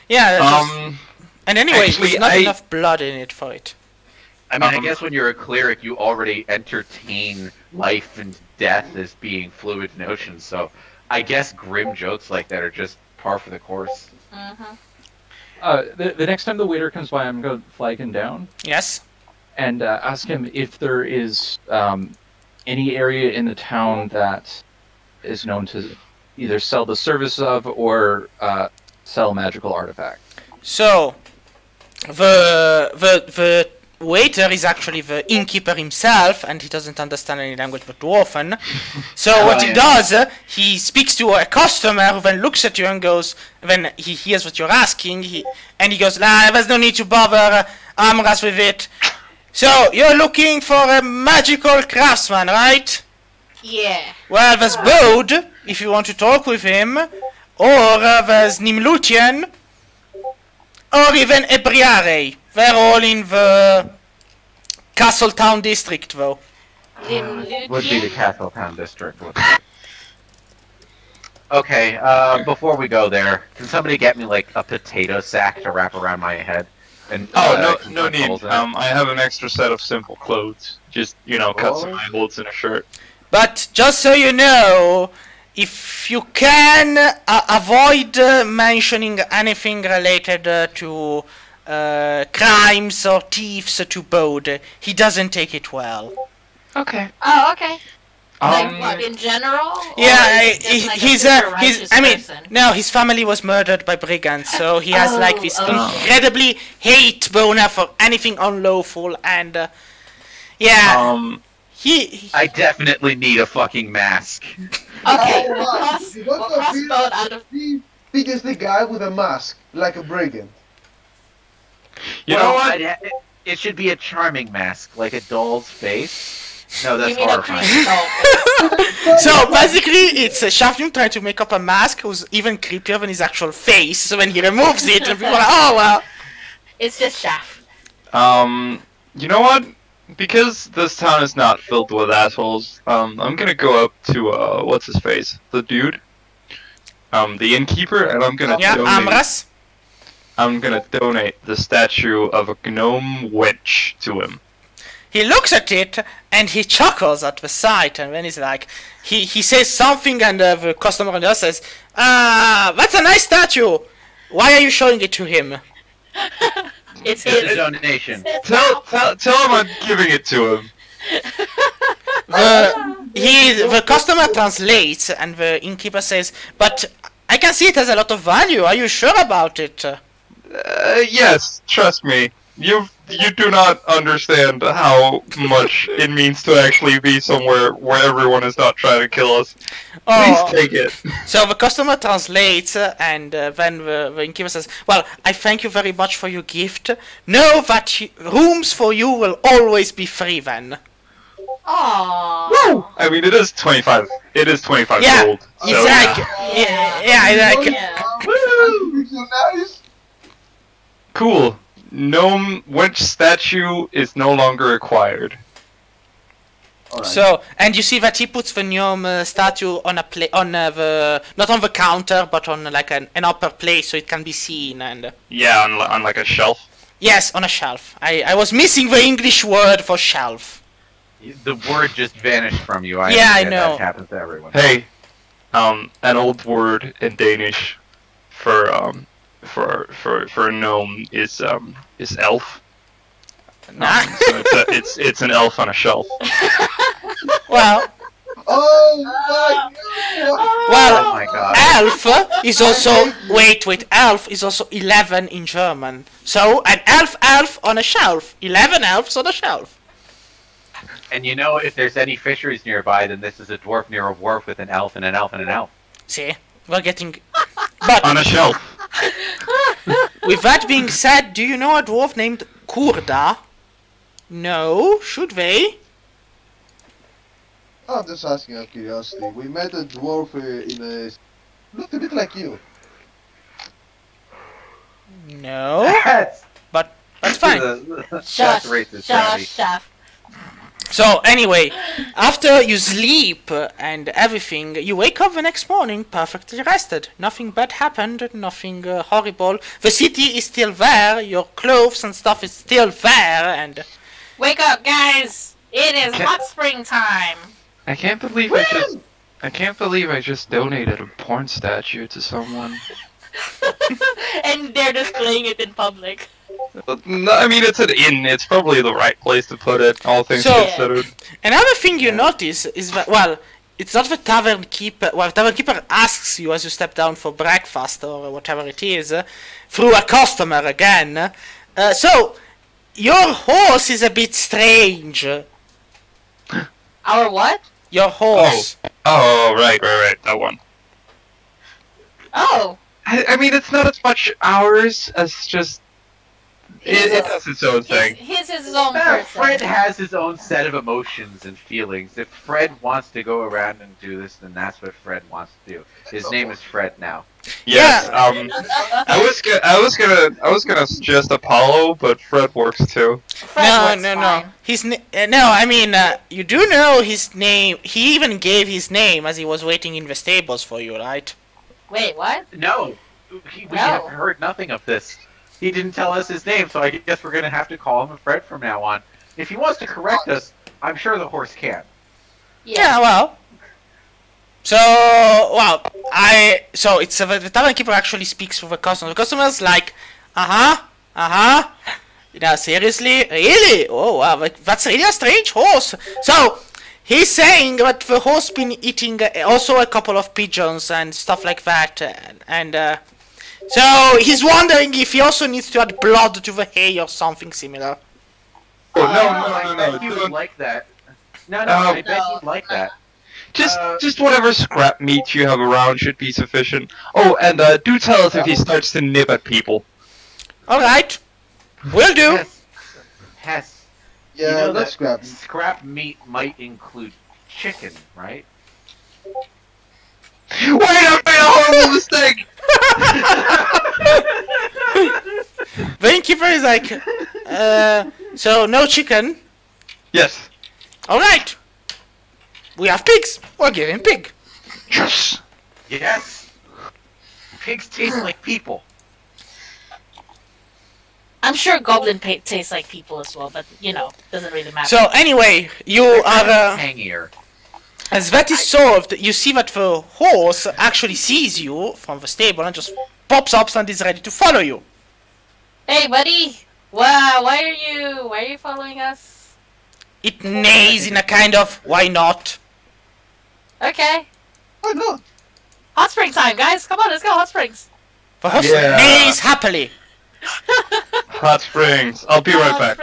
Yeah, that's just- and anyway, actually, there's not I- enough blood in it for it. I mean, I Um, guess when you're a cleric, you already entertain life and death as being fluid notions. So, I guess grim jokes like that are just par for the course. Mm-hmm. The next time the waiter comes by, I'm going to flag him down Yes? and ask him if there is any area in the town that is known to either sell the service of or sell magical artifact. So, the waiter is actually the innkeeper himself, and he doesn't understand any language but Dwarfen. So what he yeah. does, he speaks to a customer who then looks at you and goes, when he hears what you're asking, he goes, nah, there's no need to bother Amras with it. So, you're looking for a magical craftsman, right? Yeah. Well, there's Bode, if you want to talk with him, or there's Nimlutian, or even Ebriare. They're all in the Castletown district, though. Would be the Castletown district. Okay, before we go there, can somebody get me like a potato sack to wrap around my head? And No need. I have an extra set of simple clothes. Just cut some eye holes in a shirt. But just so you know, if you can avoid mentioning anything related to crimes or thieves to Bode, he doesn't take it well. Okay. Oh, okay. Like what, in general? Yeah, he's no, his family was murdered by brigands, so he has like this incredibly hate boner for anything unlawful, and I definitely need a fucking mask. Okay, Because the guy with a mask, like a brigand. You know what? It should be a charming mask, like a doll's face. No, that's You mean horrifying. So basically, it's Shafnum trying to make up a mask who's even creepier than his actual face. So when he removes it, and people are like, oh well. It's just Shaft. You know what? Because this town is not filled with assholes, I'm gonna go up to what's his face, the dude, the innkeeper, and I'm gonna Amras. I'm gonna donate the statue of a gnome wench to him. He looks at it and he chuckles at the sight, and then he's like, he says something, and the customer on the other says, that's a nice statue. Why are you showing it to him? It's a donation. Tell him I'm giving it to him. The customer translates, and the innkeeper says, but I can see it has a lot of value. Are you sure about it? Yes, trust me. You do not understand how much it means to actually be somewhere where everyone is not trying to kill us. Please take it. So the customer translates, and then the innkeeper says, well, I thank you very much for your gift. Know that rooms for you will always be free then. Aww. I mean, it is 25. It is 25 Yeah, gold. it's like, Nice. Cool. Gnome wench statue is no longer required. Right. So, and you see that he puts the gnome statue on a not on the counter, but on like an upper place, so it can be seen. And Yeah, on like a shelf. yes, on a shelf. I was missing the English word for shelf. The word just vanished from you. Yeah, I understand know. That happens to everyone. Hey, an old word in Danish for a gnome is elf. Nah. So it's an elf on a shelf. Well, Oh my god! well, Oh my god. elf is also elf is also 11 in German. So an elf on a shelf, 11 elves on a shelf. And you know, if there's any fisheries nearby, then this is a dwarf near a wharf with an elf and an elf and an elf. See, we're getting. But On a shelf. with that being said, do you know a dwarf named Kurda? No, should they? I'm just asking out of curiosity. We met a dwarf in a... looked a bit like you. No, That's but that's fine. That's racist, Randy. Shaft. So anyway, after you sleep and everything, you wake up the next morning perfectly rested. Nothing bad happened, nothing horrible. The city is still there, your clothes and stuff is still there, and... Wake up, guys! It is hot springtime! I can't believe I just donated a porn statue to someone. And they're displaying it in public. No, I mean, it's an inn. It's probably the right place to put it, all things So- considered. Another thing you notice is that, well, it's not the tavern keeper. Well, the tavern keeper asks you as you step down for breakfast or whatever it is, through a customer again. So, your horse is a bit strange. Our what? Your horse. Oh, right, that one. Oh! I mean, it's not as much ours as just It has its own thing. He's his own person. Fred has his own set of emotions and feelings. If Fred wants to go around and do this, then that's what Fred wants to do. His name is Fred now. Yes. I was gonna suggest Apollo, but Fred works too. No. I mean, you do know his name. He even gave his name as he was waiting in the stables for you, right? Wait, what? No, we have heard nothing of this. He didn't tell us his name, so I guess we're gonna have to call him Fred from now on. If he wants to correct us, I'm sure the horse can. Yeah, well. So it's the tavern keeper actually speaks with the customer. The customer's like, Yeah, seriously, really? Oh wow, that's really a strange horse. So he's saying that the horse been eating also a couple of pigeons and stuff like that, and so he's wondering if he also needs to add blood to the hay or something similar. Oh I bet you would like that. No, I bet you'd like that. Just whatever scrap meat you have around should be sufficient. Oh, and do tell us if he starts to nip at people. Alright. Will do. Hess. Yeah, you know that's that scrap meat might include chicken, right? Wait, I made a horrible mistake! The innkeeper is like, so no chicken? Yes. Alright. We have pigs. We'll give him pig. Yes. Yes. Pigs taste like people. I'm sure goblin tastes like people as well, but you know, doesn't really matter. So anyway, you are Tangier. as that is solved, you see that the horse actually sees you from the stable and just pops up and is ready to follow you. Hey, buddy. Wow, why are you following us? It neighs in a kind of why not. Okay. Why not? Hot spring time, guys. Come on, let's go hot springs. The horse Yeah. neighs happily. Hot springs. I'll be right back.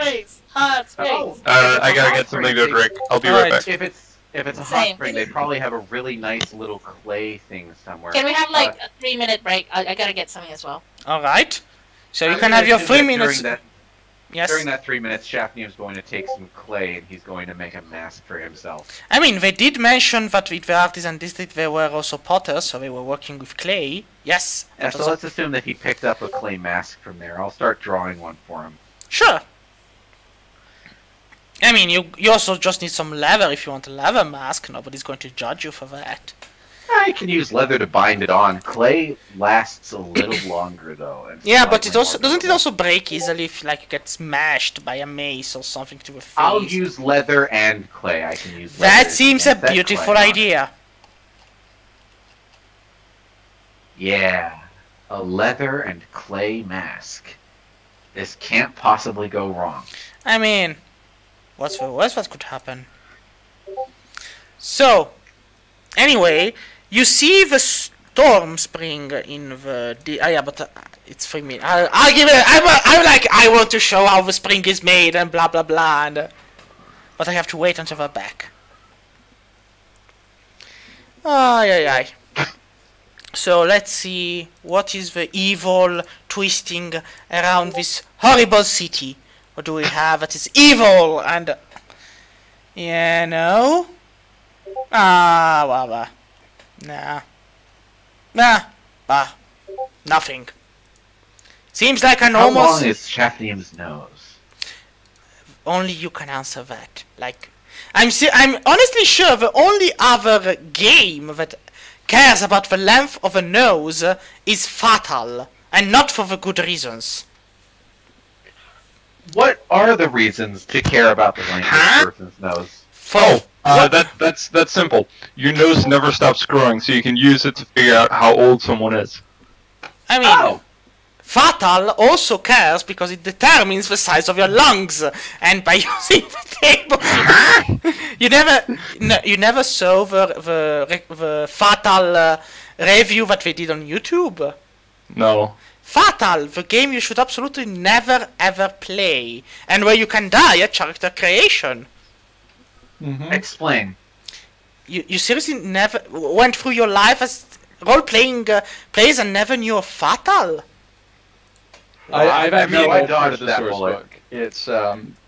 Hot springs. I gotta get something to drink. I'll be right back. If it's a hot Same. spring, they probably have a really nice little clay thing somewhere. Can we have like a 3-minute break? I gotta get something as well. Alright. So you I'm can gonna have your assume 3 that minutes. Yes. During that 3 minutes, Shafnium's going to take some clay and he's going to make a mask for himself. I mean, they did mention that with the artisan district they were also potters, so they were working with clay. Yes. Yeah, that so was let's assume that he picked up a clay mask from there. I'll start drawing one for him. Sure. I mean, you also just need some leather if you want a leather mask. Nobody's going to judge you for that. I can use leather to bind it on. Clay lasts a little longer though. And Yeah, but it slightly also more doesn't it durable. also break easily if like you get smashed by a mace or something to the face? I'll use leather and clay. I can use leather That seems a and that beautiful clay on. idea. Yeah, a leather and clay mask. This can't possibly go wrong. I mean, what's the worst that could happen? So, anyway, you see the storm spring in the... yeah, but it's for me. I'll give it... I'm like, I want to show how the spring is made and blah blah blah, and, but I have to wait until we're back. Ay. So let's see what is the evil twisting around this horrible city. What do we have that is evil and... Yeah, no? Well, nothing. Seems like an How almost... long is Shafnium's nose? Only you can answer that. Like, I'm honestly sure the only other game that cares about the length of a nose is Fatal, and not for the good reasons. What are the reasons to care about the length of a person's nose? That's simple. Your nose never stops growing, so you can use it to figure out how old someone is. I mean, Fatal also cares because it determines the size of your lungs, and by using the table, you never saw the Fatal review that they did on YouTube. No. Fatal, the game you should absolutely never ever play, and where you can die at character creation. Explain. You seriously never went through your life as role-playing players and never knew of Fatal? I've actually I read dodged the that source bullet. book.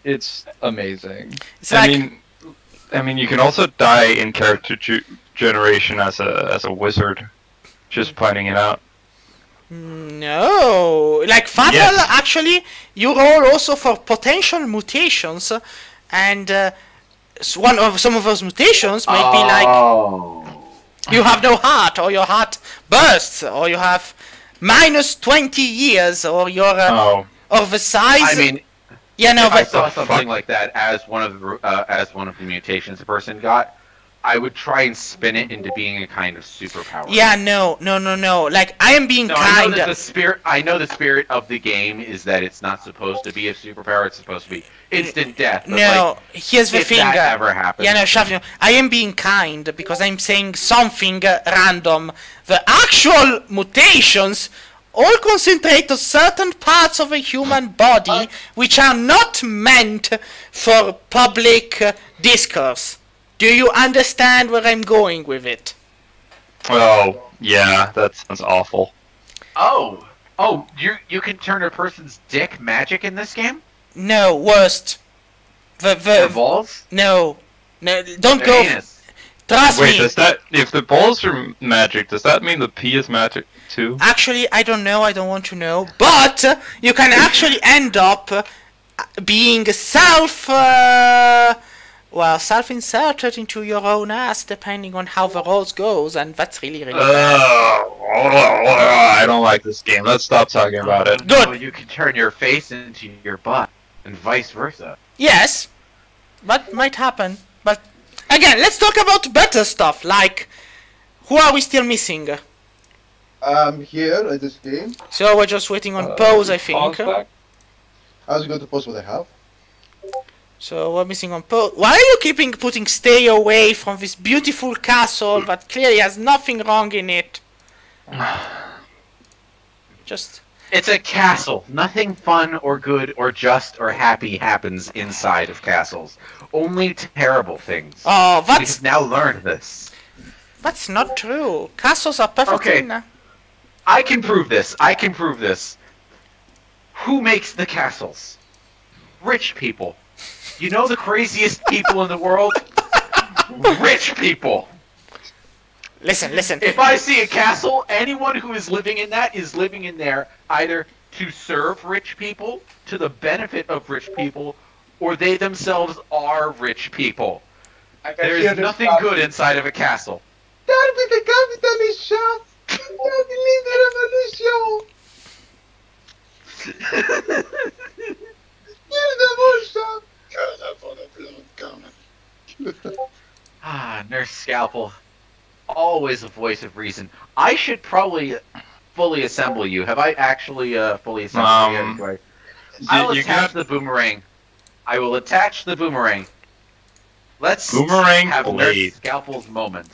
It's amazing. It's I like, mean, you can also die in character generation as a wizard, just finding it out. no, like Fatal, Yes. actually, you roll also for potential mutations, and some of those mutations might be like you have no heart, or your heart bursts, or you have minus 20 years, or your or the size. I mean, yeah, no, if I but saw something like that as one of the mutations a person got, I would try and spin it into being a kind of superpower. yeah, no. Like I am being No, I kind. know that the spirit of the game is that it's not supposed to be a superpower. It's supposed to be instant death. But No, here's the if thing. that ever happens, Yeah, no, Shafin, I am being kind because I'm saying something random. The actual mutations all concentrate on certain parts of a human body which are not meant for public discourse. Do you understand where I'm going with it? Oh, yeah, that sounds awful. Oh, you can turn a person's dick magic in this game? No, worst. Their balls? No, don't Their go. anus? Trust Wait, me. does that if the balls are magic, does that mean the pee is magic too? Actually, I don't know. I don't want to know. But you can actually end up being self-inserted into your own ass, depending on how the rolls goes, and that's really bad. I don't like this game. Let's stop talking about it. Good. Well, you can turn your face into your butt, and vice versa. Yes, that might happen. But again, let's talk about better stuff. Like, who are we still missing? Here at this game. So we're just waiting on pause, I think. I was going to post what I have. So we're missing on pause. Why are you putting stay away from this beautiful castle that clearly has nothing wrong in it? Just. It's a castle. Nothing fun or good or just or happy happens inside of castles. Only terrible things. Oh, We've now learned this. that's not true. Castles are perfectly. Okay. I can prove this. Who makes the castles? Rich people. You know the craziest people in the world? Rich people. Listen. If I see a castle, anyone who is living in that is living in there either to serve rich people, to the benefit of rich people, or they themselves are rich people. There is nothing good inside of a castle. That be the capitalist shop. Don't believe the revolution. You're the bullshit. Nurse Scalpel. Always a voice of reason. I should probably fully assemble you. Have I actually fully assembled you? Do I will attach the boomerang. I will attach the boomerang. Let's Boomerang have blade. Nurse Scalpel's moment.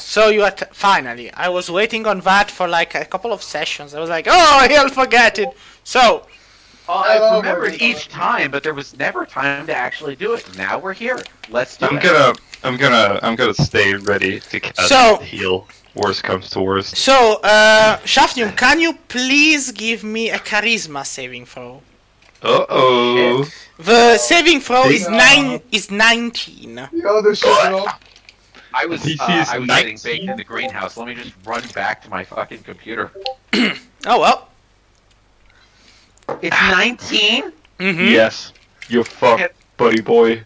So you finally. I was waiting on that for like a couple of sessions. I was like, oh, he'll forget it. So. I remembered each time, but there was never time to actually do it. Now we're here. Let's do it. I'm gonna stay ready to cast heal. Worst comes to worst. So, Shafnium, can you please give me a charisma saving throw? Uh-oh. The saving throw is 19. The other shit, bro. I was DC is getting 19. baked in the greenhouse. Let me just run back to my fucking computer. Oh well. It's 19? Mm-hmm. Yes. You fuck, buddy boy.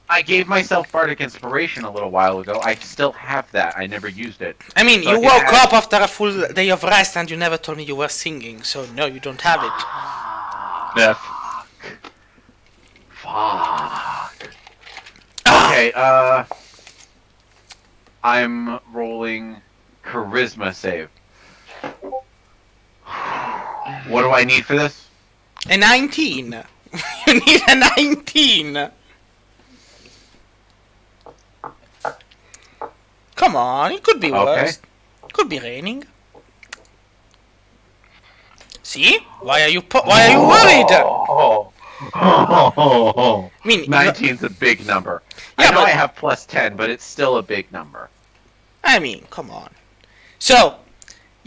I gave myself Bardic Inspiration a little while ago. I still have that. I never used it. I mean, So you I can woke add- up after a full day of rest and you never told me you were singing, so no, you don't have it. Yeah. Fuck. Okay, I'm rolling Charisma save. What do I need for this? A 19. You need a 19. Come on, it could be worse. Could be raining. See? Why are you worried? I mean, 19's a big number. Yeah, I know but- I have plus 10, but it's still a big number. I mean, come on. So,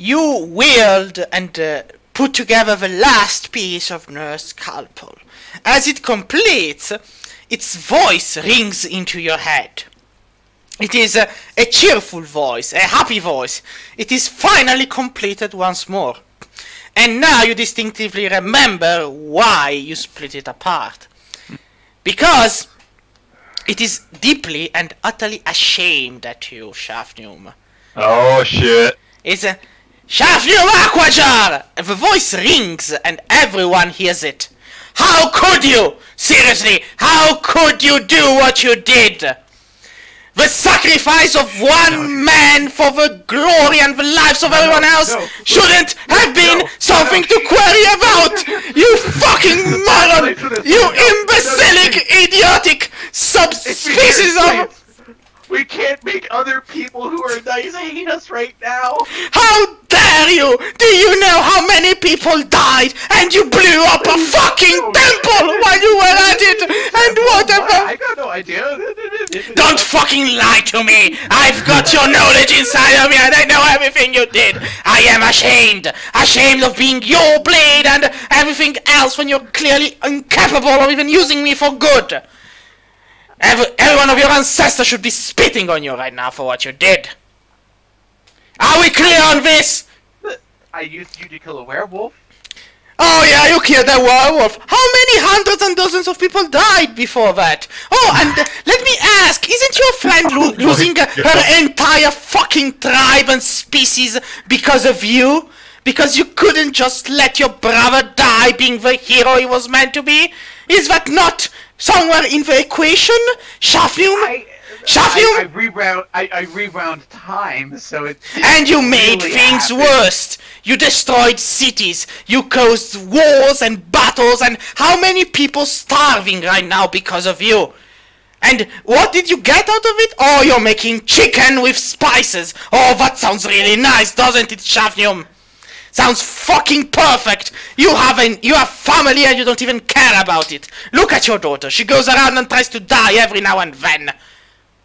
you wield and put together the last piece of Nurse Scalpel. As it completes, its voice rings into your head. It is a cheerful voice, a happy voice. It is finally completed once more. And now you distinctively remember why you split it apart. Because it is deeply and utterly ashamed at you, Shafnium. Oh shit. It's a Shafnium Aquajar! The voice rings and everyone hears it. How could you? Seriously, how could you do what you did? The sacrifice of one man for the glory and the lives of everyone else shouldn't have been something to query about! You fucking moron! You imbecilic, idiotic subspecies of... We can't make other people who are nice hate us right now! How dare you! Do you know how many people died and you blew up a fucking temple while you were at it and whatever? I got no idea. Don't fucking lie to me! I've got your knowledge inside of me and I know everything you did! I am ashamed! Ashamed of being your blade and everything else when you're clearly incapable of even using me for good! Every one of your ancestors should be spitting on you right now for what you did! Are we clear on this? I used you to kill a werewolf. Oh yeah, you killed a werewolf! How many hundreds and dozens of people died before that? Oh, and let me ask, isn't your friend losing her entire fucking tribe and species because of you? Because you couldn't just let your brother die being the hero he was meant to be? Is that not somewhere in the equation? Shafnium? Shafnium? I rewound time, so it. And you made really things happened. worse. You destroyed cities. You caused wars and battles, and how many people starving right now because of you? And what did you get out of it? Oh, you're making chicken with spices. Oh, that sounds really nice, doesn't it, Shafnium? Sounds fucking perfect. You have family and you don't even care about it. Look at your daughter. She goes around and tries to die every now and then.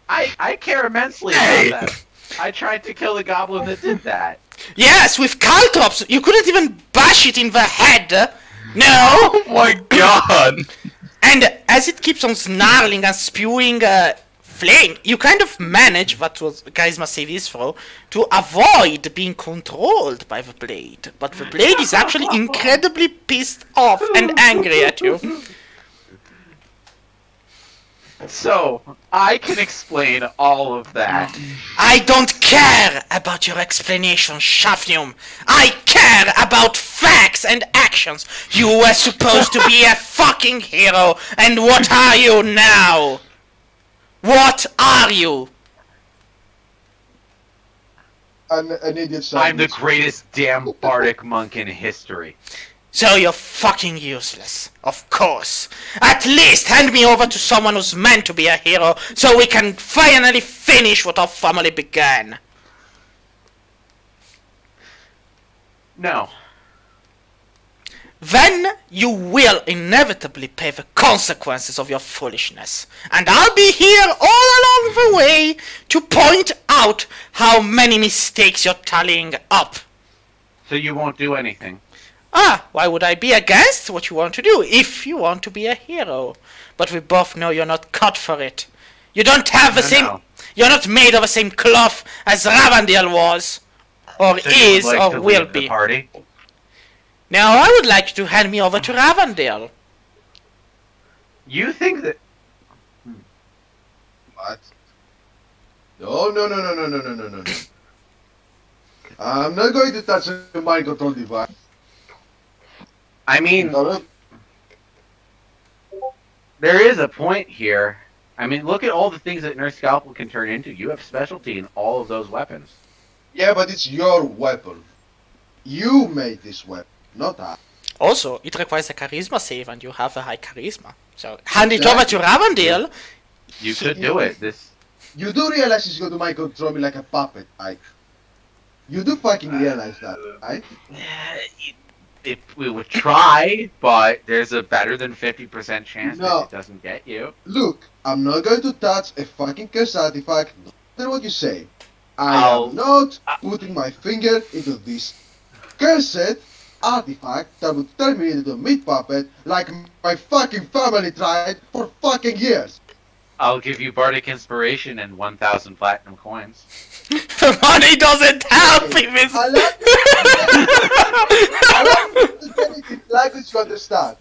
I care immensely about that. I tried to kill the goblin that did that. Yes, with caltrops. You couldn't even bash it in the head. No. Oh my god. And as it keeps on snarling and spewing flame, you kind of manage, that was charisma save is throw, to avoid being controlled by the blade. But the blade is actually incredibly pissed off and angry at you. So, I can explain all of that. I don't care about your explanation, Shafnium. I care about facts and actions. You were supposed to be a fucking hero, and what are you now? What are you? An idiot. I'm the greatest damn bardic monk in history. So you're fucking useless. Of course. At least hand me over to someone who's meant to be a hero, so we can finally finish what our family began. No. Then you will inevitably pay the consequences of your foolishness. And I'll be here all along the way to point out how many mistakes you're tallying up. So you won't do anything? Ah, why would I be against what you want to do if you want to be a hero? But we both know you're not cut for it. You don't have the same... No. You're not made of the same cloth as Ravandil was. Or So you would is, like or to will leave the be. party? Now I would like you to hand me over to Ravandil. You think that... What? No. I'm not going to touch the mind control device. I mean, No. there is a point here. I mean, look at all the things that Nurse Scalpel can turn into. You have specialty in all of those weapons. Yeah, but it's your weapon. You made this weapon, not I. Also, it requires a charisma save and you have a high charisma. So hand it over to Ravandil. You could do it. This... You do realize he's going to mind control me like a puppet, right? You do fucking realize that, right? If we would try, but there's a better than 50% chance No. that it doesn't get you. Look, I'm not going to touch a fucking curse artifact, no matter what you say. I am not putting my finger into this cursed artifact that would turn me into a meat puppet like my fucking family tried for fucking years. I'll give you bardic inspiration and 1,000 platinum coins. The money doesn't help him. I like to get it in language to understand.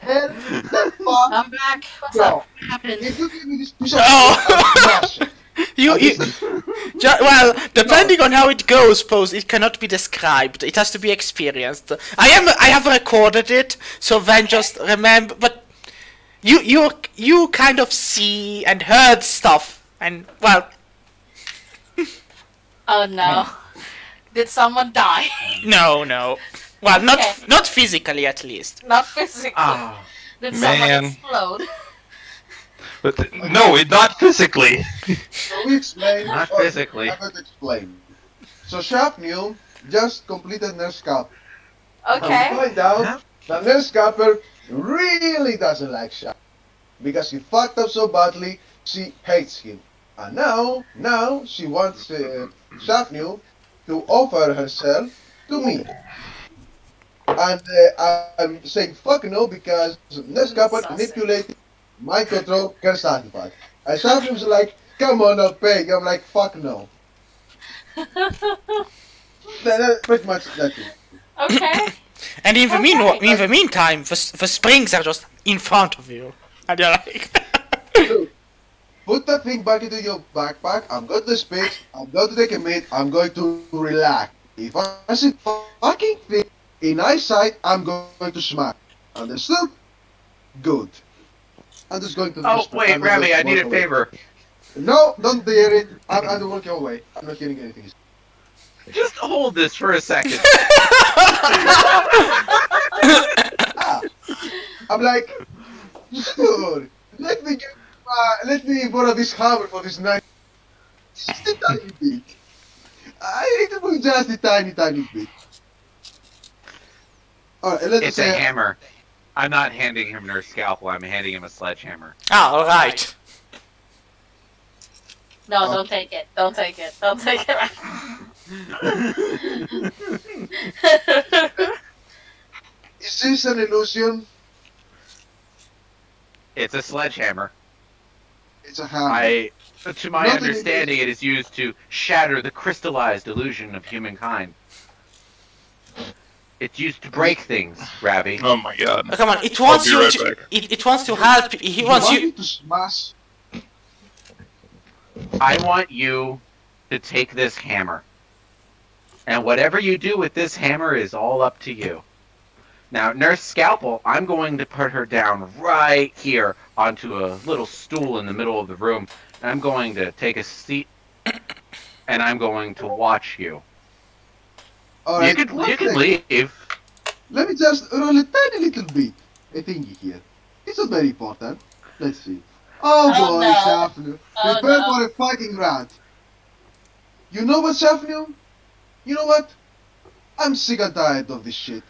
Hell the fuck I'm back. What's no. up? What happened? If you give me this piece of Oh. shit, Well, depending on how it goes, suppose it cannot be described. It has to be experienced. I have recorded it, so then just remember. But you kind of see and heard stuff, and well. Oh no. Did someone die? No. Well, Okay. not physically, at least. Not physically. Did someone Man. explode? But no, not physically. so we explain. Not or physically. I'm going to explain. So Shafnu just completed Nurse Cap. Okay. And we find out that Nurse Capper really doesn't like Shaf. Because he fucked up so badly, she hates him. And now she wants Shafnu to offer herself to me. And I'm saying fuck no because Nurse Capper manipulated my control cursed artifact. And Shafnu's like, come on, I'll pay. I'm like, fuck no. That's pretty much that's it. Okay. And in the Okay. meantime, the springs are just in front of you, and you're like. Dude, put that thing back into your backpack. I'm going to space. I'm going to take a minute. I'm going to relax. If I see fucking thing in eyesight, I'm going to smack. Understood? Good. I'm just going to. Oh, wait, Remy, I need a favor. No, don't dare it. I'm walking away. I'm not getting anything. Just hold this for a second. I'm like, dude, let me borrow this hammer for this night. Just a tiny bit. I need to move just a tiny bit. Alright, let's It's say a hammer. I'm not handing him her scalpel, I'm handing him a sledgehammer. Ah, alright. No, don't take it. Don't take it. Don't take it. Is this an illusion? It's a sledgehammer. It's a hammer. To my Not an understanding, it is used to shatter the crystallized illusion of humankind. It's used to break things, Ravi. Oh my god. Oh, come on, it wants be you right to. back. It wants to help. He wants you you. want me to smash. I want you to take this hammer. And whatever you do with this hammer is all up to you. Now, Nurse Scalpel, I'm going to put her down right here onto a little stool in the middle of the room. And I'm going to take a seat, and I'm going to watch you. Alright, You can leave. Let me just roll a tiny little bit. A thingy here. It's not very important. Let's see. Oh Oh, boy, no. Shafnu. Oh, Prepare no. for a fucking rat. You know what, Shafnu? You know what? I'm sick and tired of this shit.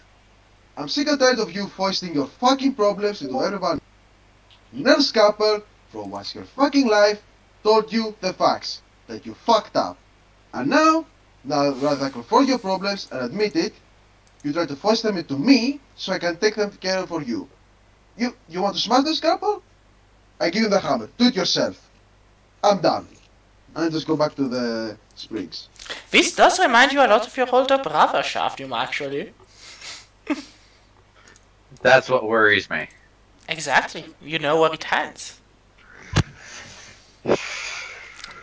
I'm sick and tired of you foisting your fucking problems into everyone. Nurse Capper, for once your fucking life, told you the facts. That you fucked up. And now rather than confront your problems and admit it, you try to force them into me so I can take them care of for you. You want to smash the scalpel? I give you the hammer. Do it yourself. I'm done. And just go back to the springs. This does remind you a lot of your older brother, Shafnum, actually. That's what worries me. Exactly. You know where it ends.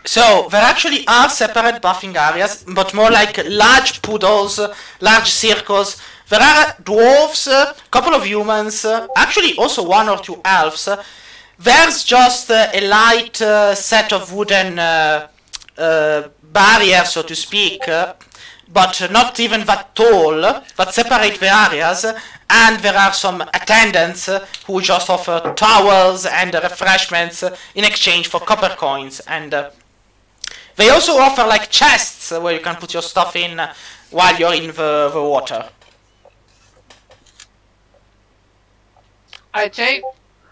So, there actually are separate buffing areas, but more like large poodles, large circles. There are dwarves, a couple of humans, actually also one or two elves. There's just a light set of wooden barriers, so to speak, but not even that tall, that separate the areas. And there are some attendants who just offer towels and refreshments in exchange for copper coins. And they also offer like chests where you can put your stuff in while you're in the water. I take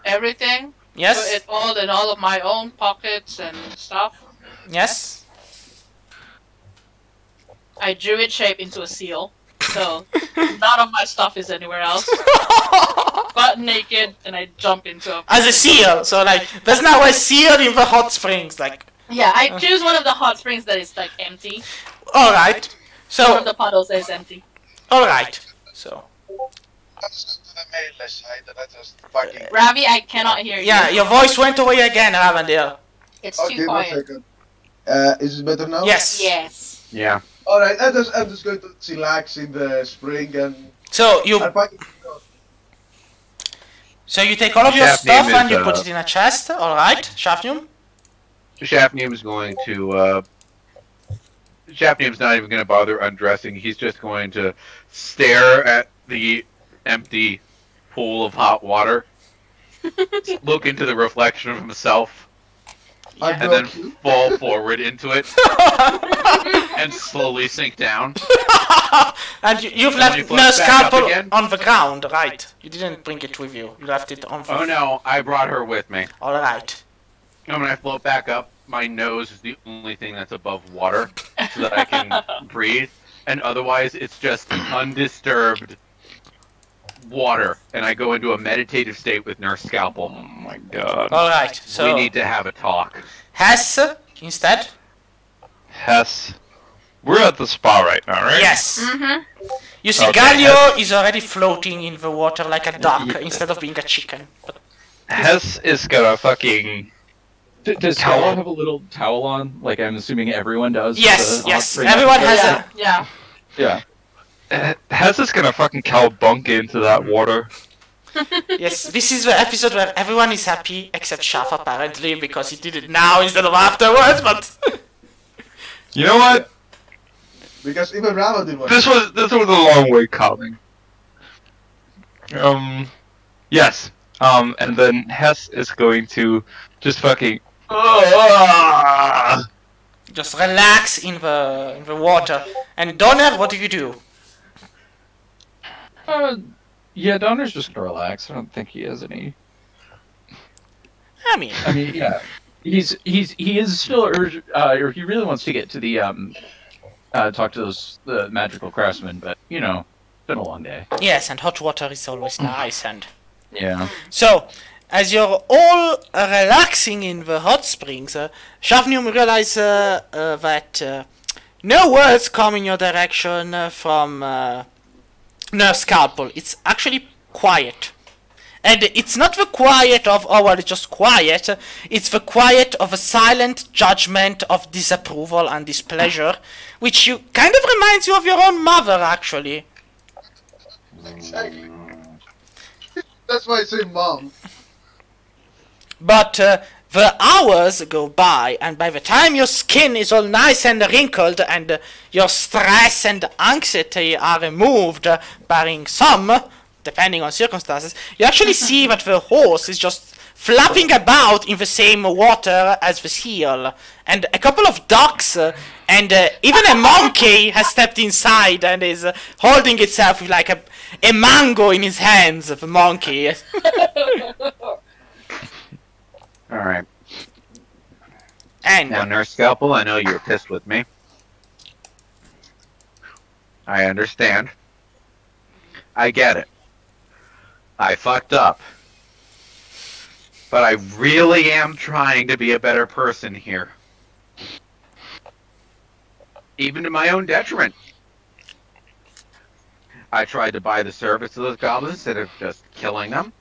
everything, Yes? put it all in all of my own pockets and stuff. Yes? I drew its shape into a seal. So, none of my stuff is anywhere else. Butt naked, and I jump into a... As a seal, so like, there's now a seal in the hot springs, like... Yeah, I choose one of the hot springs that is, like, empty. Alright, One so... of the puddles that is empty. Alright, so... Let's go to the melee side and I just fucking... Ravi, I cannot hear you. Yeah, your voice went away again, Ravendale. It's Okay, too 1 quiet. second. Is it better now? Yes. Yes. Yeah. Alright, I'm just going to chillax in the spring and... So you take all of your Shafnium stuff is, and you put it in a chest, alright, Shafnium? Shafnium's going to, Shafnium's not even going to bother undressing. He's just going to stare at the empty pool of hot water, look into the reflection of himself, and then fall forward into it, and slowly sink down. And you've And left you Nurse flip back up Scalpel again? on the ground, right? You didn't bring it with you. You left it on the... Oh no, I brought her with me. Alright. And when I float back up, my nose is the only thing that's above water, so that I can breathe. And otherwise, it's just undisturbed water. And I go into a meditative state with Nurse Scalpel. Oh my god. Alright, so... We need to have a talk. Hess, instead? Hess. We're at the spa right now, right? Yes. Mm-hmm. You see, Okay, Galio is already floating in the water like a duck instead of being a chicken. But Hess is gonna fucking... Does Gallo have a little towel on? Like I'm assuming everyone does. yes, the yes, hot spring everyone episode? has Yeah, yeah. Yeah. Hess is gonna fucking cowbunk into that water. Yes, this is the episode where everyone is happy except Shaf apparently because he did it now instead of afterwards, but... You know what? Because even Rama did one. This was a long way coming. Yes. And then Hess is going to just fucking... Just relax in the water. And Donner, what do you do? Yeah, Donner's just gonna relax. I don't think he has any. I mean, Yeah, he is still urged, or he really wants to get to the talk to the magical craftsmen, but you know, it's been a long day. yes, and hot water is always nice, and... Yeah. So, as you're all relaxing in the hot springs, Shafnium realizes that no words come in your direction from Nurse Scalpel. It's actually quiet. And it's not the quiet of, oh well, it's just quiet. It's the quiet of a silent judgment of disapproval and displeasure, which you kind of reminds you of your own mother, actually. Exactly. That's why I say mom. But the hours go by, and by the time your skin is all nice and wrinkled, and your stress and anxiety are removed, barring some, depending on circumstances, you actually see that the horse is just flapping about in the same water as the seal, and a couple of ducks and even a monkey has stepped inside and is holding itself with like a mango in his hands, the monkey. Alright. And Now, Nurse Scalpel, I know you're pissed with me. I understand. I get it. I fucked up. But I really am trying to be a better person here. Even to my own detriment. I tried to buy the service of those goblins instead of just killing them.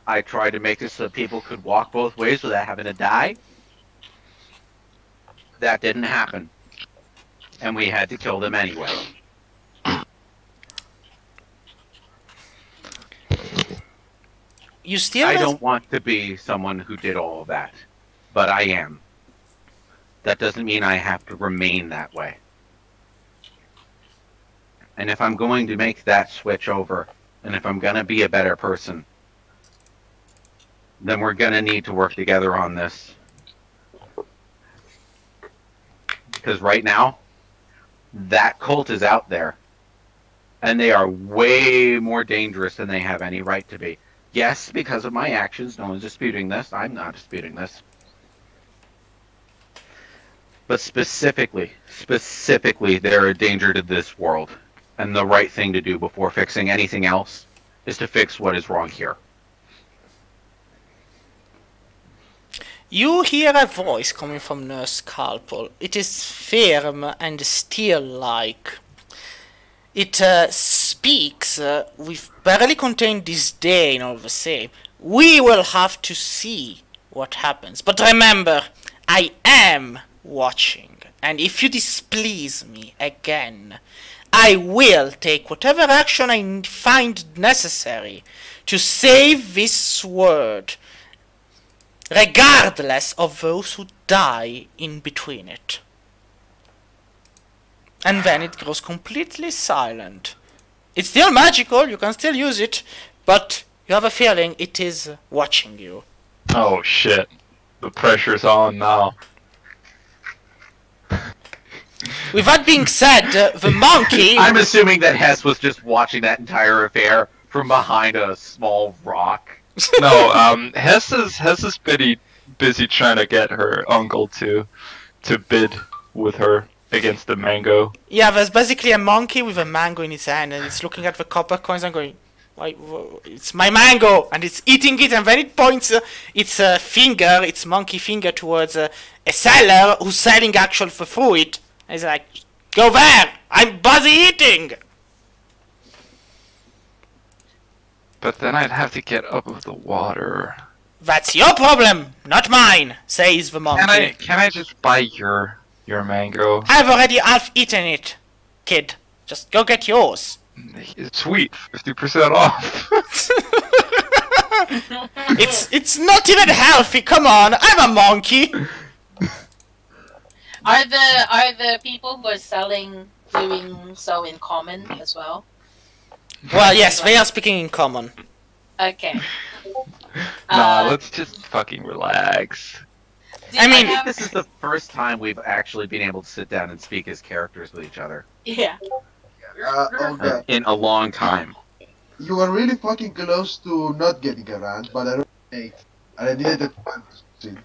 I tried to make this so people could walk both ways without having to die. That didn't happen. And we had to kill them anyway. you still I don't want to be someone who did all of that. But I am. That doesn't mean I have to remain that way. And if I'm going to make that switch over, and if I'm going to be a better person, then we're going to need to work together on this. Because right now, that cult is out there. And they are way more dangerous than they have any right to be. Yes, because of my actions, no one's disputing this. I'm not disputing this. But specifically, they're a danger to this world. And the right thing to do before fixing anything else is to fix what is wrong here. You hear a voice coming from Nurse Scalpel. It is firm and steel-like. It speaks with barely contained disdain all the same. We will have to see what happens. But remember, I am watching. And if you displease me again, I will take whatever action I find necessary to save this world, regardless of those who die in between it. And then it grows completely silent. It's still magical, you can still use it, but you have a feeling it is watching you. Oh shit. The pressure's on now. With that being said, the monkey... I'm assuming that Hess was just watching that entire affair from behind a small rock. No, Hess is busy trying to get her uncle to bid with her against the mango. Yeah, there's basically a monkey with a mango in his hand, and it's looking at the copper coins and going, "Why? It's my mango!" And it's eating it, and then it points its monkey finger towards a seller who's selling actual the fruit. And he's like, "Go there! I'm busy eating!" But then I'd have to get up of the water. "That's your problem, not mine," says the monkey. Can I just buy your mango? I've already half eaten it, kid. Just go get yours. Sweet, 50% off. It's not even healthy. Come on, I'm a monkey. Are the people who are selling doing so in common as well? Well, yes, they are speaking in common. Okay. Nah, let's just fucking relax. I mean, I think this is the first time we've actually been able to sit down and speak as characters with each other. Yeah. Okay. In a long time. You were really fucking close to not getting a rant, but I don't think, and I didn't have time to succeed.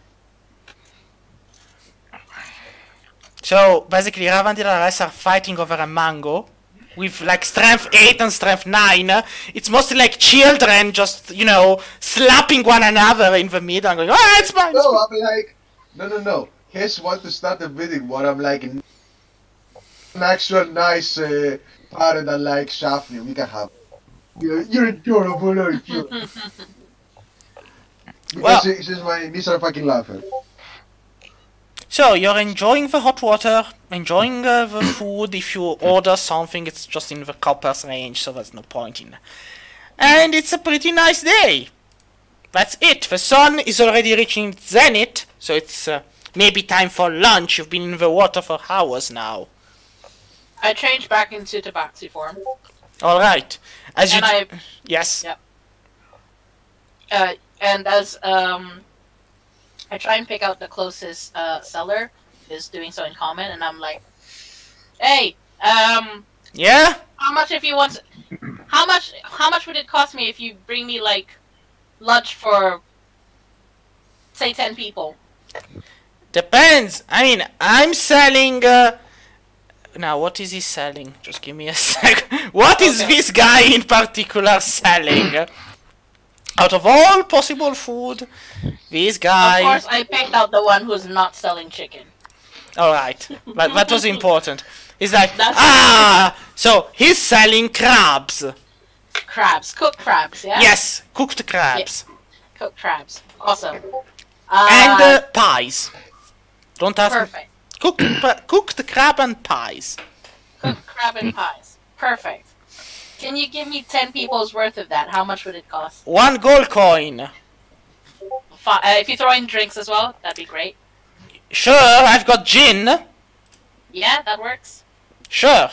So basically, Ravandil and Ares are fighting over a mango with like strength 8 and strength 9. It's mostly like children just, you know, slapping one another in the middle and going, "Oh, it's mine!" No, I'm like, no. His want to start a bidding war. I'm like, an actual nice parent that like Shafni. We can have. You're adorable, aren't you? Well, Because she's my niece are fucking laughing. so you're enjoying the hot water, enjoying the food. If you order something, it's just in the copper's range, so there's no point in. And it's a pretty nice day. That's it. The sun is already reaching its zenith, so it's maybe time for lunch. You've been in the water for hours now. I changed back into tabaxi form. All right. As you And yes. Yep. And as I try and pick out the closest seller is doing so in common, and I'm like, "Hey, Yeah. how much if you want? How much would it cost me if you bring me like lunch for say 10 people?" Depends. I mean, I'm selling. Now, what is he selling? Just give me a sec. What is this guy in particular selling? Out of all possible food, this guy. Of course, I picked out the one who's not selling chicken. All right, but that was important. He's like, That's- so he's selling crabs. Crabs, cooked crabs, yeah. Yes, cooked crabs Cooked crabs, awesome. and pies. Don't ask. Perfect. Cooked crab and pies. Cooked crab and pies. Perfect. Can you give me 10 people's worth of that? How much would it cost? 1 gold coin. If you throw in drinks as well, that'd be great. Sure, I've got gin. Yeah, that works. Sure.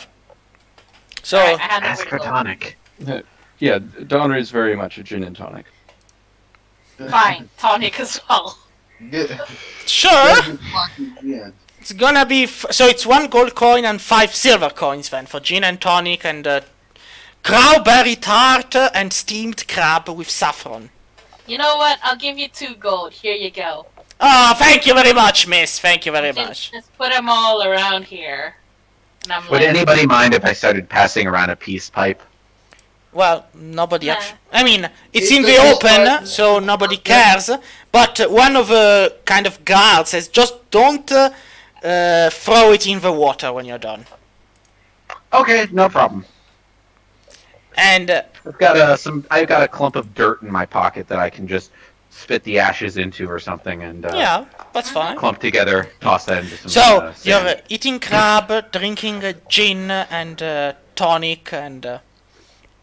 So, Alright, I had Ask for tonic. Yeah, Donner is very much a gin and tonic. Fine, tonic as well. sure. Yeah. It's gonna be so it's 1 gold coin and 5 silver coins then for gin and tonic and crowberry tart and steamed crab with saffron. You know what? I'll give you 2 gold. Here you go. Oh, thank you very much, miss. Thank you very much. Just put them all around here. And I'm Would like, anybody mind if I started passing around a peace pipe? Well, nobody Yeah. actually. I mean, it's It's in a the peace open, pipe. so nobody cares. But one of the kind of guards says, just don't throw it in the water when you're done. Okay, no problem. And I've got a clump of dirt in my pocket that I can just spit the ashes into or something and yeah, that's fine. clump together, toss that into some So sand. you're eating crab, drinking gin and tonic, and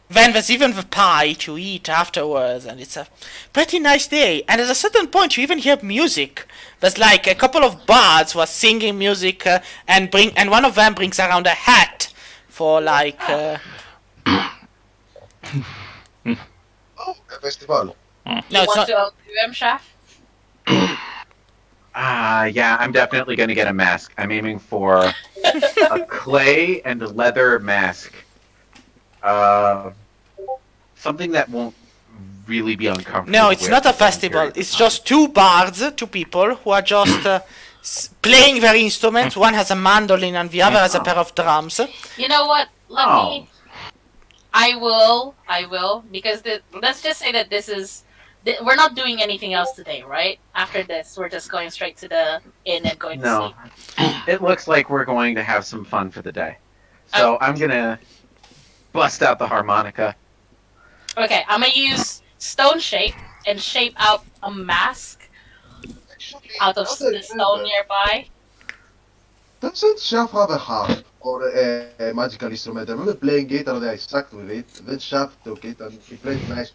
then there's even the pie to eat afterwards, and it's a pretty nice day. And at a certain point, you even hear music. There's like a couple of bards who are singing music, and one of them brings around a hat for like. Oh, a festival. No, you it's want not. to outdo him, Chef? Yeah, I'm definitely gonna get a mask. I'm aiming for a clay and leather mask. Something that won't really be uncomfortable. No, it's with not a for long festival. periods of It's time. just two bards, two people who are just playing their instruments. One has a mandolin and the other has a pair of drums. You know what? Let me. I will, because let's just say that this is. We're not doing anything else today, right? After this, we're just going straight to the inn and going to No, sleep. it looks like we're going to have some fun for the day. So I'm gonna bust out the harmonica. Okay, I'm gonna use stone shape and shape out a mask Actually, out of now that I the stone remember, nearby. Doesn't Shaft have a harp or a magical instrument? I remember playing it and I sucked with it. Then Shaft took it and he played nice.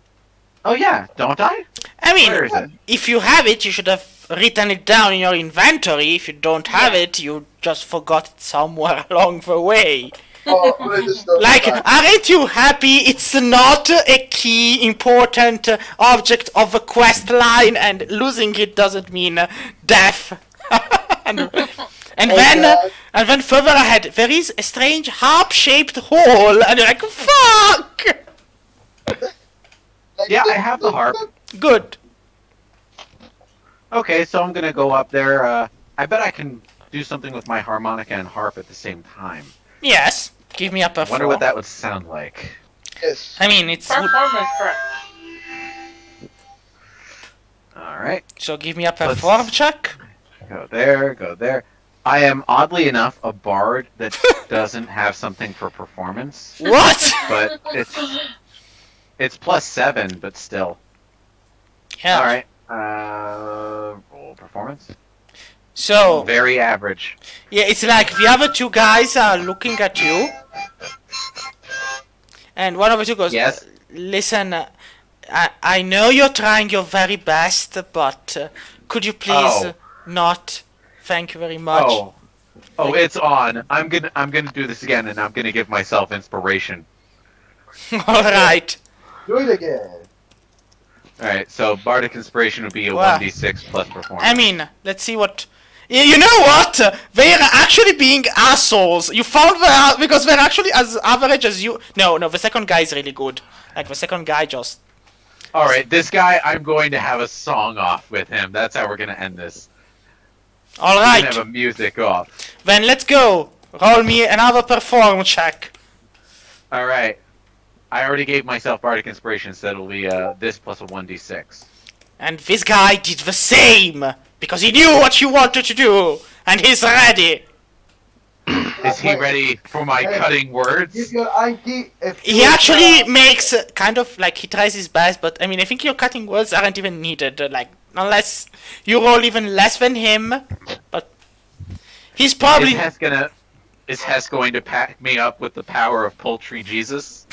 Oh yeah, don't I? I mean, Where is it? if you have it, you should have written it down in your inventory. If you don't have it, you just forgot it somewhere along the way. Oh, play the stone Like, back. aren't you happy it's not a key important object of the quest line, and losing it doesn't mean death? And then further ahead, there is a strange harp-shaped hole, and you're like, fuck! Like, Yeah, I have the harp. Good. Okay, so I'm gonna go up there. I bet I can do something with my harmonica and harp at the same time. Yes. Give me up a I wonder 4. what that would sound like. Yes. I mean, it's... Performance correct. Alright, So give me up a Let's- 4 check. go there, go there. I am, oddly enough, a bard that doesn't have something for performance, What? but it's +7, but still. Yeah. Alright, roll performance. So, Very average. yeah, it's like the other two guys are looking at you. And one of the two goes, Yes? listen, I know you're trying your very best, but could you please Oh. not? Thank you very much. Oh, it's on. I'm gonna do this again, and I'm gonna give myself inspiration. Alright. Do it again. Alright, so Bardic Inspiration would be a Wow. 1d6 plus performance. I mean, let's see what... You know what? They are actually being assholes. You found that because they're actually as average as you... No, the second guy is really good. Like, the second guy just... Alright, this guy, I'm going to have a song off with him. That's how we're gonna end this. We're gonna Alright, have a music off. then let's go. Roll me another perform check. Alright. I already gave myself Bardic Inspiration, so it'll be this plus a 1d6. And this guy did the same. Because he knew what you wanted to do. And he's ready. Is he ready for my cutting Give words? your auntie a He actually makes kind of like he tries his best, but I mean I think your cutting words aren't even needed, like unless you roll even less than him. But he's probably Is Hess going to pack me up with the power of poultry Jesus?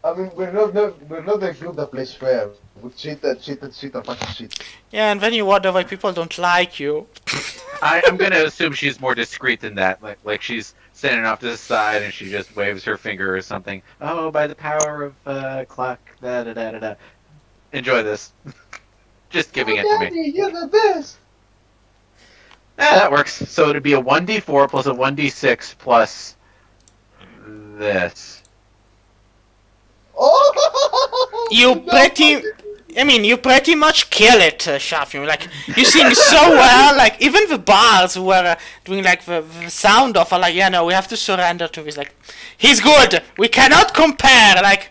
I mean, we're not the group that plays fair. We cheat and fucking shit. yeah, and then you wonder why people don't like you. I'm gonna assume she's more discreet than that. Like she's standing off to the side and she just waves her finger or something. Oh, by the power of clock. Da da da da da. Enjoy this. Just giving it to me. Daddy, you're the best. Yeah, that works. So it'd be a 1d4 plus a 1d6 plus this. Oh! You No, pretty I mean, you pretty much kill it, Shafim. Like, you sing so well. Like, even the bards who were doing like the sound off are like, yeah, no, we have to surrender to this. Like, he's good. We cannot compare. Like,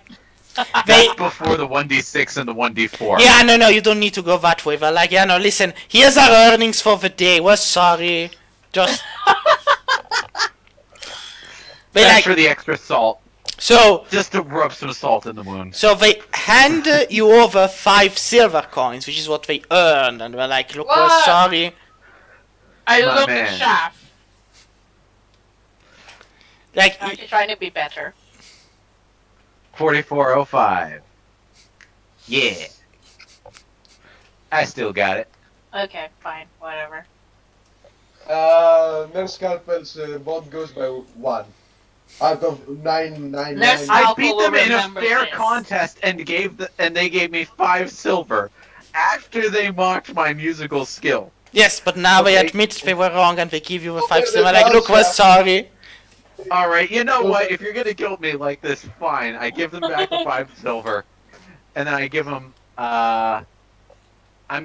they. That's before the 1d6 and the 1d4. Yeah, no, you don't need to go that way. They're like, yeah, no, listen. Here's our earnings for the day. We're sorry. Just. Thanks like, for the extra salt. So just to rub some salt in the wound. So they hand you over 5 silver coins, which is what they earned, and we're like, look, we're sorry. I look at Shaft. Like, I'm trying to be better. 4405. Yeah. I still got it. Okay, fine, whatever. Nurse Scalpel's bond goes by 1. Out of 999. I beat them in a fair contest and they gave me 5 silver after they mocked my musical skill. Yes, but now they admit they were wrong and they give you a 5 silver. Like, look, we're sorry. Alright, you know what? If you're gonna guilt me like this, fine. I give them back the 5 silver. And then I give them, I'm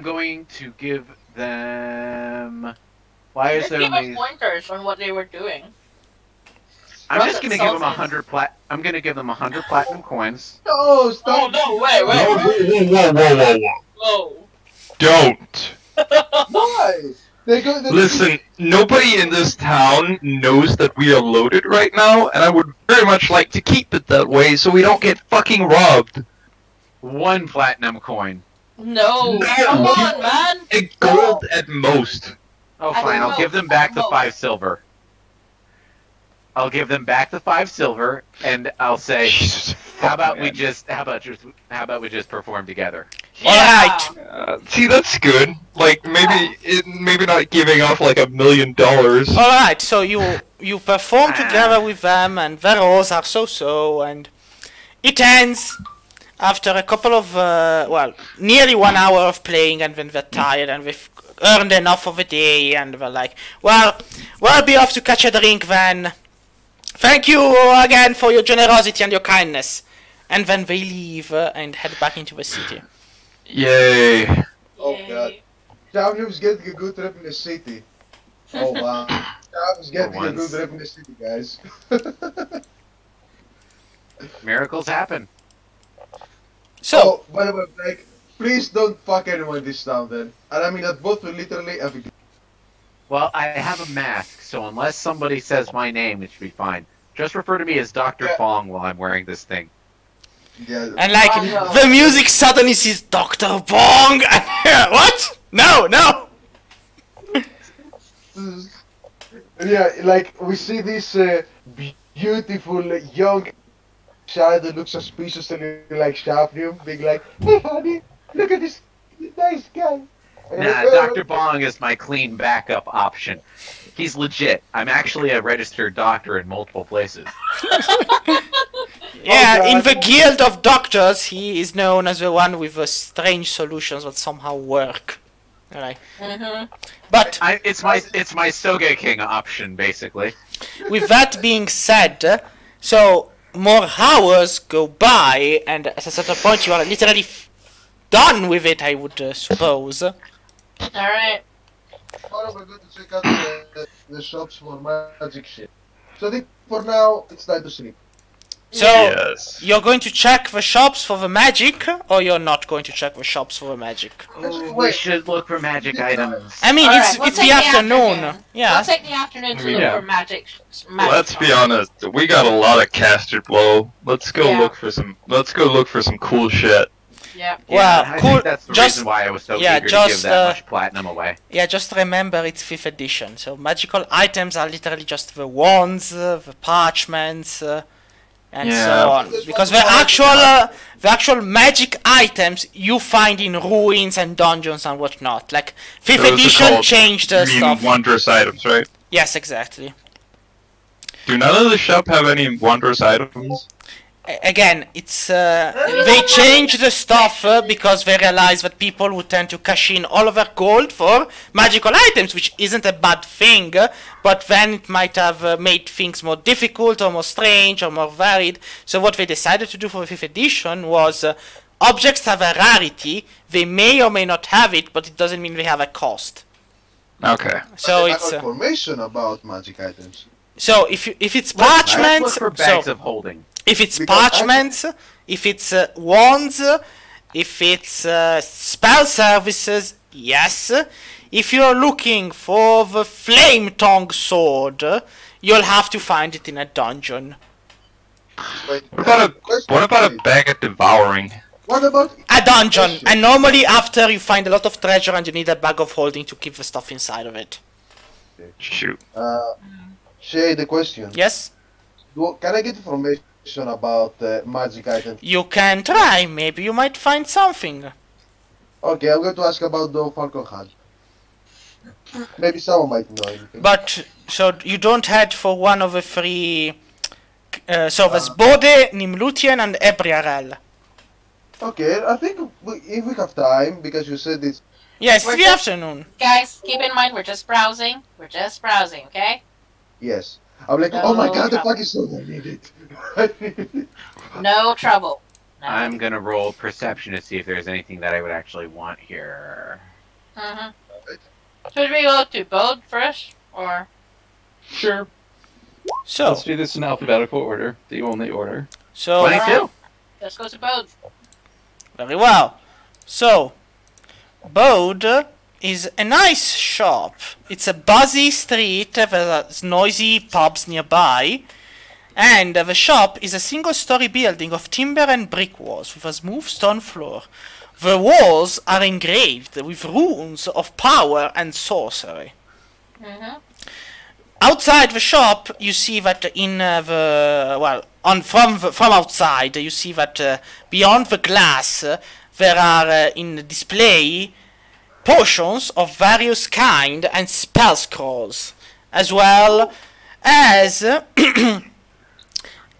going to give them... Why is there only... Give us pointers on what they were doing. I'm just gonna give them 100 I'm gonna give them 100 platinum coins. No, stop! Oh no! Wait! Whoa! Don't. Why? Listen, nobody in this town knows that we are loaded right now, and I would very much like to keep it that way so we don't get fucking robbed. 1 platinum coin. No! Come on, man! A gold at most. Oh, fine. I'll give them back the 5 silver. I'll give them back the 5 silver, and I'll say, how about we just perform together? Yeah. Alright. See, that's good. Like, maybe not giving off like $1 million. Alright, so you perform together with them, and their roles are so, and it ends after a couple of, nearly 1 hour of playing, and then they're tired, and they've earned enough of a day, and they're like, well, we'll be off to catch a drink then. Thank you again for your generosity and your kindness. And then they leave and head back into the city. Yay. Oh god. Shafnum's getting a good rep in the city. Oh wow. Shafnum's getting a good rep in the city, guys. Miracles happen. So, oh, by the way, like, please don't fuck anyone in this town then. And I mean that both will literally every. Well, I have a mask, so unless somebody says my name, it should be fine. Just refer to me as Dr. Fong while I'm wearing this thing. Yeah. And like, the music suddenly says Dr. Bong! What? No! Yeah, like, we see this beautiful young child that looks suspiciously like Shafnum, being like, hey honey, look at this nice guy. Nah, Dr. Bong is my clean backup option. He's legit. I'm actually a registered doctor in multiple places. Yeah, in the guild of doctors, he is known as the one with the strange solutions that somehow work. Right. But it's my Sogeking option, basically. With that being said, so more hours go by, and at a certain point you are literally done with it, I would suppose. Alright. Tomorrow we're going to check out the shops for magic shit. So I think for now, it's time to sleep. So, yes. You're going to check the shops for the magic, or you're not going to check the shops for the magic? Ooh, we should look for magic items. I mean, it's the afternoon. Yeah. We'll take the afternoon to look for magic. Let's be honest. We got a lot of caster blow. Let's go look for some. Let's go look for some cool shit. Yeah. Well, I cool. think that's the reason why I was so eager to give that much platinum away. Yeah, just remember it's 5th edition, so magical items are literally just the wands, the parchments, and so on. Because the actual magic items you find in ruins and dungeons and whatnot. Like 5th edition changed stuff. Wondrous items, right? Yes, exactly. Do none of the shop have any wondrous items? Again, it's they changed the stuff because they realized that people would tend to cash in all of their gold for magical items, which isn't a bad thing, but then it might have made things more difficult or more strange or more varied. So what they decided to do for the 5th edition was objects have a rarity. They may or may not have it, but it doesn't mean they have a cost. Okay. So But it's they have information about magic items. so if it's Let's parchments, look for bags so of holding. if it's Because parchments, if it's wands, if it's spell services, yes. If you're looking for the flame tongue sword, you'll have to find it in a dungeon. Wait, What about a bag of devouring? What about A dungeon, Question. and normally after you find a lot of treasure and you need a bag of holding to keep the stuff inside of it. Shoot. Shay, the question? Yes? Can I get information about magic items? You can try, maybe you might find something. Okay, I'm going to ask about the Falcon Hand. Maybe someone might know anything. But, so you don't head for one of the three... so there's Bode, Nimlutian and Ebriarel. Okay, I think if we have time, because you said it's... Yes, We're it's the just- afternoon. Guys, keep in mind we're just browsing. We're just browsing, okay? Yes. I'm like, No oh my god, the trouble. fucking sword, I need it. I need it. No trouble. No. I'm gonna roll perception to see if there's anything that I would actually want here. Should we go to Bode first, or? Sure. So, Let's do this in alphabetical order. The only order. so 22. Let's go to Bode. very well. So, Bode is a nice shop. It's a busy street, there's noisy pubs nearby, and the shop is a single-story building of timber and brick walls with a smooth stone floor. The walls are engraved with runes of power and sorcery. Outside the shop, you see that in from outside, you see that beyond the glass there are in display potions of various kind and spell scrolls, as well as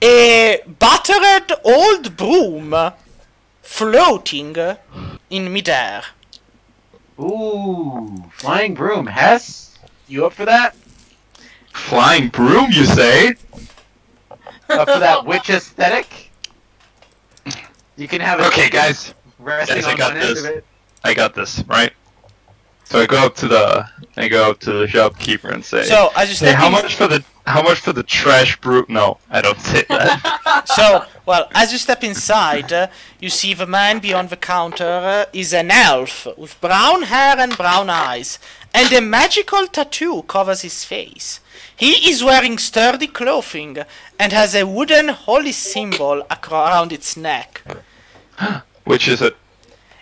a battered old broom floating in midair. Ooh, flying broom. Hess, you up for that? Flying broom, you say? Up for that witch aesthetic? You can have it. Okay, guys. Resting Guys, I on got one end this. of it. I got this, right? So I go up to the shopkeeper and say, So as you "Hey, step how in, much for the trash broom?" No, I don't say that. so well as you step inside, you see the man beyond the counter is an elf with brown hair and brown eyes, and a magical tattoo covers his face. He is wearing sturdy clothing and has a wooden holy symbol around its neck. Which is it?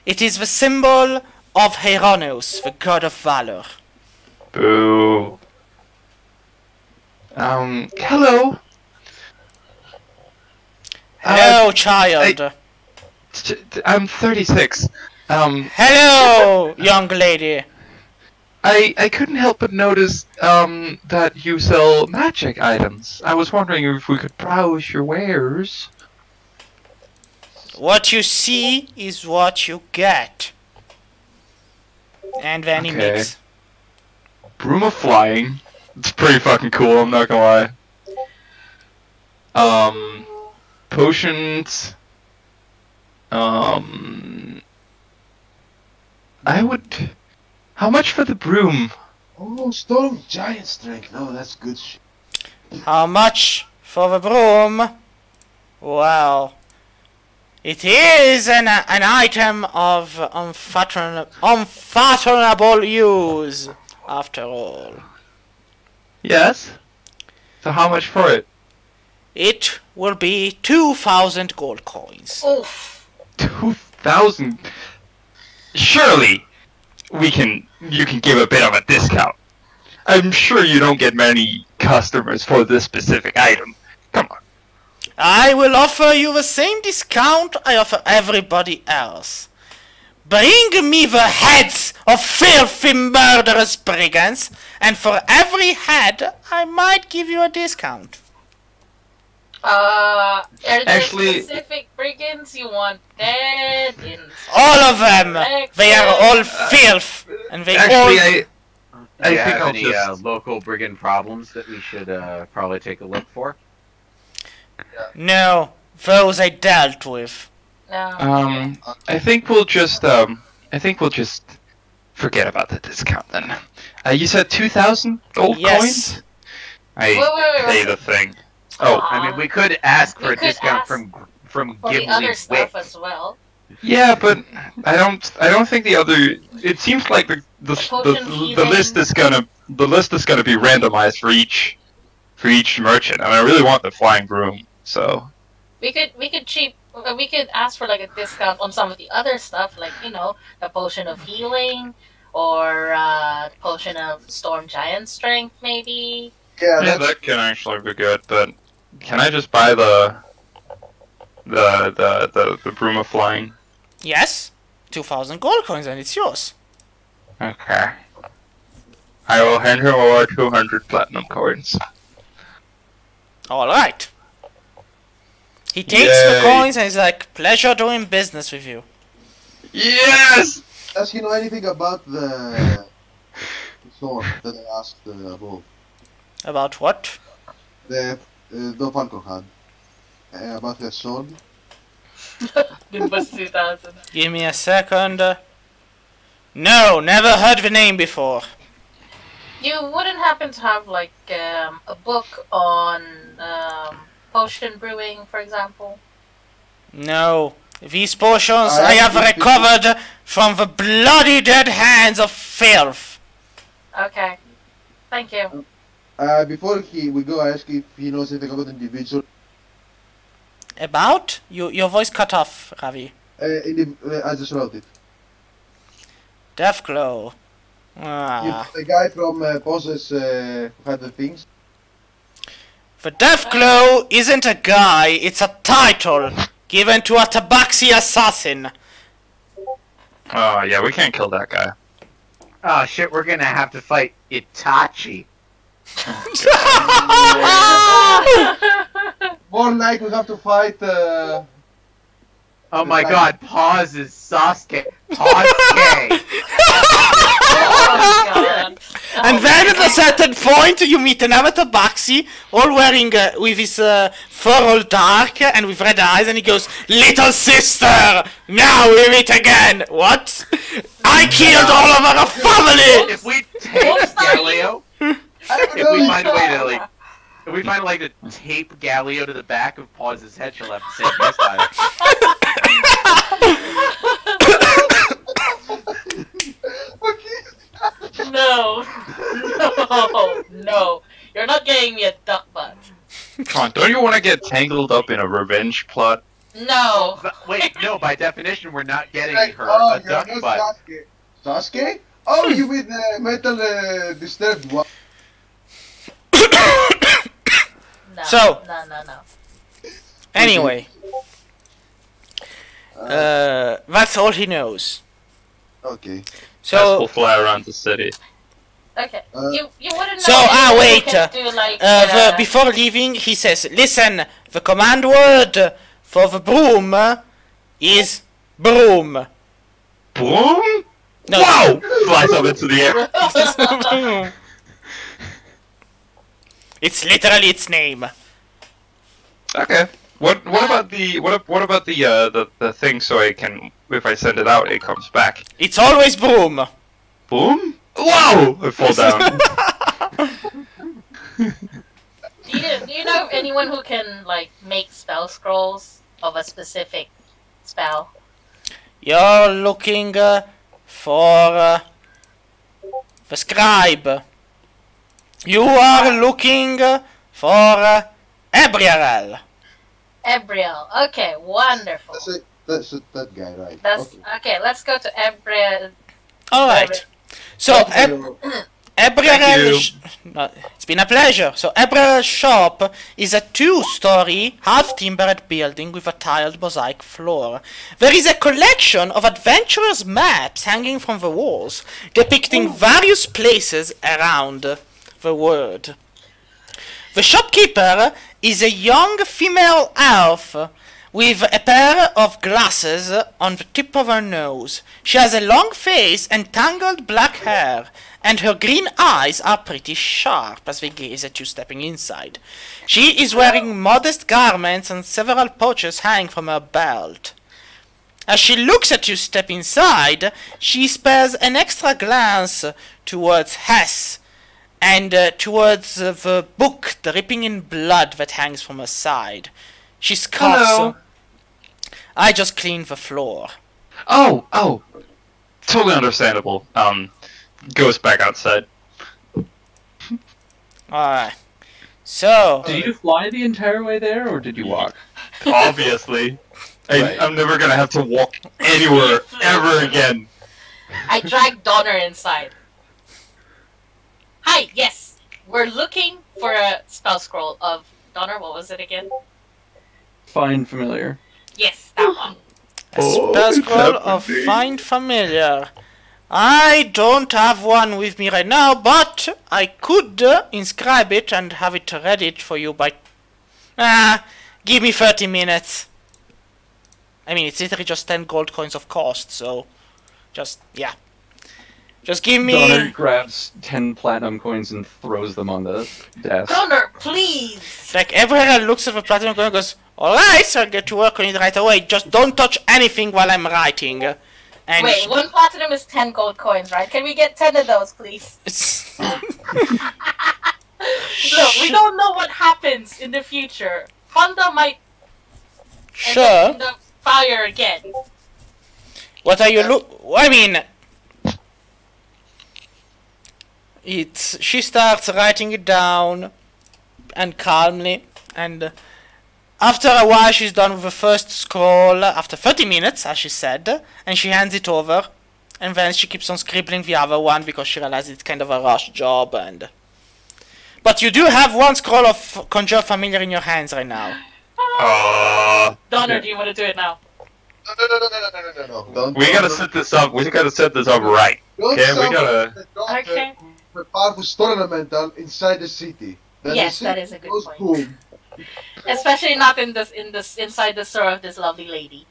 It is the symbol of Hieroneus, the god of valor. Boo. Hello. Hello, child. I'm 36. Hello, young lady. I couldn't help but notice that you sell magic items. I was wondering if we could browse your wares. What you see is what you get. And then he Okay. makes. Broom of flying. It's pretty fucking cool, I'm not gonna lie. Potions. I would... How much for the broom? Oh, Storm Giant Strength. No, that's good shit. How much for the broom? Well, it is an item of unfathomable use, after all. Yes? So how much for it? It will be 2,000 gold coins. Oof. 2,000? Surely you can give a bit of a discount. I'm sure you don't get many customers for this specific item. Come on. I will offer you the same discount I offer everybody else. Bring me the heads of filthy murderous brigands, and for every head, I might give you a discount. Are there Actually- specific brigands you want dead in? All of them! They are all filth, and they all... Actually, Do I you think have I'll any just... local brigand problems that we should probably take a look for? No, those I dealt with. No. I think we'll just forget about the discount then. You said 2,000 gold Yes. coins? I pay the thing. Oh, I mean, we could ask for You a could discount ask from For the Gimli other stuff Wit. as well. yeah, but I don't think the other. It seems like the Potion list is gonna be randomized for each merchant, and I really want the flying broom. So We could ask for like a discount on some of the other stuff, like the potion of healing or the potion of storm giant strength, maybe. Yeah, yeah, that's, that can actually be good. But can I just buy the broom of flying? Yes. 2,000 gold coins and it's yours. Okay. I will hand him over 200 platinum coins. Alright. He takes the Yay. coins and he's like, pleasure doing business with you. Yes! does he know anything about the sword that I asked above? About what? The Falco had. About the sword? Nimbus 2000. Give me a second. No, never heard the name before. You wouldn't happen to have like a book on potion brewing, for example? No. These potions I I have actually- recovered from the bloody dead hands of filth. Okay. Thank you. Before we go, I ask if he knows anything about individual. About? Your voice cut off, Ravi. I just wrote it. Deathglow. You, Ah. the guy from Poses who had the things. The Deathglow isn't a guy, it's a title given to a tabaxi assassin. Oh yeah, we can't kill that guy. Oh shit, we're gonna have to fight Itachi. More like we have to fight. Oh my god, pause is Sasuke. Pause. Oh, God. And then at a certain point you meet another tabaxi, all wearing with his fur all dark and with red eyes, and he goes, "Little sister, now we meet again." What? I killed all of our family. If we take Galileo, if we find a way to like, if we find a way to tape Galileo to the back of Pause's head, she'll have to say this time. No. No. You're not getting me a duck butt. Come on, don't you want to get tangled up in a revenge plot? No. But, wait, no. By definition, we're not getting Like, her oh, a duck you're butt. not Sasuke. Sasuke? Oh, you mean the metal disturbed one? No. So- No. Anyway, that's all he knows. Okay. So So, we'll fly around the city. Okay. Uh, you wouldn't know. So, anyone who wait, can do, like, before leaving, he says, "Listen, the command word for the broom is broom." Boom! No. Wow! Flies up into the air. It's literally its name. Okay. What about the thing so I can, if I send it out, it comes back? It's always broom. Boom! Wow! I fall down. Do you know of anyone who can like make spell scrolls of a specific spell? You're looking for the scribe. You are looking for Ebriarel. Ebriel. Okay, wonderful. That's that guy, right? That's okay. Let's go to Ebriel. All right. So Ebriarel, no, it's been a pleasure. So Ebriarel's shop is a two-story, half-timbered building with a tiled mosaic floor. There is a collection of adventurers' maps hanging from the walls, depicting various places around the world. The shopkeeper is a young female elf with a pair of glasses on the tip of her nose. She has a long face and tangled black hair, and her green eyes are pretty sharp as they gaze at you stepping inside. She is wearing modest garments and several pouches hang from her belt. As she looks at you step inside, she spares an extra glance towards Hess and towards the book dripping in blood that hangs from her side. She scoffs. Hello. I just cleaned the floor. Oh, totally understandable. Goes back outside. Alright. So, Did you fly the entire way there, or did you walk? Obviously. Right. I'm never gonna have to walk anywhere ever again. I dragged Donner inside. Hi, yes. We're looking for a spell scroll of Donner. What was it again? Find familiar. Yes, that one. a spell scroll of Find Familiar. I don't have one with me right now, but I could inscribe it and have it ready for you by... give me 30 minutes. I mean, it's literally just 10 gold coins of cost, so... Just, yeah. Just give me... Donner grabs 10 platinum coins and throws them on the desk. Donner, please! Like, everyone looks at the platinum coin and goes, alright, so I'll get to work on it right away. Just don't touch anything while I'm writing. And Wait, 1 platinum is 10 gold coins, right? Can we get 10 of those, please? Look, we don't know what happens in the future. Fonda might end up Sure. in the fire again. What are you I mean... She starts writing it down, and calmly, and after a while she's done with the first scroll, after 30 minutes, as she said, and she hands it over, and then she keeps on scribbling the other one, because she realizes it's kind of a rush job, and... But you do have one scroll of Conjure Familiar in your hands right now. Donner, do you want to do it now? No. Don't, We gotta set this up. We gotta set this up right. don't Okay, we summon gotta. the doctor Okay. with a powerful stone elemental inside the city. Then Yes, the that city is a good goes point. boom. Especially not in this inside the store of this lovely lady.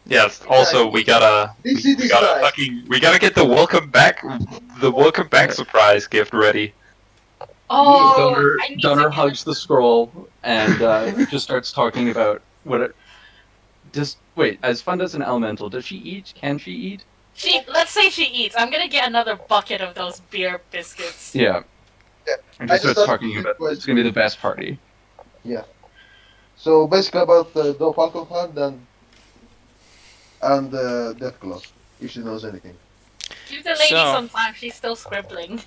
Yes. Also, we gotta. This We is gotta right. we gotta get the welcome back surprise gift ready. Oh, I need Donner to get hugs the scroll and just starts talking about what it... Wait, as fun as an elemental, does she eat? Can she eat? Let's say she eats. I'm gonna get another bucket of those beer biscuits. Yeah. Yeah. And I just just starts thought talking it about was- it's gonna be the best party. So basically about the Dope Alcohol and Deathclaw, if she knows anything. Give the lady So- some time. She's still scribbling.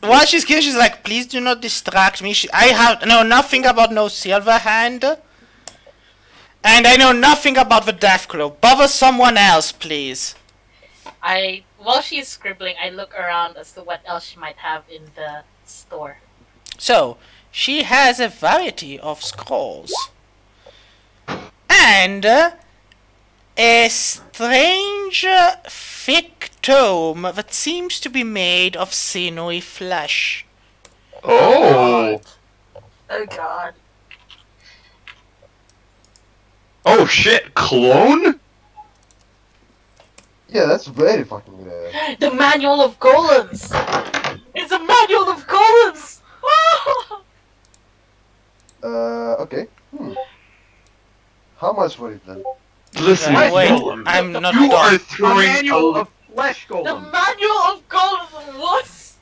While she's here, she's like, please do not distract me. I know nothing about no silver hand. And I know nothing about the Deathclaw. Bother someone else, please. While she's scribbling, I look around as to what else she might have in the store. So, she has a variety of scrolls. And a strange, thick tome that seems to be made of sinewy flesh. Oh. Oh god. Oh shit! Clone? Yeah, that's very fucking rare. The manual of golems! It's a manual of golems! Okay. How much for it then? Listen, Wait, Golem, I'm not you are done. throwing manual of flesh The golem. manual of golems was...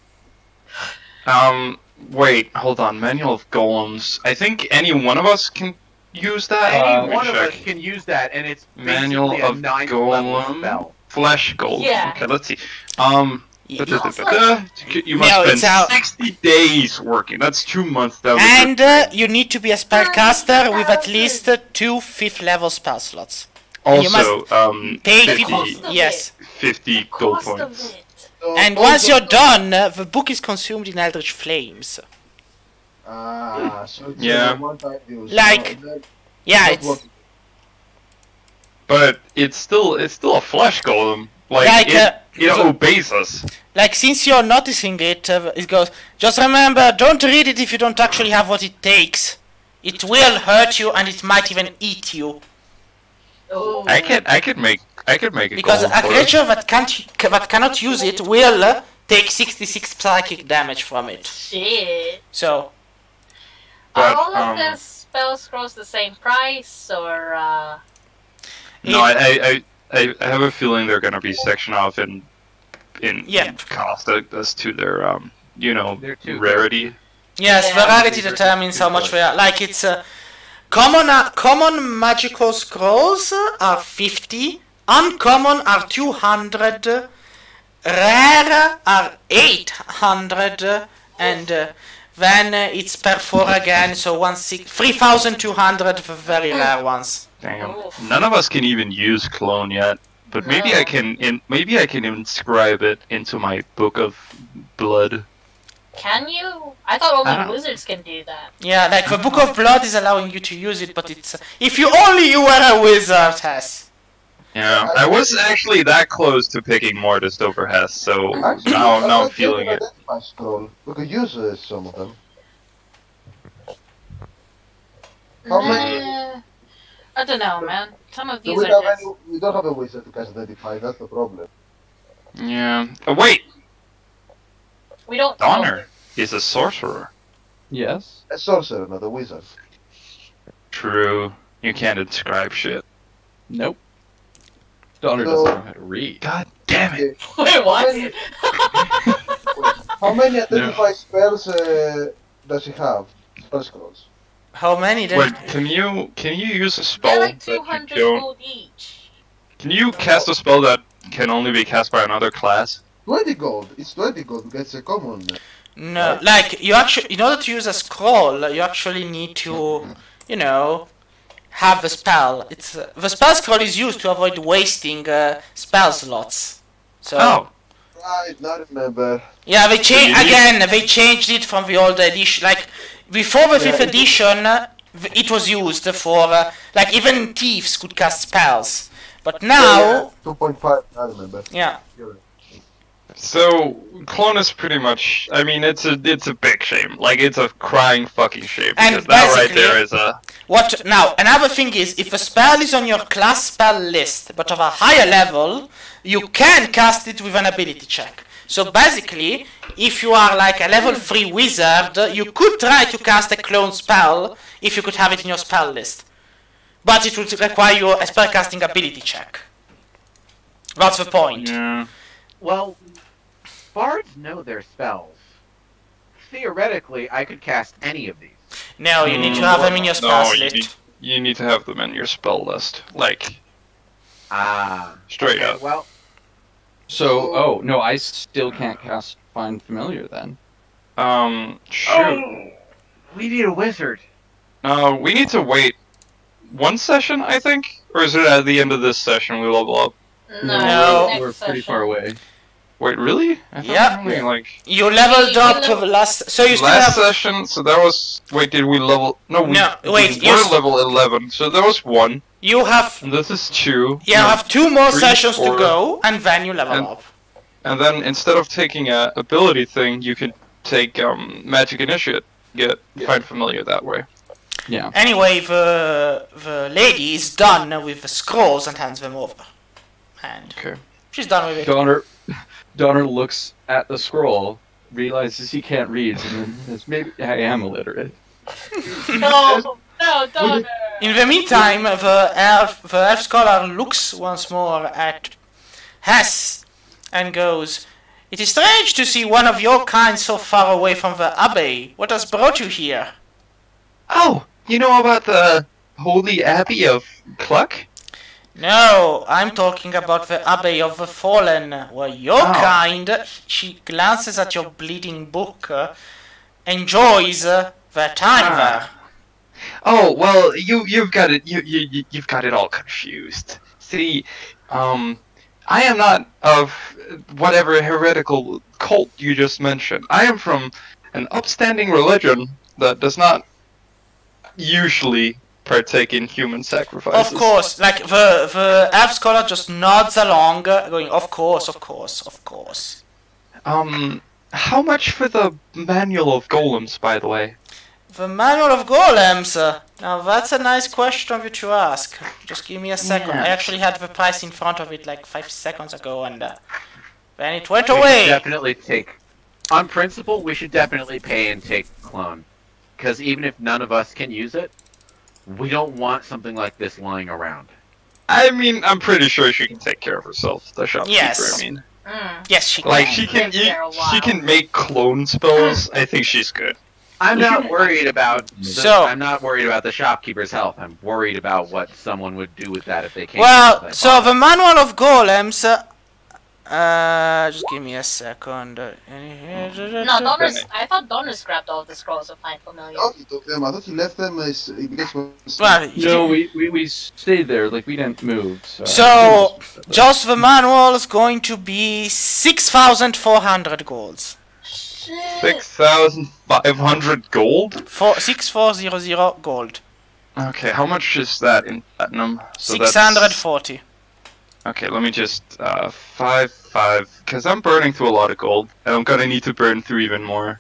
Wait, hold on. Manual of Golems. I think any one of us can use that. Any Let one me of us check. can use that, and it's Manual basically a of 9th level Golem. spell. Flesh Golem. Yeah. Okay, let's see. Yeah. You must No, it's spend out. 60 days working. That's 2 months down the And you need to be a spellcaster with at least 2 5th level spell slots. you Also, Pay 50, 50, yes. 50 gold Cost of points. it. So And also- once you're done, the book is consumed in Eldritch Flames. So it's Yeah. a one-time use. Like- No, that- Yeah, not it's what- But it's still a flesh golem. Like, it obeys us. like since you're noticing it, it goes. Just remember, don't read it if you don't actually have what it takes. It will hurt you, and it might even eat you. Oh. I could make a Because golem a for creature that cannot use it will take 66 psychic damage from it. Shit. So But, Are all of the spell scrolls the same price, or No, I I have a feeling they're gonna be sectioned off in Yep. cost as to their They're too rarity. Yes, Yeah. variety determines how much they are. Like it's common magical scrolls are 50, uncommon are 200, rare are 800, and then it's per 4 again, so 3,200 for very rare ones. Damn. Oof. None of us can even use clone yet, but maybe No. maybe I can inscribe it into my book of blood. Can you? I thought I only don't- wizards can do that. Yeah, like the Book of Blood is allowing you to use it, but it's if you only were a wizard, Hess. Yeah, I was actually that close to picking Mortis over Hess, so Actually, now I'm I feeling can it. identify scroll. We could use some of them. How many? I don't know, man. Some of Do these we, are have just... any, we don't have a wizard to cast identify, that's the problem. Yeah. Oh, wait, We don't know. Donner is a sorcerer. Yes. A sorcerer, not a wizard. True. You can't inscribe shit. Nope. Donner doesn't know how to read. God damn it. Okay. Wait, what? How many identify spells does he have? Spell scrolls. How many then? Wait, can you use a They're spell like that you 200 don't? gold each. Can you cast a spell that can only be cast by another class? 20 gold. It's 20 gold because it's a common. No, like you actually, in order to use a scroll, you actually need to, you know, have the spell. It's the spell scroll is used to avoid wasting spell slots. So Oh, Right, now I remember. yeah, they So you changed need- again. They changed it from the old edition. Like before the fifth Yeah. edition, it was used for like even thieves could cast spells. But now, 2.5, I remember. yeah. You're right. so clone is pretty much. I mean, it's a big shame. Like it's a crying fucking shame And because that right basically- there is a. What now? Another thing is, if a spell is on your class spell list, but of a higher level, you can cast it with an ability check. So basically, if you are like a level 3 wizard, you could try to cast a clone spell if you could have it in your spell list. But it would require you a spell casting ability check. That's the point. Yeah. Well, bards know their spells. Theoretically, I could cast any of these. No, you need to have them in your spell No, you list. need, you need to have them in your spell list, like Ah. straight okay, up. Well, So, oh no, I still can't cast Find Familiar then. Shoot. we need a wizard. No, we need to wait one session, I think, or is it at the end of this session we level up? No. next we're pretty session. far away. Wait, really? I thought Yeah. we only, like You leveled You up to level- the last. So you still last have. session. So that was. Wait, did we level? No, we, No, wait, we you were s- level 11. So that was 1, You have. and this is 2. You No, have 2 more 3, sessions to 4. go, and then you level And- up. And then instead of taking a ability thing, you can take magic initiate. Get find familiar that way. Yeah. Anyway, the lady is done with the scrolls and hands them over. And Okay. she's done with it. Donner looks at the scroll, realizes he can't read, and then says, "Maybe I am illiterate." No, don't. In the meantime, the elf scholar looks once more at Hess and goes, "It is strange to see one of your kind so far away from the abbey. What has brought you here?" Oh, you know about the Holy Abbey of Cluck? No, I'm talking about the Abbey of the Fallen, where your Oh. kind, she glances at your bleeding book, enjoys their time Ah. there. Oh well, you've got it. You've got it all confused. See, I am not of whatever heretical cult you just mentioned. I am from an upstanding religion that does not usually partake in human sacrifices. Of course, like the elf scholar just nods along, going, of course, of course, of course. How much for the manual of golems, by the way? The manual of golems. Now that's a nice question of you to ask. Just give me a second. I Yes. actually had the price in front of it like 5 seconds ago, and then it went We should away. definitely take. On principle, we should definitely pay and take clone. Because even if none of us can use it, we don't want something like this lying around. I mean, I'm pretty sure she can take care of herself. The shopkeeper. Yes. I mean, Yes, she can. like she can she can make clone spells. I think she's good. I'm not worried about. I'm not worried about the shopkeeper's health. I'm worried about what someone would do with that if they came. Well, so the manual of golems. Just give me a second. No, Donors. I thought Donors grabbed all the scrolls of Find Familiar. Oh, he took them. I thought he left them as Well, No, we stayed there, like we didn't move. So just the manual is going to be 6,400 golds. 6,500 gold. 6,400 gold. Okay, how much is that in platinum? So 640. Okay, let me just 5, because I'm burning through a lot of gold, and I'm gonna need to burn through even more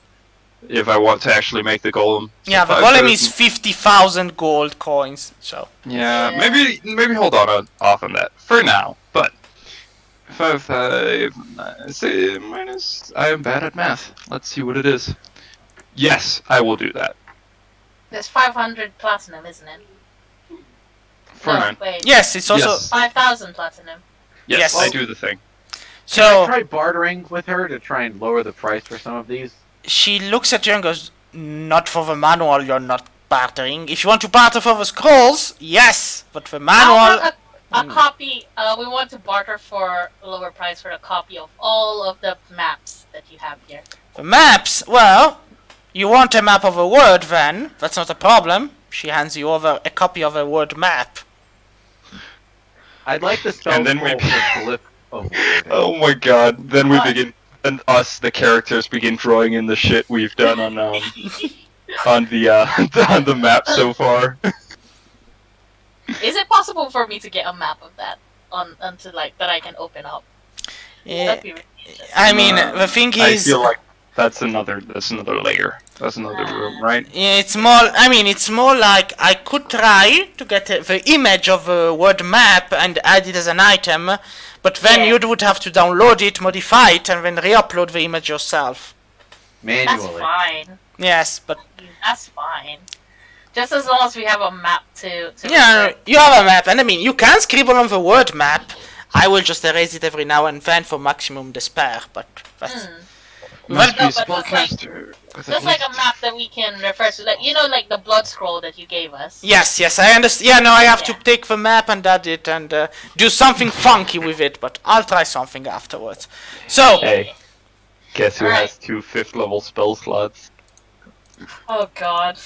if I want to actually make the golem. So Yeah, the golem is 50,000 gold coins. So yeah, maybe hold on off on that for now. But 5, say minus. I am bad at math. Let's see what it is. Yes, I will do that. There's 500 platinum, isn't it? Wait. Yes, it's also 5,000 platinum. Yes, I do the thing. So can I try bartering with her to try and lower the price for some of these? She looks at you and goes, "Not for the manual. You're not bartering. If you want to barter for the scrolls, yes, but the manual." A copy. We want to barter for a lower price for a copy of all of the maps that you have here. The maps. Well, you want a map of a word, then that's not a problem. She hands you over a copy of a word map. I'd like the spell And then scroll for glyph of wording. Oh my god! Then we begin, and us, the characters, begin drawing in the shit we've done on on the map so far. Is it possible for me to get a map of that onto like that I can open up? Yeah. That'd be really interesting. I mean, the thing I is, feel like that's another layer. That's another room, right? it's more. I mean, it's more like I could try to get the image of a word map and add it as an item, but then you would have to download it, modify it, and then re-upload the image yourself. Manually. That's fine. Yes, but that's fine. Just as long as we have a map to yeah, you have a map, and I mean, you can scribble on the word map. I will just erase it every now and then for maximum despair, but that's... Must be a just spellcaster. Just like a map that we can refer to, like like the blood scroll that you gave us. Yes, I understand. Yeah, no, I have to take the map and add it and do something funky with it, but I'll try something afterwards. So, hey, guess who has 2 5th level spell slots? Oh god.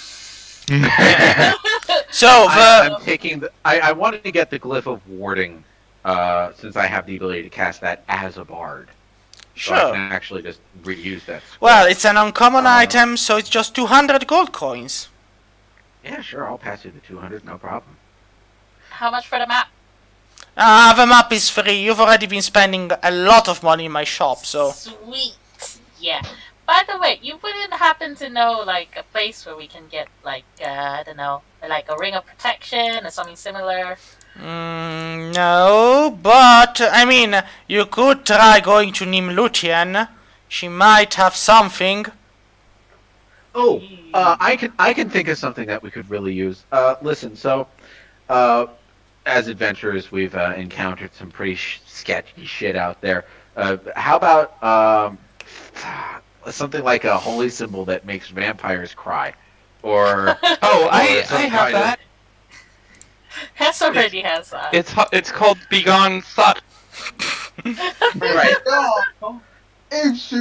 So I'm taking the. I wanted to get the glyph of warding, since I have the ability to cast that as a bard. So I can actually just reuse that. Well, it's an uncommon item, so it's just 200 gold coins. Yeah, sure, I'll pass you the 200, no problem. How much for the map? The map is free. You've already been spending a lot of money in my shop, so... Sweet. Yeah. By the way, you wouldn't happen to know, like, a place where we can get, like, I don't know, like a ring of protection or something similar? No, but, I mean, you could try going to Nimlutian. She might have something. Oh, I can think of something that we could really use. Listen, so, as adventurers, we've encountered some pretty sketchy shit out there. How about something like a holy symbol that makes vampires cry, or I have that. Hess already has that. It's called Begone Thought. Right.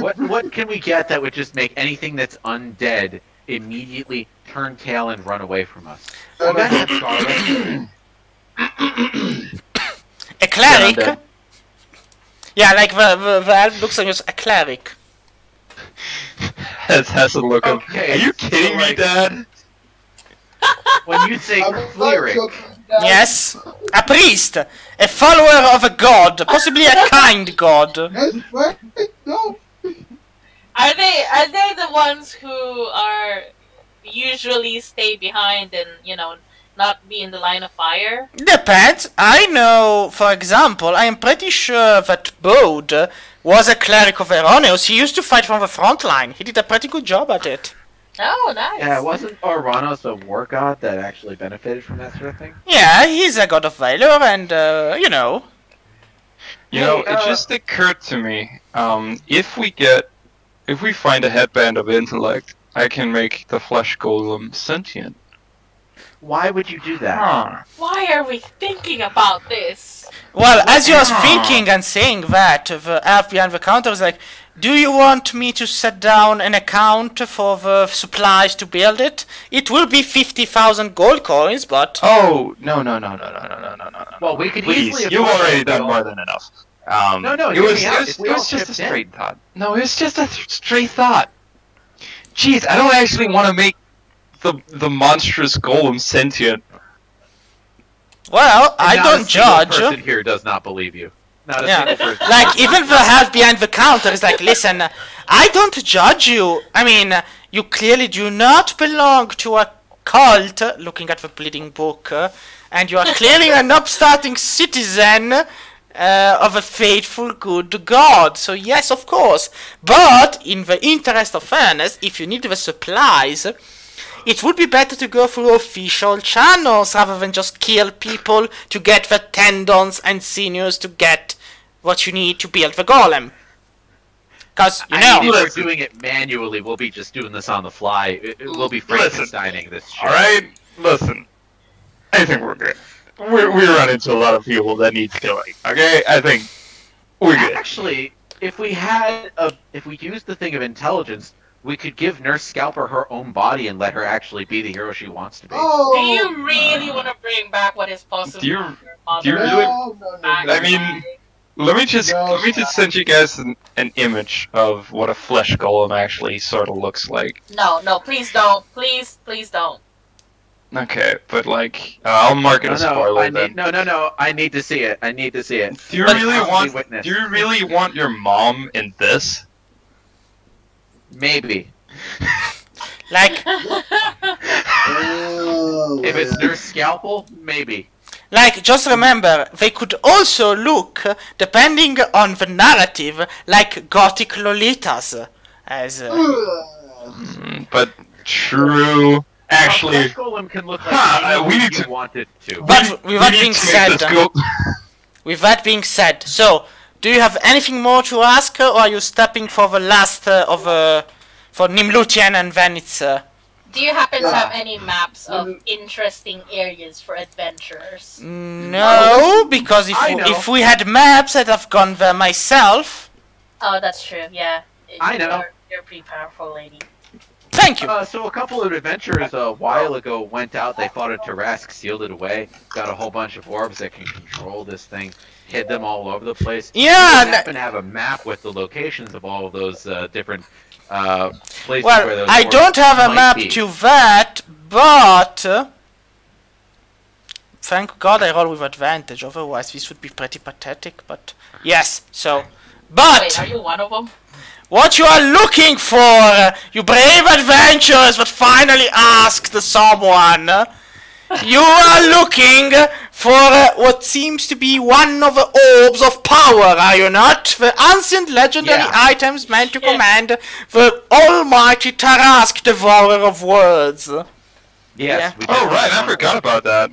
What can we get that would just make anything that's undead immediately turn tail and run away from us? You guys have garlic. A cleric? Yeah, like the elf looks like a cleric. Has a look of. Okay, Are you kidding me, Dad? When you say cleric. Yes, a priest, a follower of a god, possibly a kind god. No. Are they the ones who are usually stay behind and not be in the line of fire? Depends. I know, for example, I am pretty sure that Bode was a cleric of Erroneus. He used to fight from the front line. He did a pretty good job at it. Oh, nice. Yeah, wasn't Oranos a war god that actually benefited from that sort of thing? Yeah, he's a god of valor, and you know. You know, it just occurred to me. If we find a headband of intellect, I can make the flesh golem sentient. Why would you do that? Huh. Why are we thinking about this? Well, as you're thinking and saying that, the elf behind the counter is like, do you want me to set down an account for the supplies to build it? It will be 50,000 gold coins, but... Oh, no. Well, we could Please, easily... you've already done more than enough. No, it was we all just a chipped in. straight thought. No, it was just a straight thought. Jeez, I don't actually want to make the monstrous golem sentient. Well, I Not don't a single judge. person here does not believe you. Not a Yeah, single person. like, even the half behind the counter is like, listen, I don't judge you. I mean, you clearly do not belong to a cult, looking at the bleeding book, and you are clearly an upstarting citizen of a faithful good god. So yes, of course. But, in the interest of fairness, if you need the supplies, it would be better to go through official channels rather than just kill people to get the tendons and sinews to get what you need to build the golem. Because, you know... I mean, if we're doing it manually, we'll be just doing this on the fly. We'll be Frankensteining this shit. Alright? Listen. I think we're good. We run into a lot of people that need killing. Okay? I think we're good. Actually, if we used the thing of intelligence, we could give Nurse Scalper her own body and let her actually be the hero she wants to be. Oh, Do you really want to bring back what is possible? Do you Do really? no. I mean, let me just send you guys an image of what a flesh golem actually sort of looks like. No, please don't. Please don't. Okay, but like, I'll mark it a spoiler then. No, I need to see it. I need to see it. Do you really want your mom in this? Maybe. Like, Oh, If it's man. Nurse Scalpel, maybe. like, just remember, they could also look, depending on the narrative, like gothic lolitas. As, But true. Actually, Flesh Golem can look like we anyone need you to- want it to. But with that being said, With so, do you have anything more to ask, or are you stepping for the last for Nimlutian, and then it's... Do you happen to have any maps of interesting areas for adventurers? No, because if we had maps, I'd have gone there myself. Oh, that's true. Yeah. I know. You're a pretty powerful lady. Thank you. So a couple of adventurers a while ago went out, they fought a Tarask, sealed it away, got a whole bunch of orbs that can control this thing, hid them all over the place. Yeah, I happen to have a map with the locations of all of those different places where well, those I orbs don't have a might map be. to that, but... thank God I roll with advantage, otherwise this would be pretty pathetic, but... Yes, so... But... Wait, are you one of them? What you are looking for, you brave adventurers that finally asked someone. You are looking for what seems to be one of the orbs of power, are you not? The ancient legendary items meant to command the almighty Tarask, devourer of words. Yes. we Oh did. right, I forgot about that.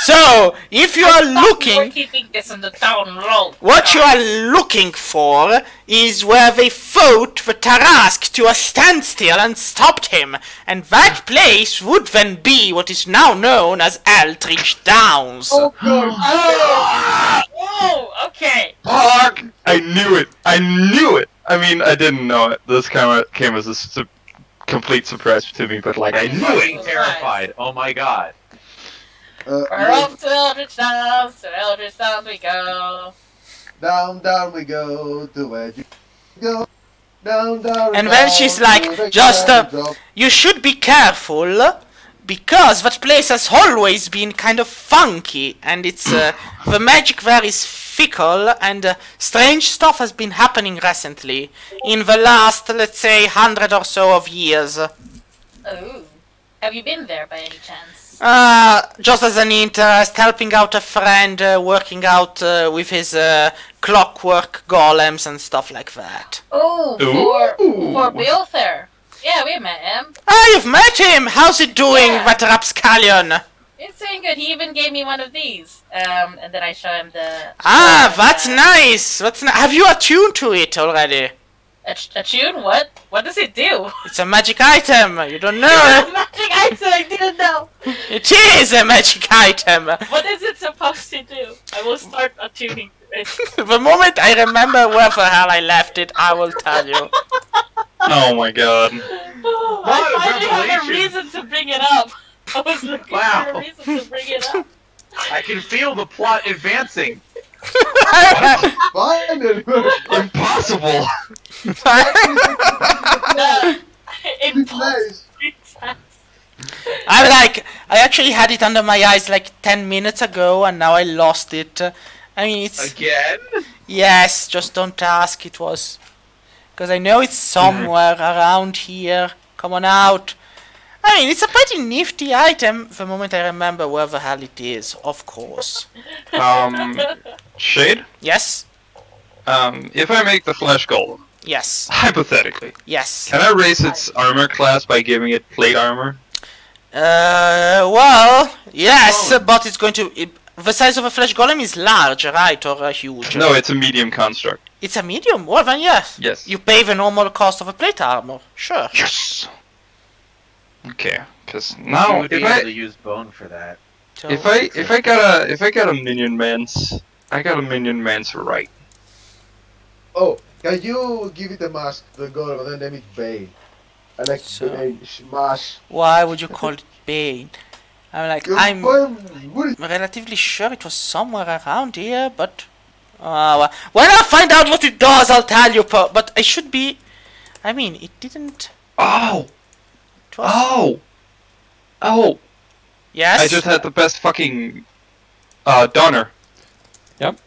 So, if you are We're looking... keeping this in the town road. What you are looking for is where they fought the Tarask to a standstill and stopped him, and that place would then be what is now known as Eldridge Downs. Oh, God. Oh, okay. Fuck! I knew it! I mean, I didn't know it. This came as a complete surprise to me, but like, I knew it! Fucking terrified. Oh my god. We're off to Eldridge Downs we go. Down we go to where you go. Down. And then she's like, just, you should be careful, because that place has always been kind of funky, and it's, the magic there is fickle, and strange stuff has been happening recently, in the last, let's say, 100 or so of years. Oh. Have you been there by any chance? Just as an interest, helping out a friend, working out with his clockwork golems and stuff like that. Oh, for Bilther. Yeah, we met him. Ah, you've met him! How's it doing, Yeah. that rapscallion? It's doing good. He even gave me one of these. And then I show him the... Ah, that's nice! That's Have you attuned to it already? A tune? What? What does it do? It's a magic item, you don't know? Magic item, I didn't know. It is a magic item! What is it supposed to do? I will start attuning to it. The moment I remember where the hell I left it, I will tell you. Oh my god. I finally have a reason to bring it up. I was looking for a reason to bring it up. I can feel the plot advancing. Finally! Impossible! Nice. I actually had it under my eyes like 10 minutes ago and now I lost it. I mean, it's... Again? Yes, just don't ask, it was... Because I know it's somewhere around here. Come on out. I mean, it's a pretty nifty item, the moment I remember where the hell it is, of course. Shade? Yes? If I make the flesh golem, Yes. hypothetically, Yes. can I raise its armor class by giving it plate armor? Well, yes, but it's going to... the size of a flesh golem is large, right, or huge? No, it's a medium construct. It's a medium? Well, then yes. Yes. You pay the normal cost of a plate armor, sure. Yes! Okay, because You now would be able to use bone for that. So, if I got a minion man's, I got a minion man's right. Oh, can you give it a mask, the goal, and then name it Bane? I like So- Bane, smash. Why would you call it Bane? I'm What is relatively sure it was somewhere around here, but... well, when I find out what it does, I'll tell you, but I should be... I mean, it didn't... Oh! It was... Oh! Oh! Yes? I just had the best fucking donor. Yep.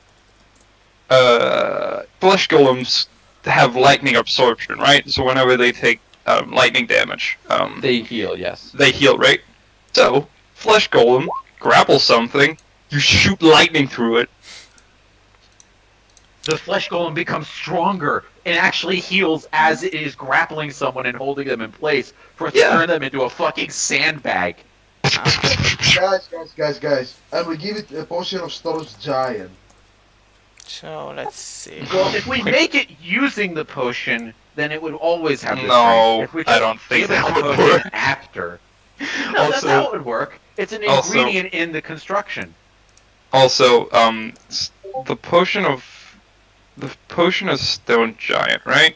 Flesh golems have lightning absorption, right? So whenever they take lightning damage, They heal, yes. they heal, right? So, flesh golem grapples something, you shoot lightning through it. The flesh golem becomes stronger and actually heals as it is grappling someone and holding them in place for it to turn them into a fucking sandbag. guys. I will give it a potion of Storm's Giant. So, let's see. Well, if we make it using the potion, then it would always have the No, strength. If we I just don't think give it that the would potion work. after. No, that's Also- how it would work. It's an Also- ingredient in the construction. Also, the potion of Stone Giant, right?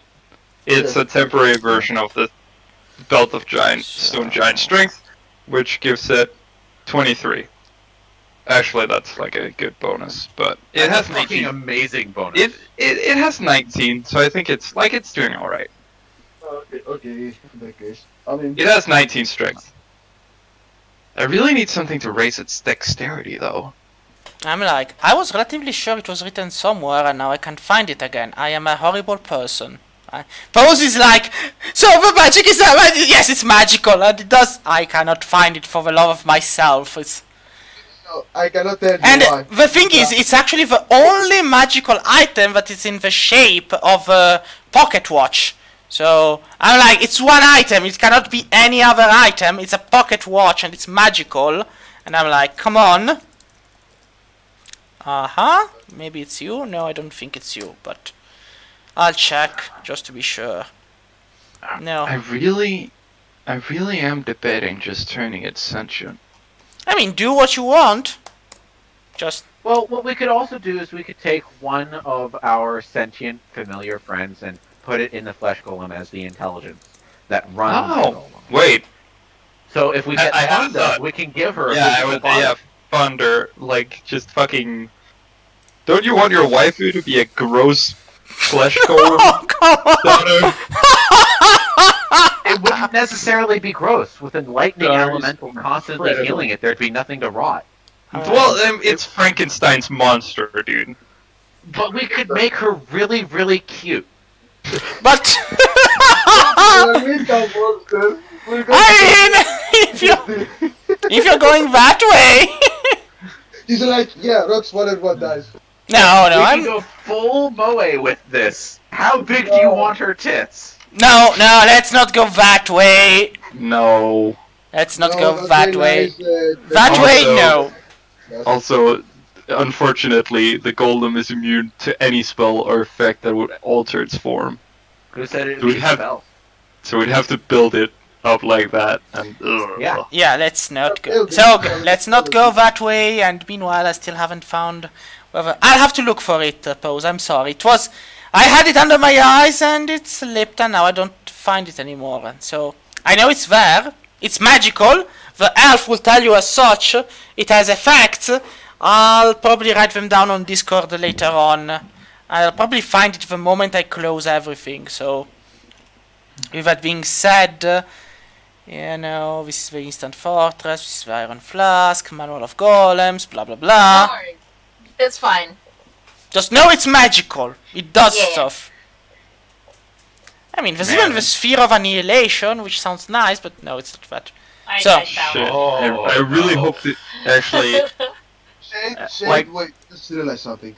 It's a temporary version of the Belt of Stone Giant Strength, which gives it 23. Actually, that's like a good bonus, but it has That's a fucking 19. amazing bonus. It has 19, so I think it's doing all right. Okay, in that case. I mean, It has 19 strength. I really need something to raise its dexterity, though. I'm like, I was relatively sure it was written somewhere and now I can't find it again. I am a horrible person. Pose is like, so the magic is yes, it's magical and it does. I cannot find it for the love of myself. It's no, I cannot tell you and why. the thing is, it's actually the only magical item that is in the shape of a pocket watch. So I'm like, it's one item. It cannot be any other item. It's a pocket watch and it's magical. And I'm like, come on. Maybe it's you? No, I don't think it's you, but I'll check just to be sure. No. I really am debating just turning it sentient. I mean, do what you want. Just... Well, what we could also do is we could take one of our sentient familiar friends and put it in the flesh golem as the intelligence that runs the golem. Wait. So if we get I haven't Fonda, thought- we can give her a Yeah, I physical would. body. Yeah, Thunder. Like, just fucking. Don't you want your waifu to be a gross flesh golem? Oh, come on! Daughter? It wouldn't necessarily be gross. With a lightning Darn, elemental constantly incredible. healing it, there'd be nothing to rot. Well, it's Frankenstein's monster, dude. But we could make her really, really cute. But... I mean, that monster. We're going if you're going that way... He's like, yeah, rocks one and one dies. No, we can I'm... go full moe with this. How big do you want her tits? No, let's not go that way. No. Let's not No, go that's that very way. nice, That way, Also- no. Also, unfortunately, the golem is immune to any spell or effect that would alter its form. Who said it Do we would have- spell? So we'd have to build it up like that, and Yeah. Yeah, let's not go. Okay, So, okay. let's not go that way, and meanwhile I still haven't found whether... I'll have to look for it, Pose, I'm sorry. It was... I had it under my eyes and it slipped, and now I don't find it anymore. And so, I know it's there. It's magical. The elf will tell you as such. It has effects. I'll probably write them down on Discord later on. I'll probably find it the moment I close everything, so... With that being said, you know, this is the Instant Fortress, this is the Iron Flask, Manual of Golems, blah blah blah. Don't worry. It's fine. Just know it's magical. It does Yeah. stuff. I mean, there's even the Sphere of Annihilation, which sounds nice, but no, it's not that. I So- like that shit. one. I really hope that actually. Shade, like- wait, just realized something.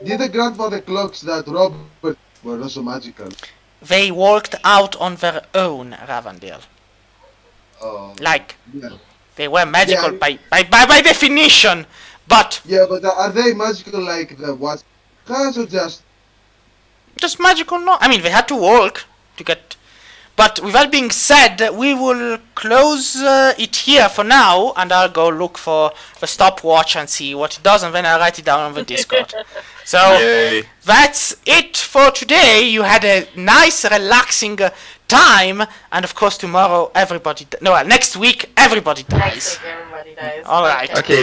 Did the grandfather clocks that Robert were also magical? They walked out on their own, Ravandale. Like, Yeah. they were magical Yeah. by definition, but Yeah, but are they magical like the what? Cars or just... just magical, no. I mean, they had to walk to get... But with that being said, we will close it here for now, and I'll go look for the stopwatch and see what it does, and then I'll write it down on the Discord. So, Yay. that's it for today. You had a nice, relaxing time, and of course tomorrow everybody... next week everybody dies. Next week everybody dies. Alright. Okay,